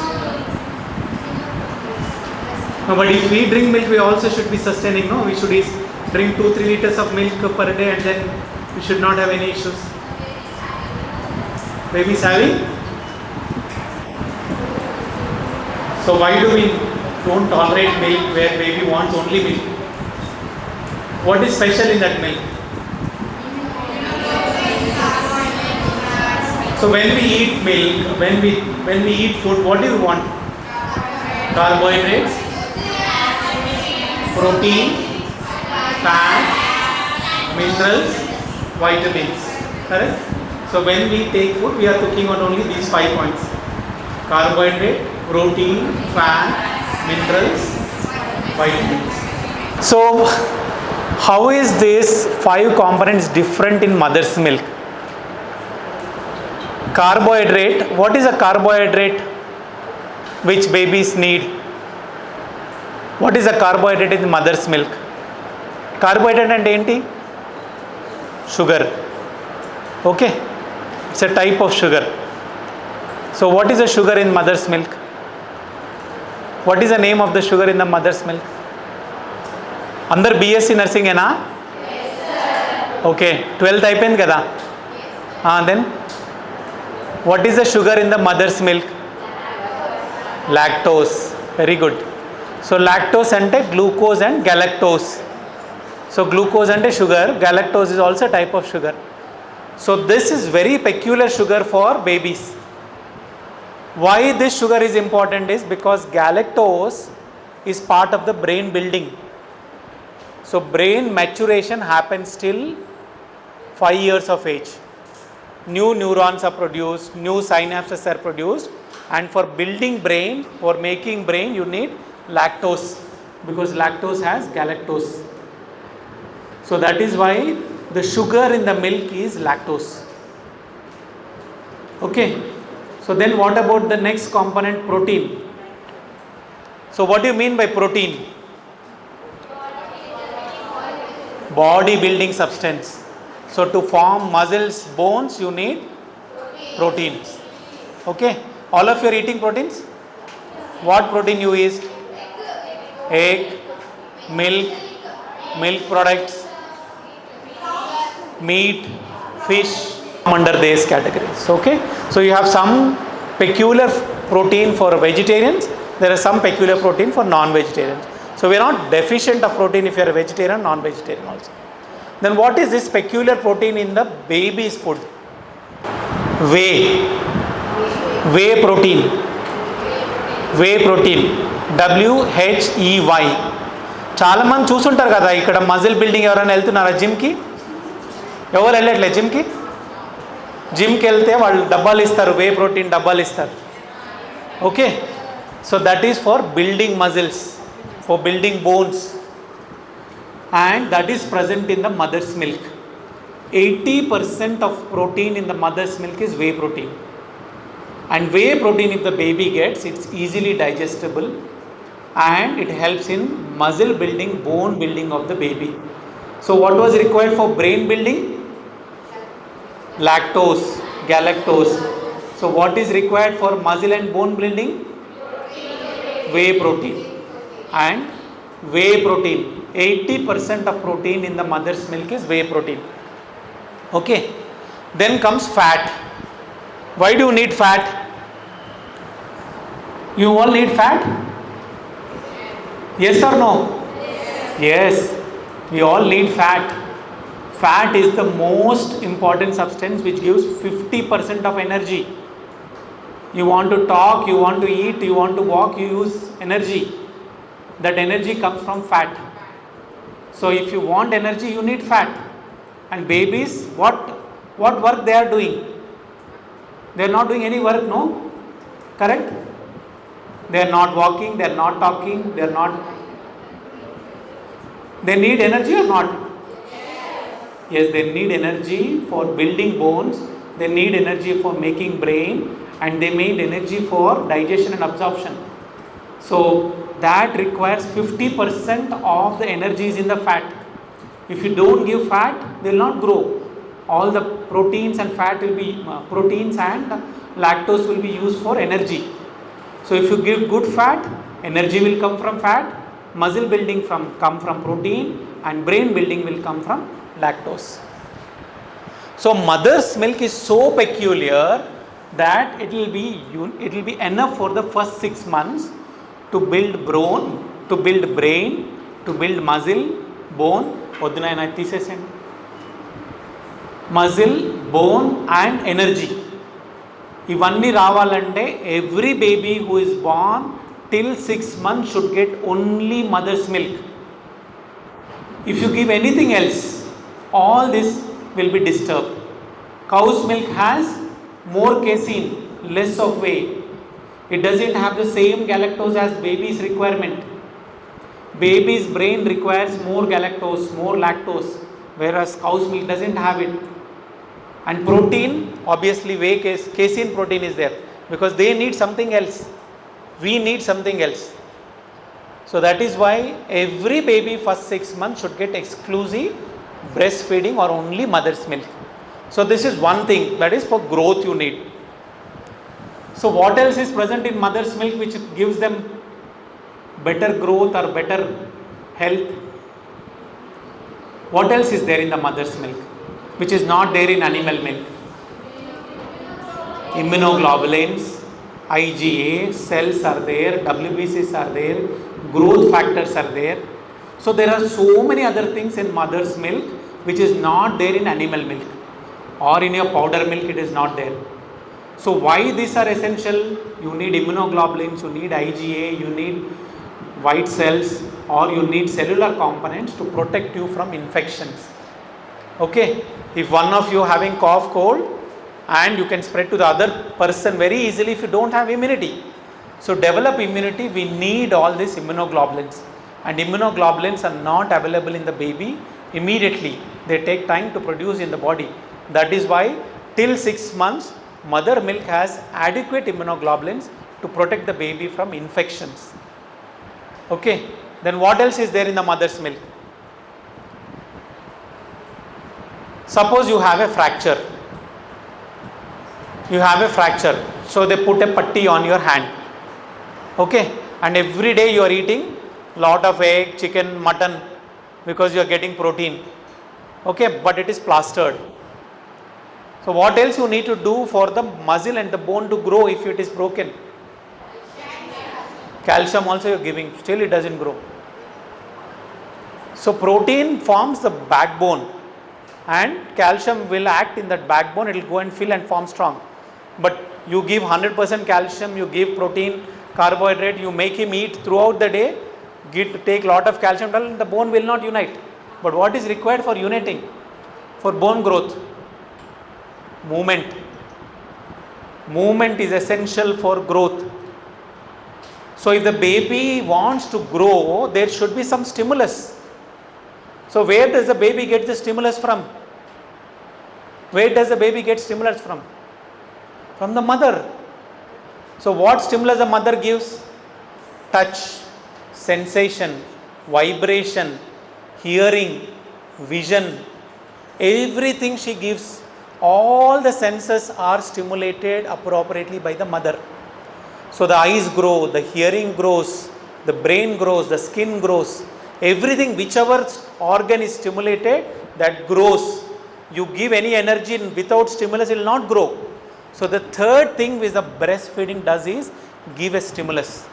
No, but if we drink milk, we also should be sustaining. No, we should drink 2-3 liters of milk per day, and then we should not have any issues. Babies having. So why do we don't tolerate milk where baby wants only milk? What is special in that milk? So when we eat milk, when we eat food, what do you want? Carbohydrates, protein, fat, minerals, vitamins. Correct? So when we take food, we are talking on only these 5 points: carbohydrate, protein, fat, minerals, vitamins. So how is this 5 components different in mother's milk? Carbohydrate. What is a carbohydrate which babies need? What is a carbohydrate in mother's milk? Carbohydrate and enti? Sugar. Okay, it's a type of sugar. So what is a sugar in mother's milk? What is the name of the sugar in the mother's milk? Andar BSc nursing ena? Yes sir. Okay, 12th అయిపోయింది కదా? Then what is the sugar in the mother's milk? Lactose. Very good. So lactose ante glucose and galactose. So glucose ante sugar, galactose is also a type of sugar. So this is very peculiar sugar for babies. Why this sugar is important is because galactose is part of the brain building. So brain maturation happens till 5 years of age. New neurons are produced, new synapses are produced, and for building brain, for making brain, you need lactose, because lactose has galactose. So that is why the sugar in the milk is lactose. Okay, so then what about the next component, protein? So what do you mean by protein? Body building substance. So to form muscles, bones, you need proteins. Okay, all of you are eating proteins? What protein you eat? Egg, milk products, meat, fish, under these categories. Okay, so you have some peculiar protein for vegetarians, there is some peculiar protein for non-vegetarians. So we are not deficient of protein if you are a vegetarian, non-vegetarian also. Then what is this peculiar protein in the baby's food? Whey protein. WHEY. చాలా మంది చూసుంటారు కదా, ఇక్కడ muscle building ఎవరైనా వెళ్తున్నారా జిమ్కి? ఎవరు వెళ్ళట్లే జిమ్కి? జిమ్కి వెళ్తే వాళ్ళు డబ్బాలు ఇస్తారు, వే ప్రోటీన్ డబ్బాలు ఇస్తారు. Okay, so that is for building muscles, for building bones, and that is present in the mother's milk. 80% of protein in the mother's milk is whey protein. And whey protein, if the baby gets, it's easily digestible and it helps in muscle building, bone building of the baby. So what was required for brain building? Lactose, galactose. So what is required for muscle and bone building? Whey protein. And whey protein, 80% of protein in the mother's milk is whey protein. Okay, then comes fat. Why do you need fat? You all need fat? Yes or no? Yes, we all need fat. Fat is the most important substance which gives 50% of energy. You want to talk, you want to eat, you want to walk, you use energy. That energy comes from fat. So if you want energy, you need fat. And babies, what work they are doing? They are not doing any work, no? Correct? They are not walking, they are not talking, they are not. They need energy or not? Yes, they need energy for building bones, they need energy for making brain, and they need energy for digestion and absorption. So that requires 50% of the energy is in the fat. If you don't give fat, they will not grow. All the proteins and fat will be proteins and lactose will be used for energy. So if you give good fat, energy will come from fat, muscle building come from protein, and brain building will come from lactose. So mother's milk is so peculiar that it will be enough for the first 6 months to build brain, to build muscle, bone, muscle, bone and energy. ఇవన్నీ రావాలంటే every baby who is born till 6 months should get only mother's milk. If you give anything else, all this will be disturbed. Cow's milk has more casein, less of whey. It doesn't have the same galactose as baby's requirement. Baby's brain requires more galactose, more lactose, whereas cow's milk doesn't have it. And protein, obviously whey casein protein is there because they need something else. We need something else. So that is why every baby first 6 months should get exclusive breastfeeding or only mother's milk. So this is one thing, that is for growth you need. So what else is present in mother's milk which gives them better growth or better health? What else is there in the mother's milk which is not there in animal milk? Immunoglobulins, IgA, cells are there, WBCs are there, growth factors are there. So there are so many other things in mother's milk which is not there in animal milk, or in your powder milk it is not there. So why these are essential? You need immunoglobulins, you need IgA, you need white cells, or you need cellular components to protect you from infections. Okay, if one of you having cough, cold, and you can spread to the other person very easily if you don't have immunity. So develop immunity, we need all these immunoglobulins, and immunoglobulins are not available in the baby immediately. They take time to produce in the body. That is why till 6 months mother milk has adequate immunoglobulins to protect the baby from infections. Okay, then what else is there in the mother's milk? Suppose you have a fracture. So they put a putty on your hand. Okay, and every day you are eating lot of egg, chicken, mutton because you are getting protein. Okay, but it is plastered. So what else you need to do for the muscle and the bone to grow if it is broken? Calcium also you are giving, still it doesn't grow. So protein forms the backbone, and calcium will act in that backbone, it will go and fill and form strong. But you give 100% calcium, you give protein, carbohydrate, you make him eat throughout the day, take lot of calcium, the bone will not unite. But what is required for uniting, for bone growth? Movement is essential for growth. So if the baby wants to grow, there should be some stimulus. So where does the baby get the stimulus from? Where does the baby get stimulus from? From the mother. So what stimulus the mother gives? Touch, sensation, vibration, hearing, vision, everything she gives. All the senses are stimulated appropriately by the mother. So the eyes grow, the hearing grows, the brain grows, the skin grows. Everything, whichever organ is stimulated, that grows. You give any energy without stimulus, it will not grow. So the third thing which the breastfeeding does is give a stimulus.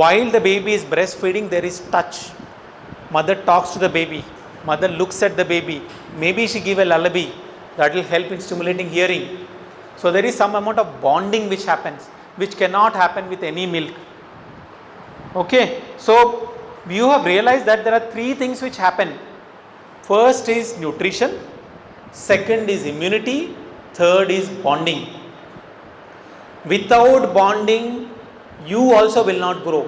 While the baby is breastfeeding, there is touch. Mother talks to the baby. Mother looks at the baby. Maybe she give a lullaby. That will help in stimulating hearing. So there is some amount of bonding which happens, which cannot happen with any milk. Okay. So you have realized that there are three things which happen. First is nutrition. Second is immunity. Third is bonding. Without bonding, you also will not grow.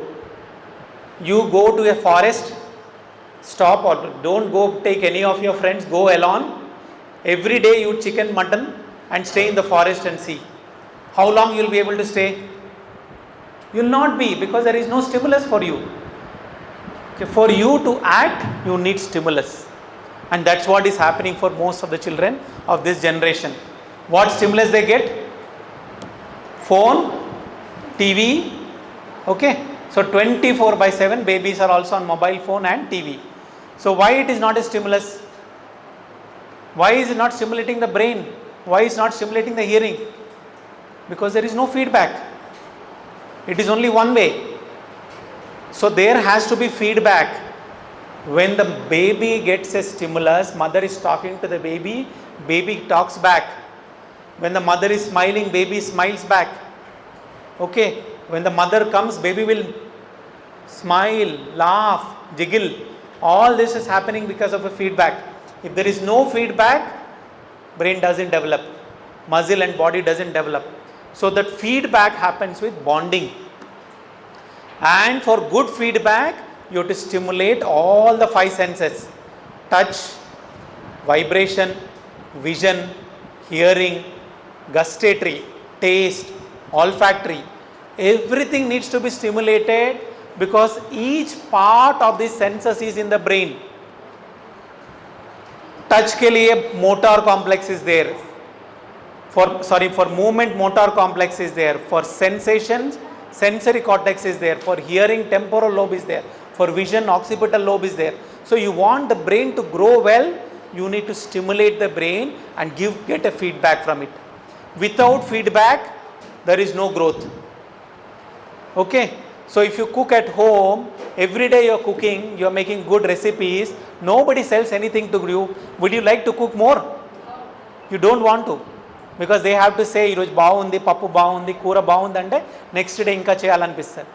You go to a forest, stop or don't go take any of your friends, go alone. Every day you eat chicken, mutton and stay in the forest and see. How long you will be able to stay? You will not be, because there is no stimulus for you. Okay, for you to act, you need stimulus. And that's what is happening for most of the children of this generation. What stimulus they get? Phone, TV. Okay. So 24/7 babies are also on mobile phone and TV. So why it is not a stimulus? Why is it not stimulating the brain? Why is it not stimulating the hearing? Because there is no feedback. It is only one way. So there has to be feedback. When the baby gets a stimulus, mother is talking to the baby, baby talks back. When the mother is smiling, baby smiles back. Okay. When the mother comes, baby will smile, laugh, jiggle. All this is happening because of a feedback. If there is no feedback, brain doesn't develop. Muscle and body doesn't develop. So that feedback happens with bonding. And for good feedback, you have to stimulate all the five senses. Touch, vibration, vision, hearing, gustatory, taste, olfactory. Everything needs to be stimulated because each part of the senses is in the brain. Touch के लिए motor complex is there. For movement, motor complex is there. For sensations, sensory cortex is there. For hearing, temporal lobe is there. For vision, occipital lobe is there. So you want the brain to grow well, you need to stimulate the brain and get a feedback from it. Without feedback, there is no growth. Okay. So if you cook at home, every day you are cooking, you are making good recipes, nobody sells anything to you. Would you like to cook more? You don't want to. Because they have to say, ఈరోజు బాగుంది, పప్పు బాగుంది, కూర బాగుంది అంటే next day ఇంకా చేయాలనిపిస్తుంది.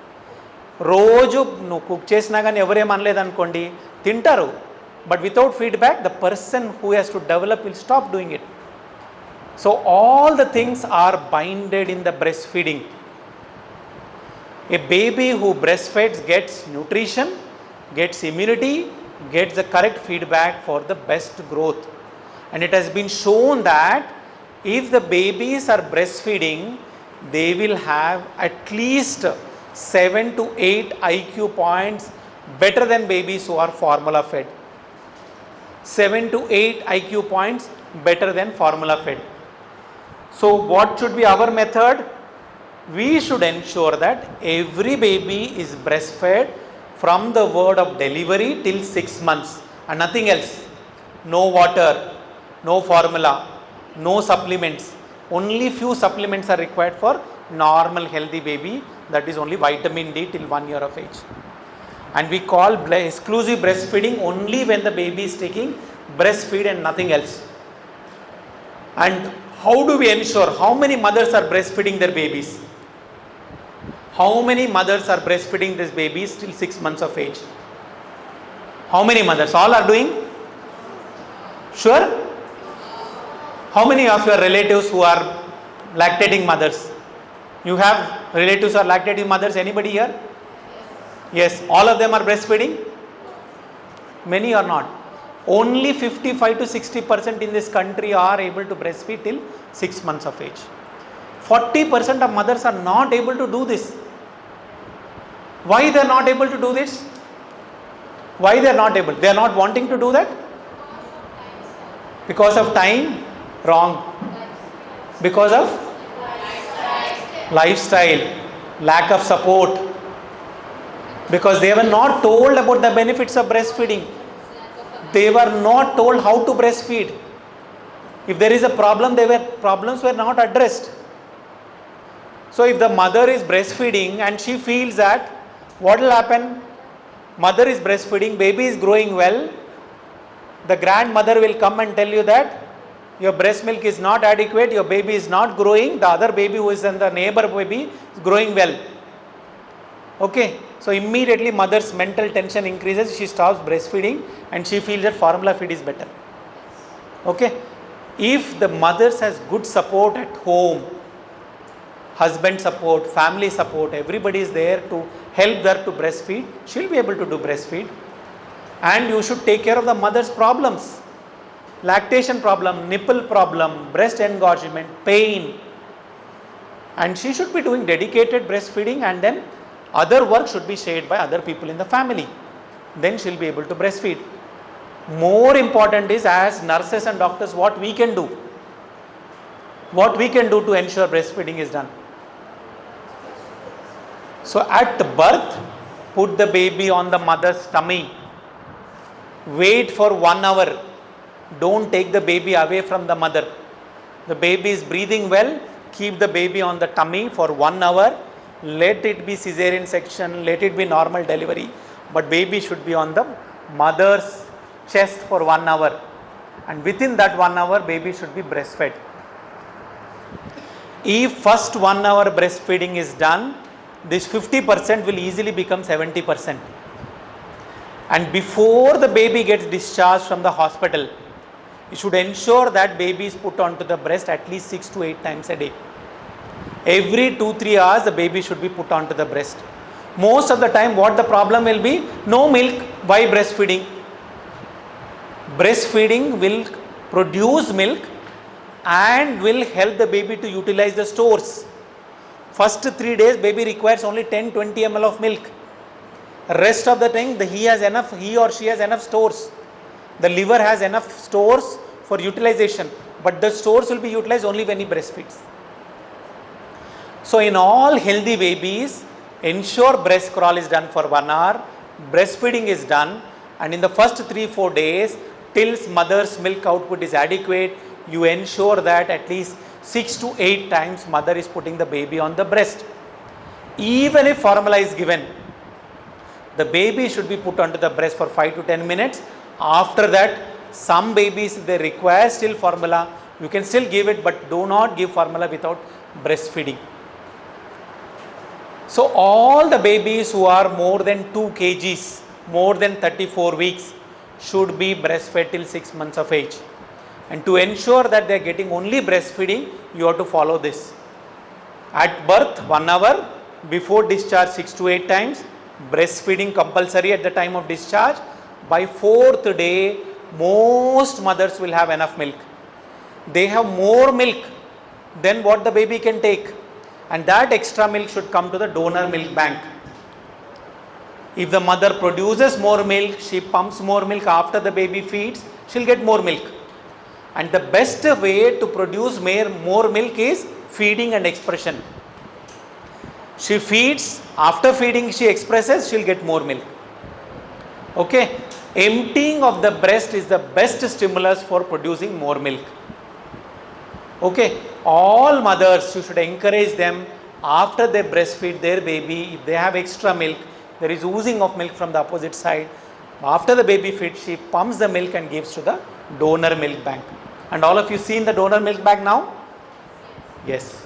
రోజు నువ్వు కుక్ చేసినా కానీ ఎవరేమనలేదు అనుకోండి, తింటారు. But without feedback, the person who has to develop will stop doing it. So all the things are binded in the breast feeding. A baby who breastfeeds gets nutrition, gets immunity, gets the correct feedback for the best growth. And it has been shown that if the babies are breastfeeding, they will have at least 7 to 8 IQ points better than babies who are formula fed. 7 to 8 IQ points better than formula fed. So what should be our method? We should ensure that every baby is breastfed from the word of delivery till 6 months and nothing else. No water, no formula, no supplements. Only few supplements are required for normal healthy baby, that is only vitamin D till 1 year of age. And we call exclusive breastfeeding only when the baby is taking breastfeed and nothing else. And how do we ensure how many mothers are breastfeeding their babies? How many mothers are breastfeeding these babies till 6 months of age? How many mothers? All are doing? Sure? How many of your relatives who are lactating mothers? You have relatives who are lactating mothers? Anybody here? Yes. All of them are breastfeeding? Many are not. Only 55 to 60% in this country are able to breastfeed till 6 months of age. 40% of mothers are not able to do this. Why they are not able to do this? Why they are not able? They are not wanting to do that? Because of time? Wrong. Because of lifestyle, lack of support. Because they were not told about the benefits of breastfeeding. They were not told how to breastfeed. If there is a problem, problems were not addressed. So if the mother is breastfeeding and she feels that, what will happen? Mother is breastfeeding, baby is growing well. The grandmother will come and tell you that your breast milk is not adequate, your baby is not growing, the other baby who is in the neighbor baby is growing well. Okay, so immediately mother's mental tension increases, she stops breastfeeding and she feels that formula feed is better. Okay, if the mother has good support at home, husband support, family support, everybody is there to help her to breastfeed, she will be able to do breastfeed. And you should take care of the mother's problems. Lactation problem, nipple problem, breast engorgement, pain. And she should be doing dedicated breastfeeding, and then other work should be shared by other people in the family. Then she will be able to breastfeed. More important is, as nurses and doctors, what we can do. What we can do to ensure breastfeeding is done. So at birth, put the baby on the mother's tummy. Wait for 1 hour. Don't take the baby away from the mother. The baby is breathing well. Keep the baby on the tummy for 1 hour. Let it be cesarean section. Let it be normal delivery. But baby should be on the mother's chest for 1 hour. And within that 1 hour, baby should be breastfed. If first 1 hour breastfeeding is done, this 50% will easily become 70%. And before the baby gets discharged from the hospital, you should ensure that baby is put onto the breast at least 6 to 8 times a day. Every 2-3 hours, the baby should be put onto the breast. Most of the time, what the problem will be? No milk. Why breastfeeding? Breastfeeding will produce milk and will help the baby to utilize the stores. First 3 days, baby requires only 10-20 ml of milk. Rest of the time, he or she has enough stores. The liver has enough stores for utilization, but the stores will be utilized only when he breastfeeds. So in all healthy babies, ensure breast crawl is done for 1 hour, breastfeeding is done, and in the first 3-4 days, till mother's milk output is adequate, you ensure that at least 6 to 8 times mother is putting the baby on the breast. Even if formula is given, the baby should be put onto the breast for 5 to 10 minutes. After that, some babies, they require still formula. You can still give it, but do not give formula without breastfeeding. So all the babies who are more than 2 kgs, more than 34 weeks, should be breastfed till 6 months of age. And to ensure that they are getting only breastfeeding, you have to follow this. At birth, 1 hour, before discharge 6 to 8 times, breastfeeding compulsory at the time of discharge. By 4th day, most mothers will have enough milk. They have more milk than what the baby can take, and that extra milk should come to the donor milk bank. If the mother produces more milk, she pumps more milk after the baby feeds, she'll get more milk. And the best way to produce more milk is feeding and expression. She feeds, after feeding she expresses, she'll get more milk. Okay, emptying of the breast is the best stimulus for producing more milk. Okay, all mothers, you should encourage them after they breastfeed their baby, if they have extra milk, there is oozing of milk from the opposite side. After the baby feeds, she pumps the milk and gives to the donor milk bank. And all of you seen the donor milk bank now? Yes.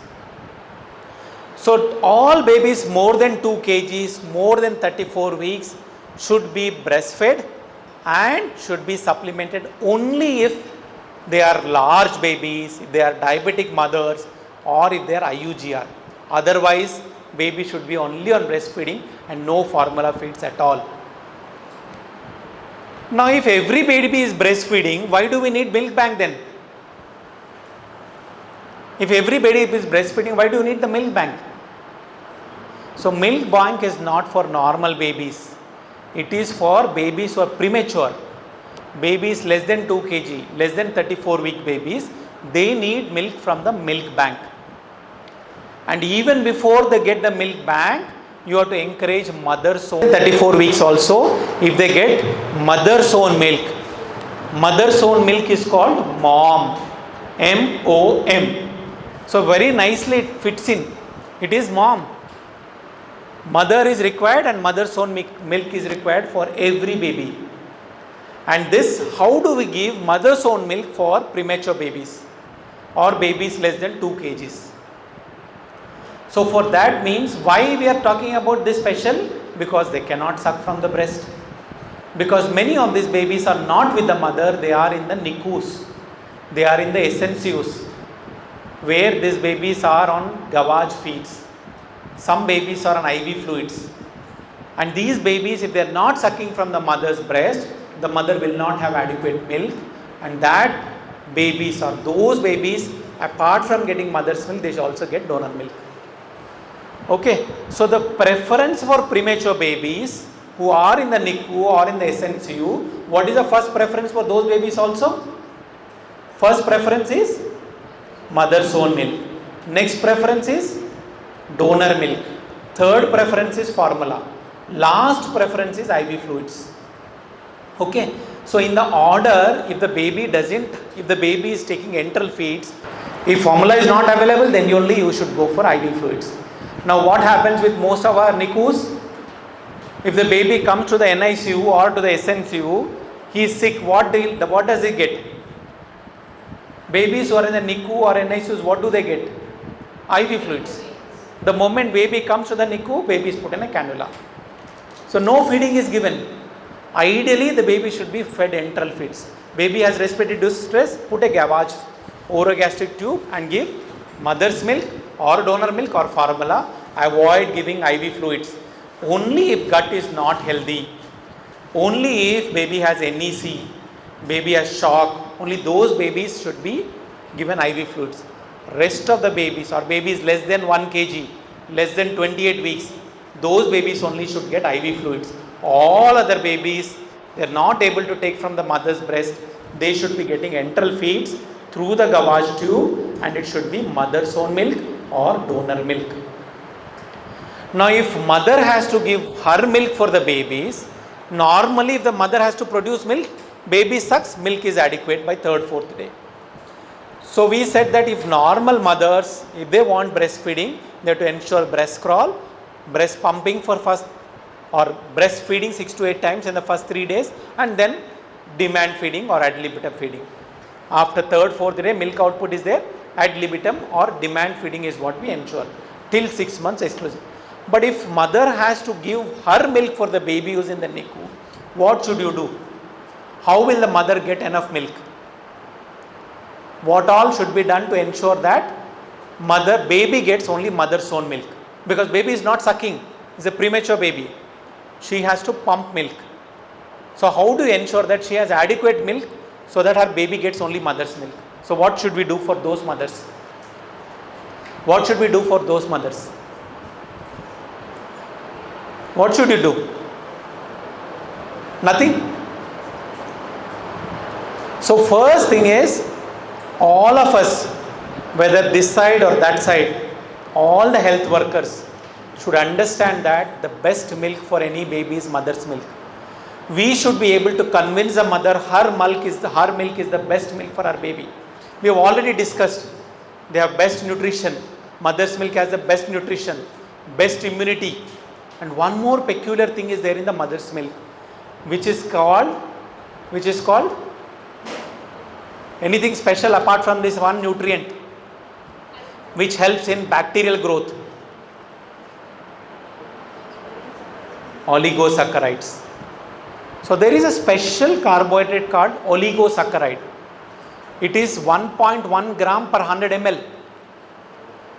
So all babies more than 2 kgs, more than 34 weeks should be breastfed and should be supplemented only if they are large babies, if they are diabetic mothers, or if they are IUGR. Otherwise, baby should be only on breastfeeding and no formula feeds at all. Now, if every baby is breastfeeding, why do we need milk bank then? If every baby is breastfeeding, why do you need the milk bank? So, milk bank is not for normal babies. It is for babies who are premature. Babies less than 2 kg, less than 34 week babies, they need milk from the milk bank. And even before they get the milk bank, you have to encourage mother's own 34 weeks also. If they get mother's own milk is called mom. M-O-M. So very nicely it fits in. It is mom. Mother is required and mother's own milk is required for every baby. And this, how do we give mother's own milk for premature babies or babies less than 2 kgs? So for that means, why we are talking about this special? Because they cannot suck from the breast. Because many of these babies are not with the mother, they are in the NICUs. They are in the SNCUs, where these babies are on gavage feeds. Some babies are on IV fluids. And these babies, if they are not sucking from the mother's breast, the mother will not have adequate milk. And that babies or those babies, apart from getting mother's milk, they should also get donor milk. Okay, so the preference for premature babies who are in the NICU or in the SNCU, what is the first preference for those babies also? First preference is mother's own milk. Next preference is donor milk. Third preference is formula. Last preference is IV fluids. Okay, so in the order, if the baby is taking enteral feeds, if formula is not available, then only you should go for IV fluids. Now what happens with most of our NICUs? If the baby comes to the NICU or to the SNCU, he is sick, what does he get? Babies who are in the NICU or NICUs, what do they get? IV fluids. The moment baby comes to the NICU, baby is put in a cannula. So no feeding is given. Ideally, the baby should be fed enteral feeds. Baby has respiratory distress, put a gavage orogastric tube and give mother's milk or donor milk or formula. Avoid giving IV fluids. Only if gut is not healthy, only if baby has NEC, baby has shock, only those babies should be given IV fluids. Rest of the babies or babies less than 1 kg, less than 28 weeks, those babies only should get IV fluids. All other babies, they are not able to take from the mother's breast, they should be getting enteral feeds through the gavage tube, and it should be mother's own milk or donor milk. Now if mother has to give her milk for the babies, normally if the mother has to produce milk, baby sucks, milk is adequate by 3rd, 4th day. So we said that if normal mothers, if they want breastfeeding, they have to ensure breast crawl, breast pumping for first, or breastfeeding 6 to 8 times in the first 3 days, and then demand feeding or ad libitum feeding. After 3rd, 4th day, milk output is there, ad libitum or demand feeding is what we ensure till 6 months exclusive. But if mother has to give her milk for the baby who is in the NICU, what should you do? How will the mother get enough milk? What all should be done to ensure that baby gets only mother's own milk? Because baby is not sucking, it's a premature baby. She has to pump milk. So how do you ensure that she has adequate milk so that her baby gets only mother's milk? So what should we do for those mothers? What should we do for those mothers? What should you do? Nothing? So first thing is, all of us, whether this side or that side, all the health workers should understand that the best milk for any baby is mother's milk. We should be able to convince the mother her milk is the best milk for her baby. We have already discussed, they have best nutrition. Mother's milk has the best nutrition, best immunity. And one more peculiar thing is there in the mother's milk, which is called anything special apart from this one nutrient which helps in bacterial growth? Oligosaccharides. So there is a special carbohydrate called oligosaccharide. It is 1.1 gram per 100 ml.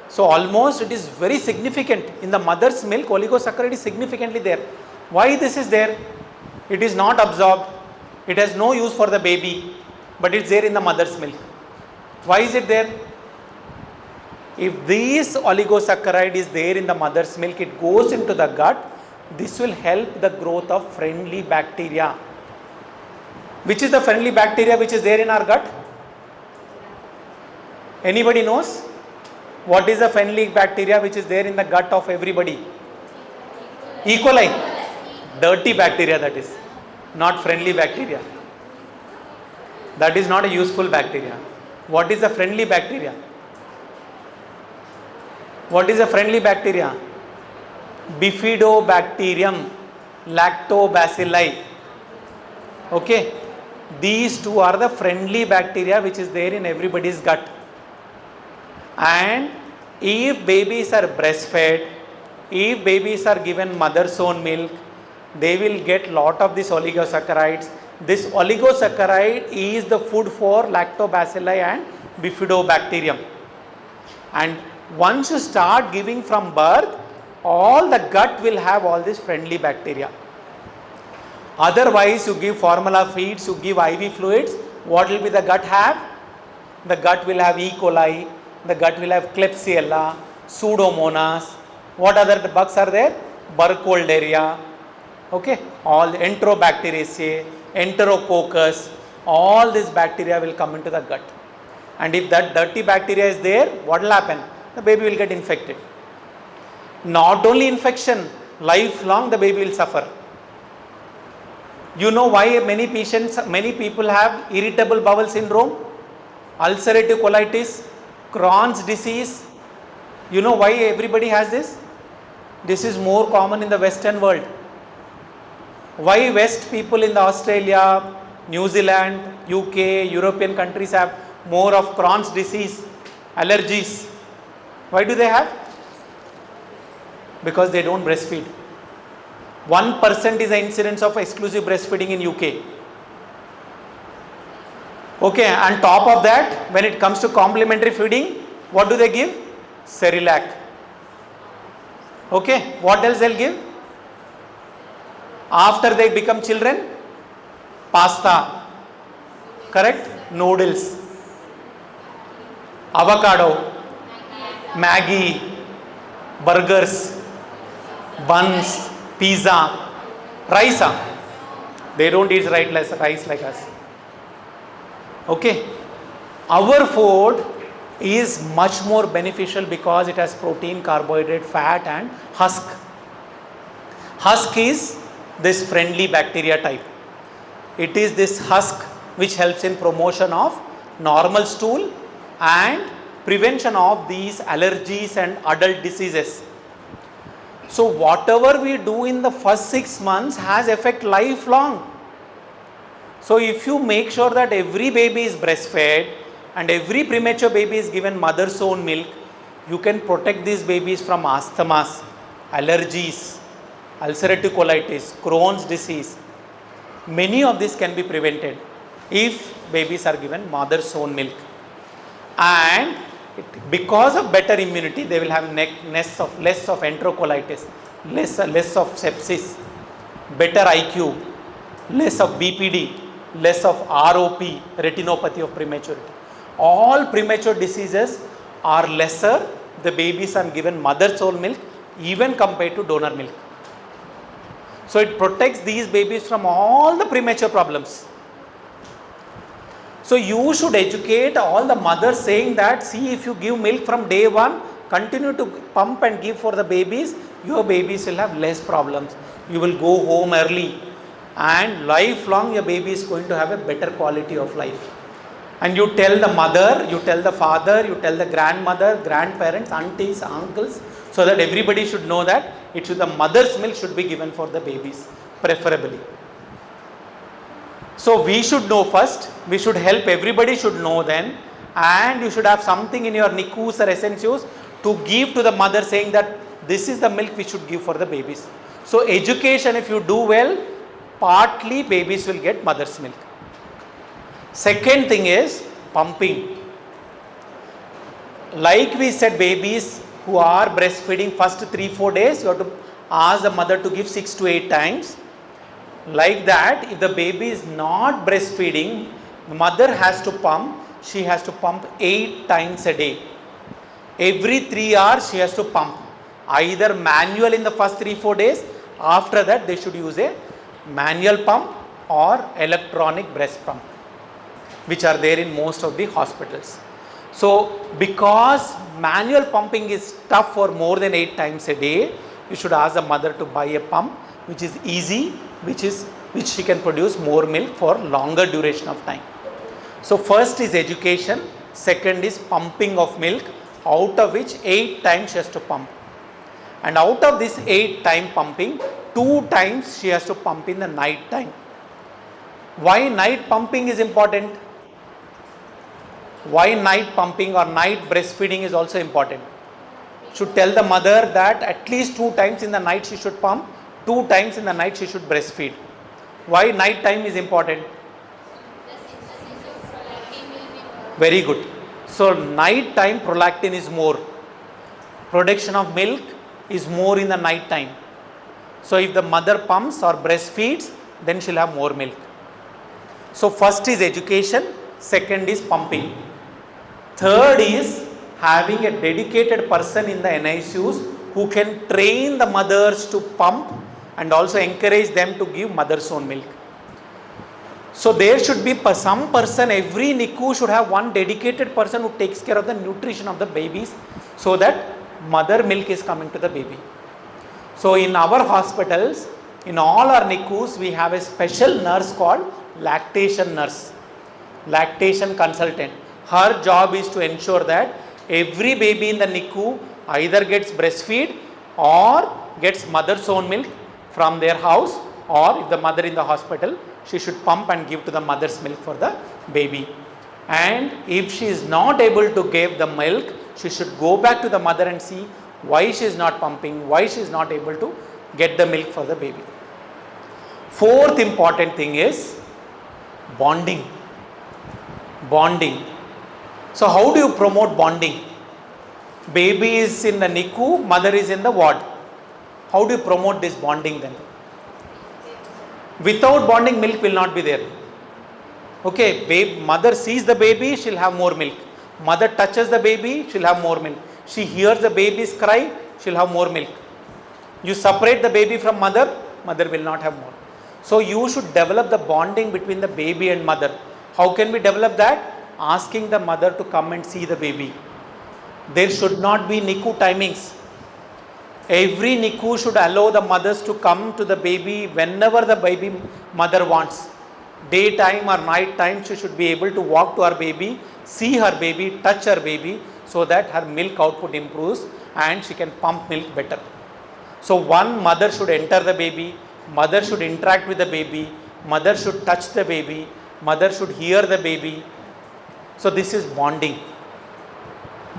So almost it is very significant. In the mother's milk, oligosaccharide is significantly there. Why this is there? It is not absorbed. It has no use for the baby, but it's there in the mother's milk. Why is it there? If this oligosaccharide is there in the mother's milk, it goes into the gut. This will help the growth of friendly bacteria. Which is the friendly bacteria which is there in our gut? Anybody knows? What is the friendly bacteria which is there in the gut of everybody? E. coli. Dirty bacteria, that is. Not friendly bacteria. That is not a useful bacteria. What is the friendly bacteria? What is the friendly bacteria? Bifidobacterium, lactobacilli. Okay, these two are the friendly bacteria which is there in everybody's gut. And if babies are breastfed, if babies are given mother's own milk, they will get lot of these oligosaccharides. This oligosaccharide is the food for lactobacilli and bifidobacterium. And once you start giving from birth, all the gut will have all these friendly bacteria. Otherwise, you give formula feeds, you give IV fluids, what will be the gut have? The gut will have E. coli, the gut will have Klebsiella, Pseudomonas. What other bugs are there? Burkholderia. Okay, all Enterobacteriaceae, Enterococcus, all these bacteria will come into the gut. And if that dirty bacteria is there, what will happen? The baby will get infected. Not only infection, lifelong the baby will suffer. You know why many people have irritable bowel syndrome, ulcerative colitis, Crohn's disease. You know why everybody has this? This is more common in the Western world. Why West people in the Australia, New Zealand, UK, European countries have more of Crohn's disease, allergies? Why do they have? Because they don't breastfeed. 1% is the incidence of exclusive breastfeeding in UK. Okay, and top of that, when it comes to complementary feeding, what do they give? Cerelac. Okay, what else they'll give? After they become children, pasta, correct? Noodles, avocado, Maggi, burgers, buns, pizza, rice. They don't eat rice like us. Okay, our food is much more beneficial because it has protein, carbohydrate, fat and husk. Husk is this friendly bacteria type. It is this husk which helps in promotion of normal stool and prevention of these allergies and adult diseases. So whatever we do in the first 6 months has effect lifelong. So if you make sure that every baby is breastfed and every premature baby is given mother's own milk, you can protect these babies from asthmas, allergies, ulcerative colitis, Crohn's disease. Many of these can be prevented if babies are given mother's own milk. And because of better immunity, they will have less of enterocolitis, less of sepsis, better IQ, less of BPD, less of ROP, retinopathy of prematurity. All premature diseases are lesser. The babies are given mother's own milk even compared to donor milk. So it protects these babies from all the premature problems. So you should educate all the mothers saying that, see, if you give milk from day one, continue to pump and give for the babies, your babies will have less problems. You will go home early and lifelong your baby is going to have a better quality of life. And you tell the mother, you tell the father, you tell the grandmother, grandparents, aunties, uncles, so that everybody should know that the mother's milk should be given for the babies, preferably. So we should know first, we should help, everybody should know then, and you should have something in your NICUs or SNCUs to give to the mother saying that this is the milk we should give for the babies. So education, if you do well, partly babies will get mother's milk. Second thing is pumping. Like we said, babies who are breastfeeding first 3-4 days, you have to ask the mother to give 6 to 8 times. Like that, if the baby is not breastfeeding, the mother has to pump. She has to pump 8 times a day. Every 3 hours she has to pump. Either manual in the first 3-4 days. After that they should use a manual pump or electronic breast pump, which are there in most of the hospitals. So because manual pumping is tough for more than 8 times a day, you should ask the mother to buy a pump which is easy, which she can produce more milk for longer duration of time. So first is education, Second is pumping of milk, out of which 8 times she has to pump. And out of this 8 time pumping, 2 times she has to pump in the night time. Why night pumping is important? Why night pumping or night breastfeeding is also important? Should tell the mother that at least 2 times in the night she should pump, 2 times in the night she should breastfeed. Why night time is important? Very good. So night time prolactin is more. Production of milk is more in the night time. So if the mother pumps or breastfeeds, then she'll have more milk. So first is education, second is pumping. Third is having a dedicated person in the NICUs who can train the mothers to pump and also encourage them to give mother's own milk. So there should be some person, every NICU should have one dedicated person who takes care of the nutrition of the babies so that mother milk is coming to the baby. So in our hospitals, in all our NICUs, we have a special nurse called lactation nurse, lactation consultant. Her job is to ensure that every baby in the NICU either gets breastfeed or gets mother's own milk from their house, or if the mother in the hospital, she should pump and give to the mother's milk for the baby. And if she is not able to give the milk, she should go back to the mother and see why she is not pumping, why she is not able to get the milk for the baby. Fourth important thing is bonding. Bonding. So how do you promote bonding? Baby is in the NICU, mother is in the ward. How do you promote this bonding then? Without bonding, milk will not be there. Okay, mother sees the baby, she'll have more milk. Mother touches the baby, she'll have more milk. She hears the baby's cry, she'll have more milk. You separate the baby from mother, mother will not have more. So you should develop the bonding between the baby and mother. How can we develop that? Asking the mother to come and see the baby. There should not be NICU timings. Every NICU should allow the mothers to come to the baby whenever the baby mother wants. Daytime or night time, she should be able to walk to her baby, see her baby, touch her baby, so that her milk output improves and she can pump milk better. So one mother should enter the baby, mother should interact with the baby, mother should touch the baby, mother should hear the baby. So this is bonding.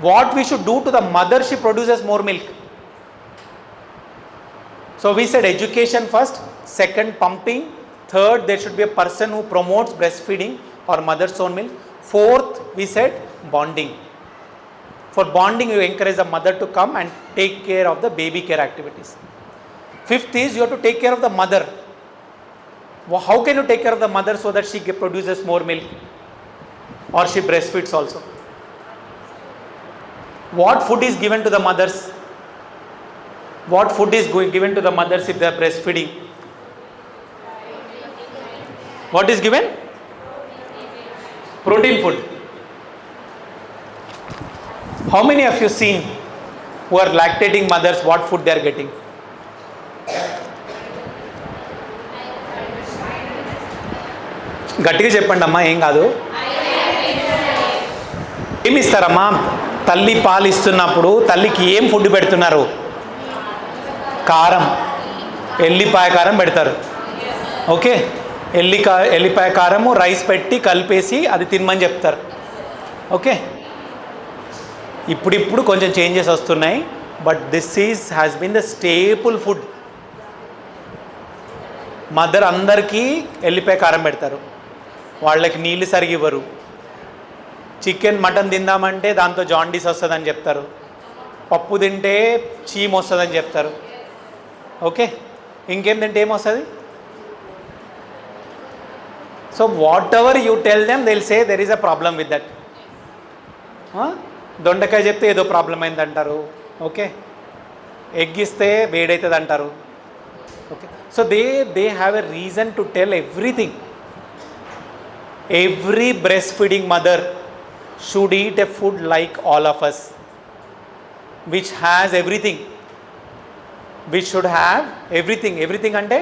What we should do to the mother, she produces more milk. So we said education first, second pumping, third there should be a person who promotes breastfeeding or mother's own milk. Fourth, we said bonding. For bonding, you encourage the mother to come and take care of the baby care activities. Fifth is you have to take care of the mother. How can you take care of the mother so that she produces more milk or she breastfeeds also? What food is given to the mothers? What food is given to the mothers if they are breastfeeding? What is given? Protein food. How many of you seen who are lactating mothers what food they are getting? గట్టిగా చెప్పండి అమ్మా, ఏం కాదు. ఏమి ఇస్తారమ్మా? తల్లి పాలు ఇస్తున్నప్పుడు తల్లికి ఏం ఫుడ్ పెడుతున్నారు? కారం, ఎల్లిపాయ కారం పెడతారు. ఓకే, ఎల్లిపాయ కారము రైస్ పెట్టి కలిపేసి అది తినమని చెప్తారు. ఓకే, ఇప్పుడిప్పుడు కొంచెం చేంజెస్ వస్తున్నాయి, but this has been the staple food. Mother అందరికీ ఎల్లిపాయ కారం పెడతారు, వాళ్ళకి నీళ్ళు సరిగి ఇవ్వరు. చికెన్ మటన్ తిందామంటే దాంతో జాండీస్ వస్తుందని చెప్తారు, పప్పు తింటే చీమ్ వస్తుందని చెప్తారు. ఓకే, ఇంకేం తింటే ఏమొస్తుంది? So what ever you tell them they will say there is a problem with that. దొండకాయ చెప్తే ఏదో ప్రాబ్లం అయింది అంటారు. ఓకే, ఎగ్ ఇస్తే వేడవుతుంది అంటారు. Okay, so they have a reason to tell everything. Every breastfeeding mother should eat a food like all of us, which has everything. Which should have everything. Everything ante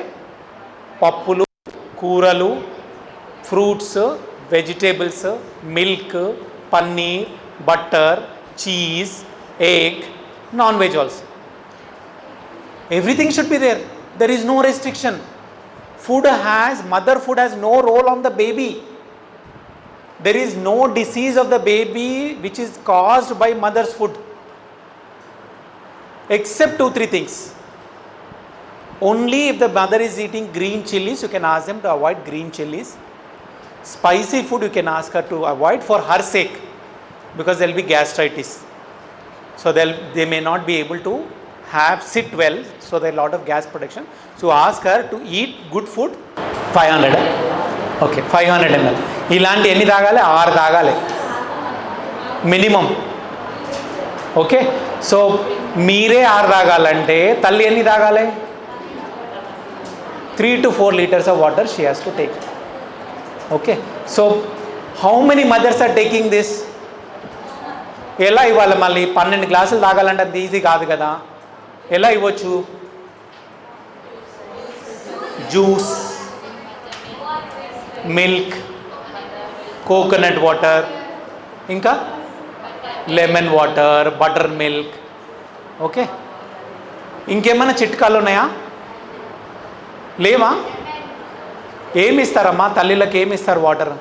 pappulu, కూరలు, fruits, vegetables, milk, paneer, butter, cheese, egg, non-veg also. Everything should be there. There is no restriction. Mother food has no role on the baby. There is no disease of the baby which is caused by mother's food. Except 2-3 things. Only if the mother is eating green chilies, you can ask them to avoid green chilies. Spicy food you can ask her to avoid for her sake, because there will be gastritis. So they may not be able to sit well, so there is a lot of gas production. So ask her to eat good food. 500. Okay, 500 ml. ఇలాంటి ఎన్ని తాగాలి? 6 తాగాలి minimum. Okay, so మీరే 6 తాగాలంటే తల్లి ఎన్ని తాగాలి? 3 to 4 liters of water she has to take. Okay, so how many mothers are taking this? ఎలా ఇవ్వాలి? మళ్ళీ 12 గ్లాసులు తాగాలంటే అంత ఈజీ కాదు కదా. ఎలా ఇవ్వచ్చు? జ్యూస్, మిల్క్, కోకోనట్ వాటర్, ఇంకా lemon water, butter milk. Okay, ఇంకేమైనా చిట్కాలు ఉన్నాయా? లేవా? ఏమి ఇస్తారమ్మా తల్లిళ్ళకి? ఏమి ఇస్తారు వాటర్?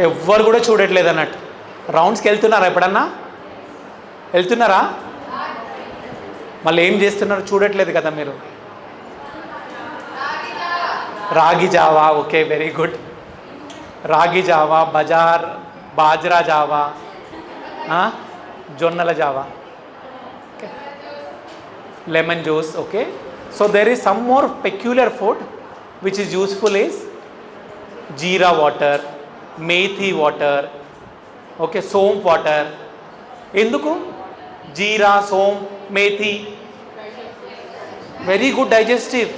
ఎవ్వరు కూడా చూడట్లేదు అన్నట్టు. రౌండ్స్కి వెళ్తున్నారా? ఎప్పుడన్నా వెళ్తున్నారా? మళ్ళీ ఏం చేస్తున్నారు? చూడట్లేదు కదా మీరు. రాగి జావా. Okay, very good. రాగి జావా, బాజ్రా జావా, జొన్నల Java, okay, lemon juice. Okay, so there is some more peculiar food which is useful is jeera water, methi water, okay, saunf water. ఎందుకు జీరా, సోంప్, మేథి? Very good digestive.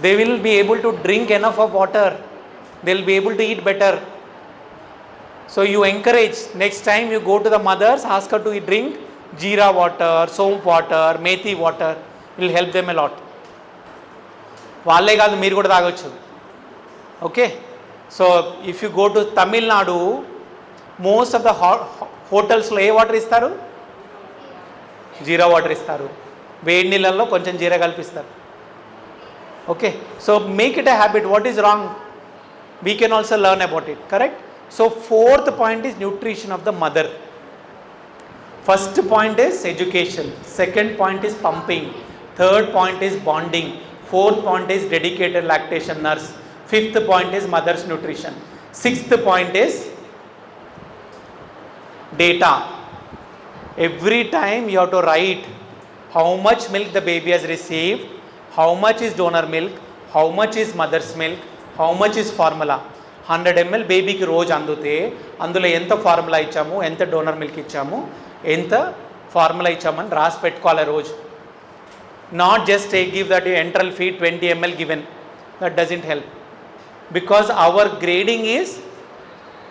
They will be able to drink enough of water. They will be able to eat better. So you encourage, next time you go to the mothers, ask her to drink jeera water, saunf water, methi water. Will help them a lot. వాళ్ళే కాదు, మీరు కూడా తాగొచ్చు. Okay, so if you go to Tamil Nadu, most of the హోటల్స్లో ఏ water ఇస్తారు? జీరా water ఇస్తారు. వేడి నీళ్ళల్లో కొంచెం జీరా కల్పిస్తారు. Okay, so make it a habit. What is wrong? We can also learn about it. Correct. So 4th point is nutrition of the mother. First point is education. Second point is pumping. Third point is bonding. Fourth point is dedicated lactation nurse. Fifth point is mother's nutrition. Sixth point is data. Every time you have to write how much milk the baby has received, how much is donor milk, how much is mother's milk, how much is formula. 100 ml బేబీకి రోజు అందుతే అందులో ఎంత formula ఇచ్చాము, ఎంత donor milk ఇచ్చాము, ఎంత formula ఇచ్చామని రాసి పెట్టుకోవాలి రోజు. Not just give that enteral feed 20 ml given. That doesn't help, because our grading is,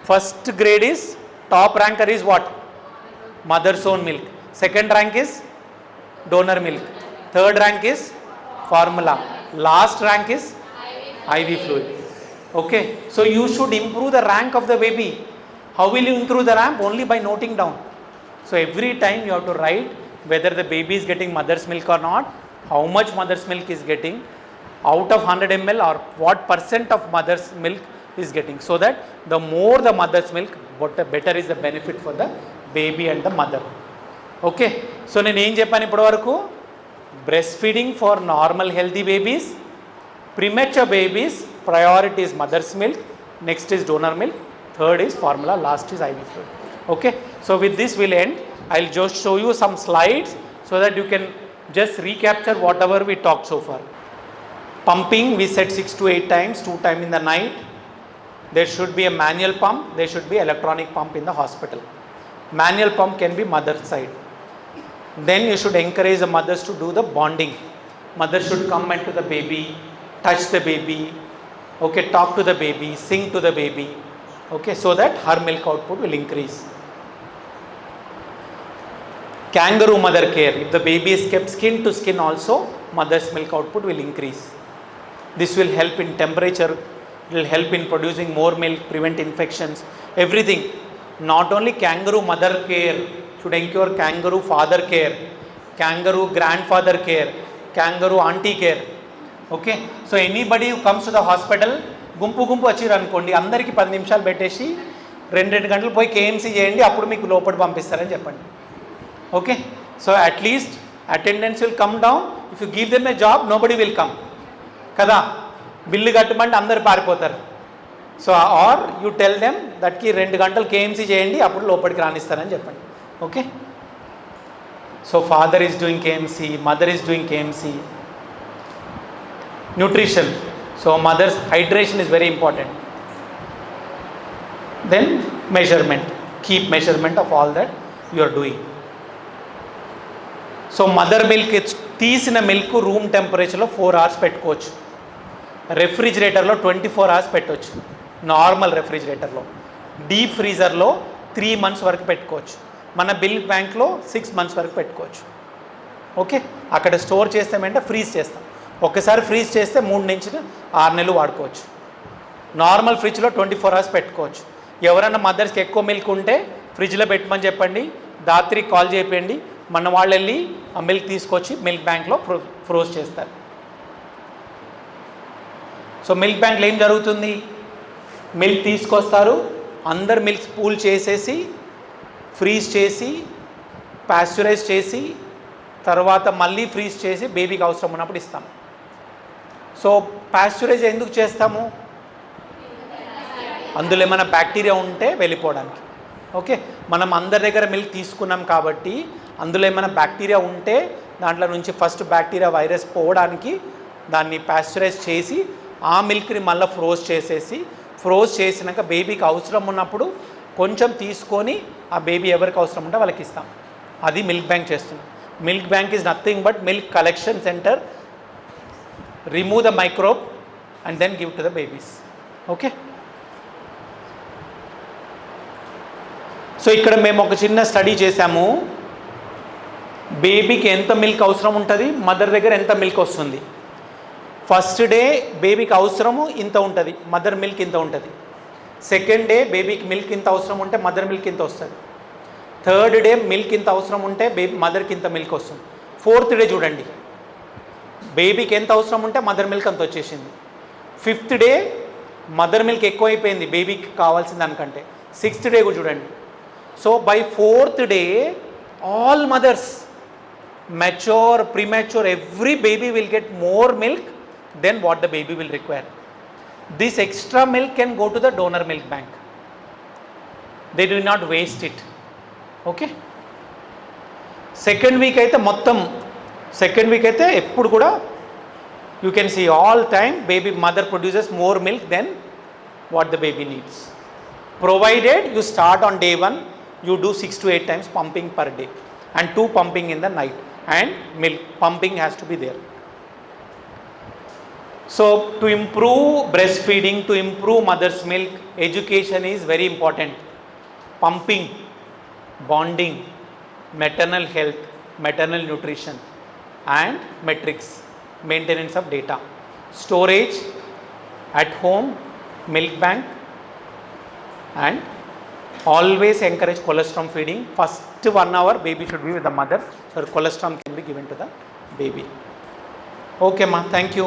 first grade is, top ranker is what? Mother's own milk. Second rank is donor milk. Third rank is formula. Last rank is IV fluid. Okay, so you should improve the rank of the baby. How will you improve the rank? Only by noting down. So every time you have to write whether the baby is getting mother's milk or not, how much mother's milk is getting, out of 100 ml or what percent of mother's milk is getting, so that the more the mother's milk, better is the benefit for the baby and the mother. Okay, so నేను ఏం చెప్పాను ఇప్పటి వరకు? Breast feeding for normal healthy babies, premature babies, priority is mother's milk, next is donor milk, third is formula, last is IV fluid. Okay, so with this we'll end. I'll just show you some slides so that you can just recapture whatever we talked so far. Pumping, we said 6 to 8 times, 2 times in the night. There should be a manual pump, there should be electronic pump in the hospital. Manual pump can be mother side. Then you should encourage the mothers to do the bonding. Mother should come into the baby, touch the baby, okay, talk to the baby, sing to the baby, okay, so that her milk output will increase. Kangaroo mother care, if the baby is kept skin to skin also, mother's milk output will increase. This will help in temperature It will help in producing more milk, prevent infections, everything. Not only kangaroo mother care, should ensure kangaroo father care, kangaroo grandfather care, kangaroo auntie care. Okay, so anybody who comes to the hospital, గుంపు వచ్చారు అనుకోండి, అందరికీ 10 నిమిషాలు పెట్టేసి 2 గంటలు పోయి KMC చేయండి, అప్పుడు మీకు లోపల పంపిస్తారని చెప్పండి. Okay, so at least attendance will come down. If you give them a job, nobody will come కదా, బిల్లు కట్టమంటే అందరు పారిపోతారు. So are you tell them దట్కి 2 గంటలు కేఎంసీ చేయండి, అప్పుడు లోపలికి రానిస్తారని చెప్పండి. Okay, so father is doing KMC, mother is doing KMC. Nutrition, so mother's hydration is very important. Then measurement, keep measurement of all that you are doing. So mother milk, తీసిన milk room టెంపరేచర్లో 4 hours పెట్టుకోవచ్చు, రెఫ్రిజిరేటర్లో 24 hours పెట్టవచ్చు, normal రెఫ్రిజిరేటర్లో. Deep ఫ్రీజర్లో 3 months వరకు పెట్టుకోవచ్చు, మన milk బ్యాంక్లో 6 months వరకు పెట్టుకోవచ్చు. Okay, అక్కడ స్టోర్ చేస్తామంటే ఫ్రీజ్ చేస్తాం, ఒక్కసారి ఫ్రీజ్ చేస్తే 3 నుంచి 6 నెలలు వాడుకోవచ్చు. నార్మల్ ఫ్రిడ్జ్లో 24 hours పెట్టుకోవచ్చు. ఎవరైనా మదర్స్కి ఎక్కువ మిల్క్ ఉంటే ఫ్రిడ్జ్లో పెట్టమని చెప్పండి, రాత్రికి కాల్ చేయండి, మన వాళ్ళు వెళ్ళి ఆ మిల్క్ తీసుకొచ్చి మిల్క్ బ్యాంక్లో ఫ్రోజ్ చేస్తారు. సో మిల్క్ బ్యాంక్లో ఏం జరుగుతుంది, మిల్క్ తీసుకొస్తారు, అందరు మిల్క్ పూల్ చేసేసి ఫ్రీజ్ చేసి పాస్చరైజ్ చేసి తర్వాత మళ్ళీ ఫ్రీజ్ చేసి బేబీకి అవసరం ఉన్నప్పుడు ఇస్తాం. సో పాస్చరైజ్ ఎందుకు చేస్తాము, అందులో ఏమైనా బ్యాక్టీరియా ఉంటే వెళ్ళిపోవడానికి. ఓకే, మనం అందరి దగ్గర మిల్క్ తీసుకున్నాం కాబట్టి అందులో ఏమైనా బ్యాక్టీరియా ఉంటే దాంట్లో నుంచి ఫస్ట్ బ్యాక్టీరియా వైరస్ పోవడానికి దాన్ని పాస్చరైజ్ చేసి ఆ మిల్క్ని మళ్ళీ ఫ్రోజ్ చేసినాక బేబీకి అవసరం ఉన్నప్పుడు కొంచెం తీసుకొని ఆ బేబీ ఎవరికి అవసరం ఉంటే వాళ్ళకి ఇస్తాం. అది మిల్క్ బ్యాంక్ చేస్తున్నాం. Milk bank is nothing but milk collection centre. Remove the microbe and then give to the babies. Okay, so ఇక్కడ మేము ఒక చిన్న స్టడీ చేసాము, బేబీకి ఎంత మిల్క్ అవసరం ఉంటుంది, మదర్ దగ్గర ఎంత మిల్క్ వస్తుంది. ఫస్ట్ డే బేబీకి అవసరము ఇంత ఉంటుంది, మదర్ మిల్క్ ఇంత ఉంటుంది. సెకండ్ డే బేబీకి మిల్క్ ఇంత అవసరం ఉంటే మదర్ మిల్క్ ఇంత వస్తుంది. థర్డ్ డే మిల్క్ ఇంత అవసరం ఉంటే మదర్కి ఇంత మిల్క్ వస్తుంది. ఫోర్త్ డే చూడండి, బేబీకి ఎంత అవసరం ఉంటే మదర్ మిల్క్ అంత వచ్చేసింది. ఫిఫ్త్ డే మదర్ మిల్క్ ఎక్కువైపోయింది బేబీకి కావాల్సిన దానికంటే. సిక్స్త్ డే కూడా చూడండి. So by fourth day all mothers, mature, premature, every baby will get more milk than what the baby will require. This extra milk can go to the donor milk bank. They do not waste it. Okay, second week అయితే ఎప్పుడు కూడా you can see all time baby mother produces more milk than what the baby needs. Provided you start on day 1, you do 6 to 8 times pumping per day and 2 pumping in the night, and milk pumping has to be there. So to improve breastfeeding, to improve mother's milk, education is very important. Pumping, bonding, maternal health, maternal nutrition, and metrics, maintenance of data, storage at home, milk bank, and always encourage colostrum feeding. First 1 hour baby should be with the mother, so colostrum can be given to the baby. Okay ma, thank you.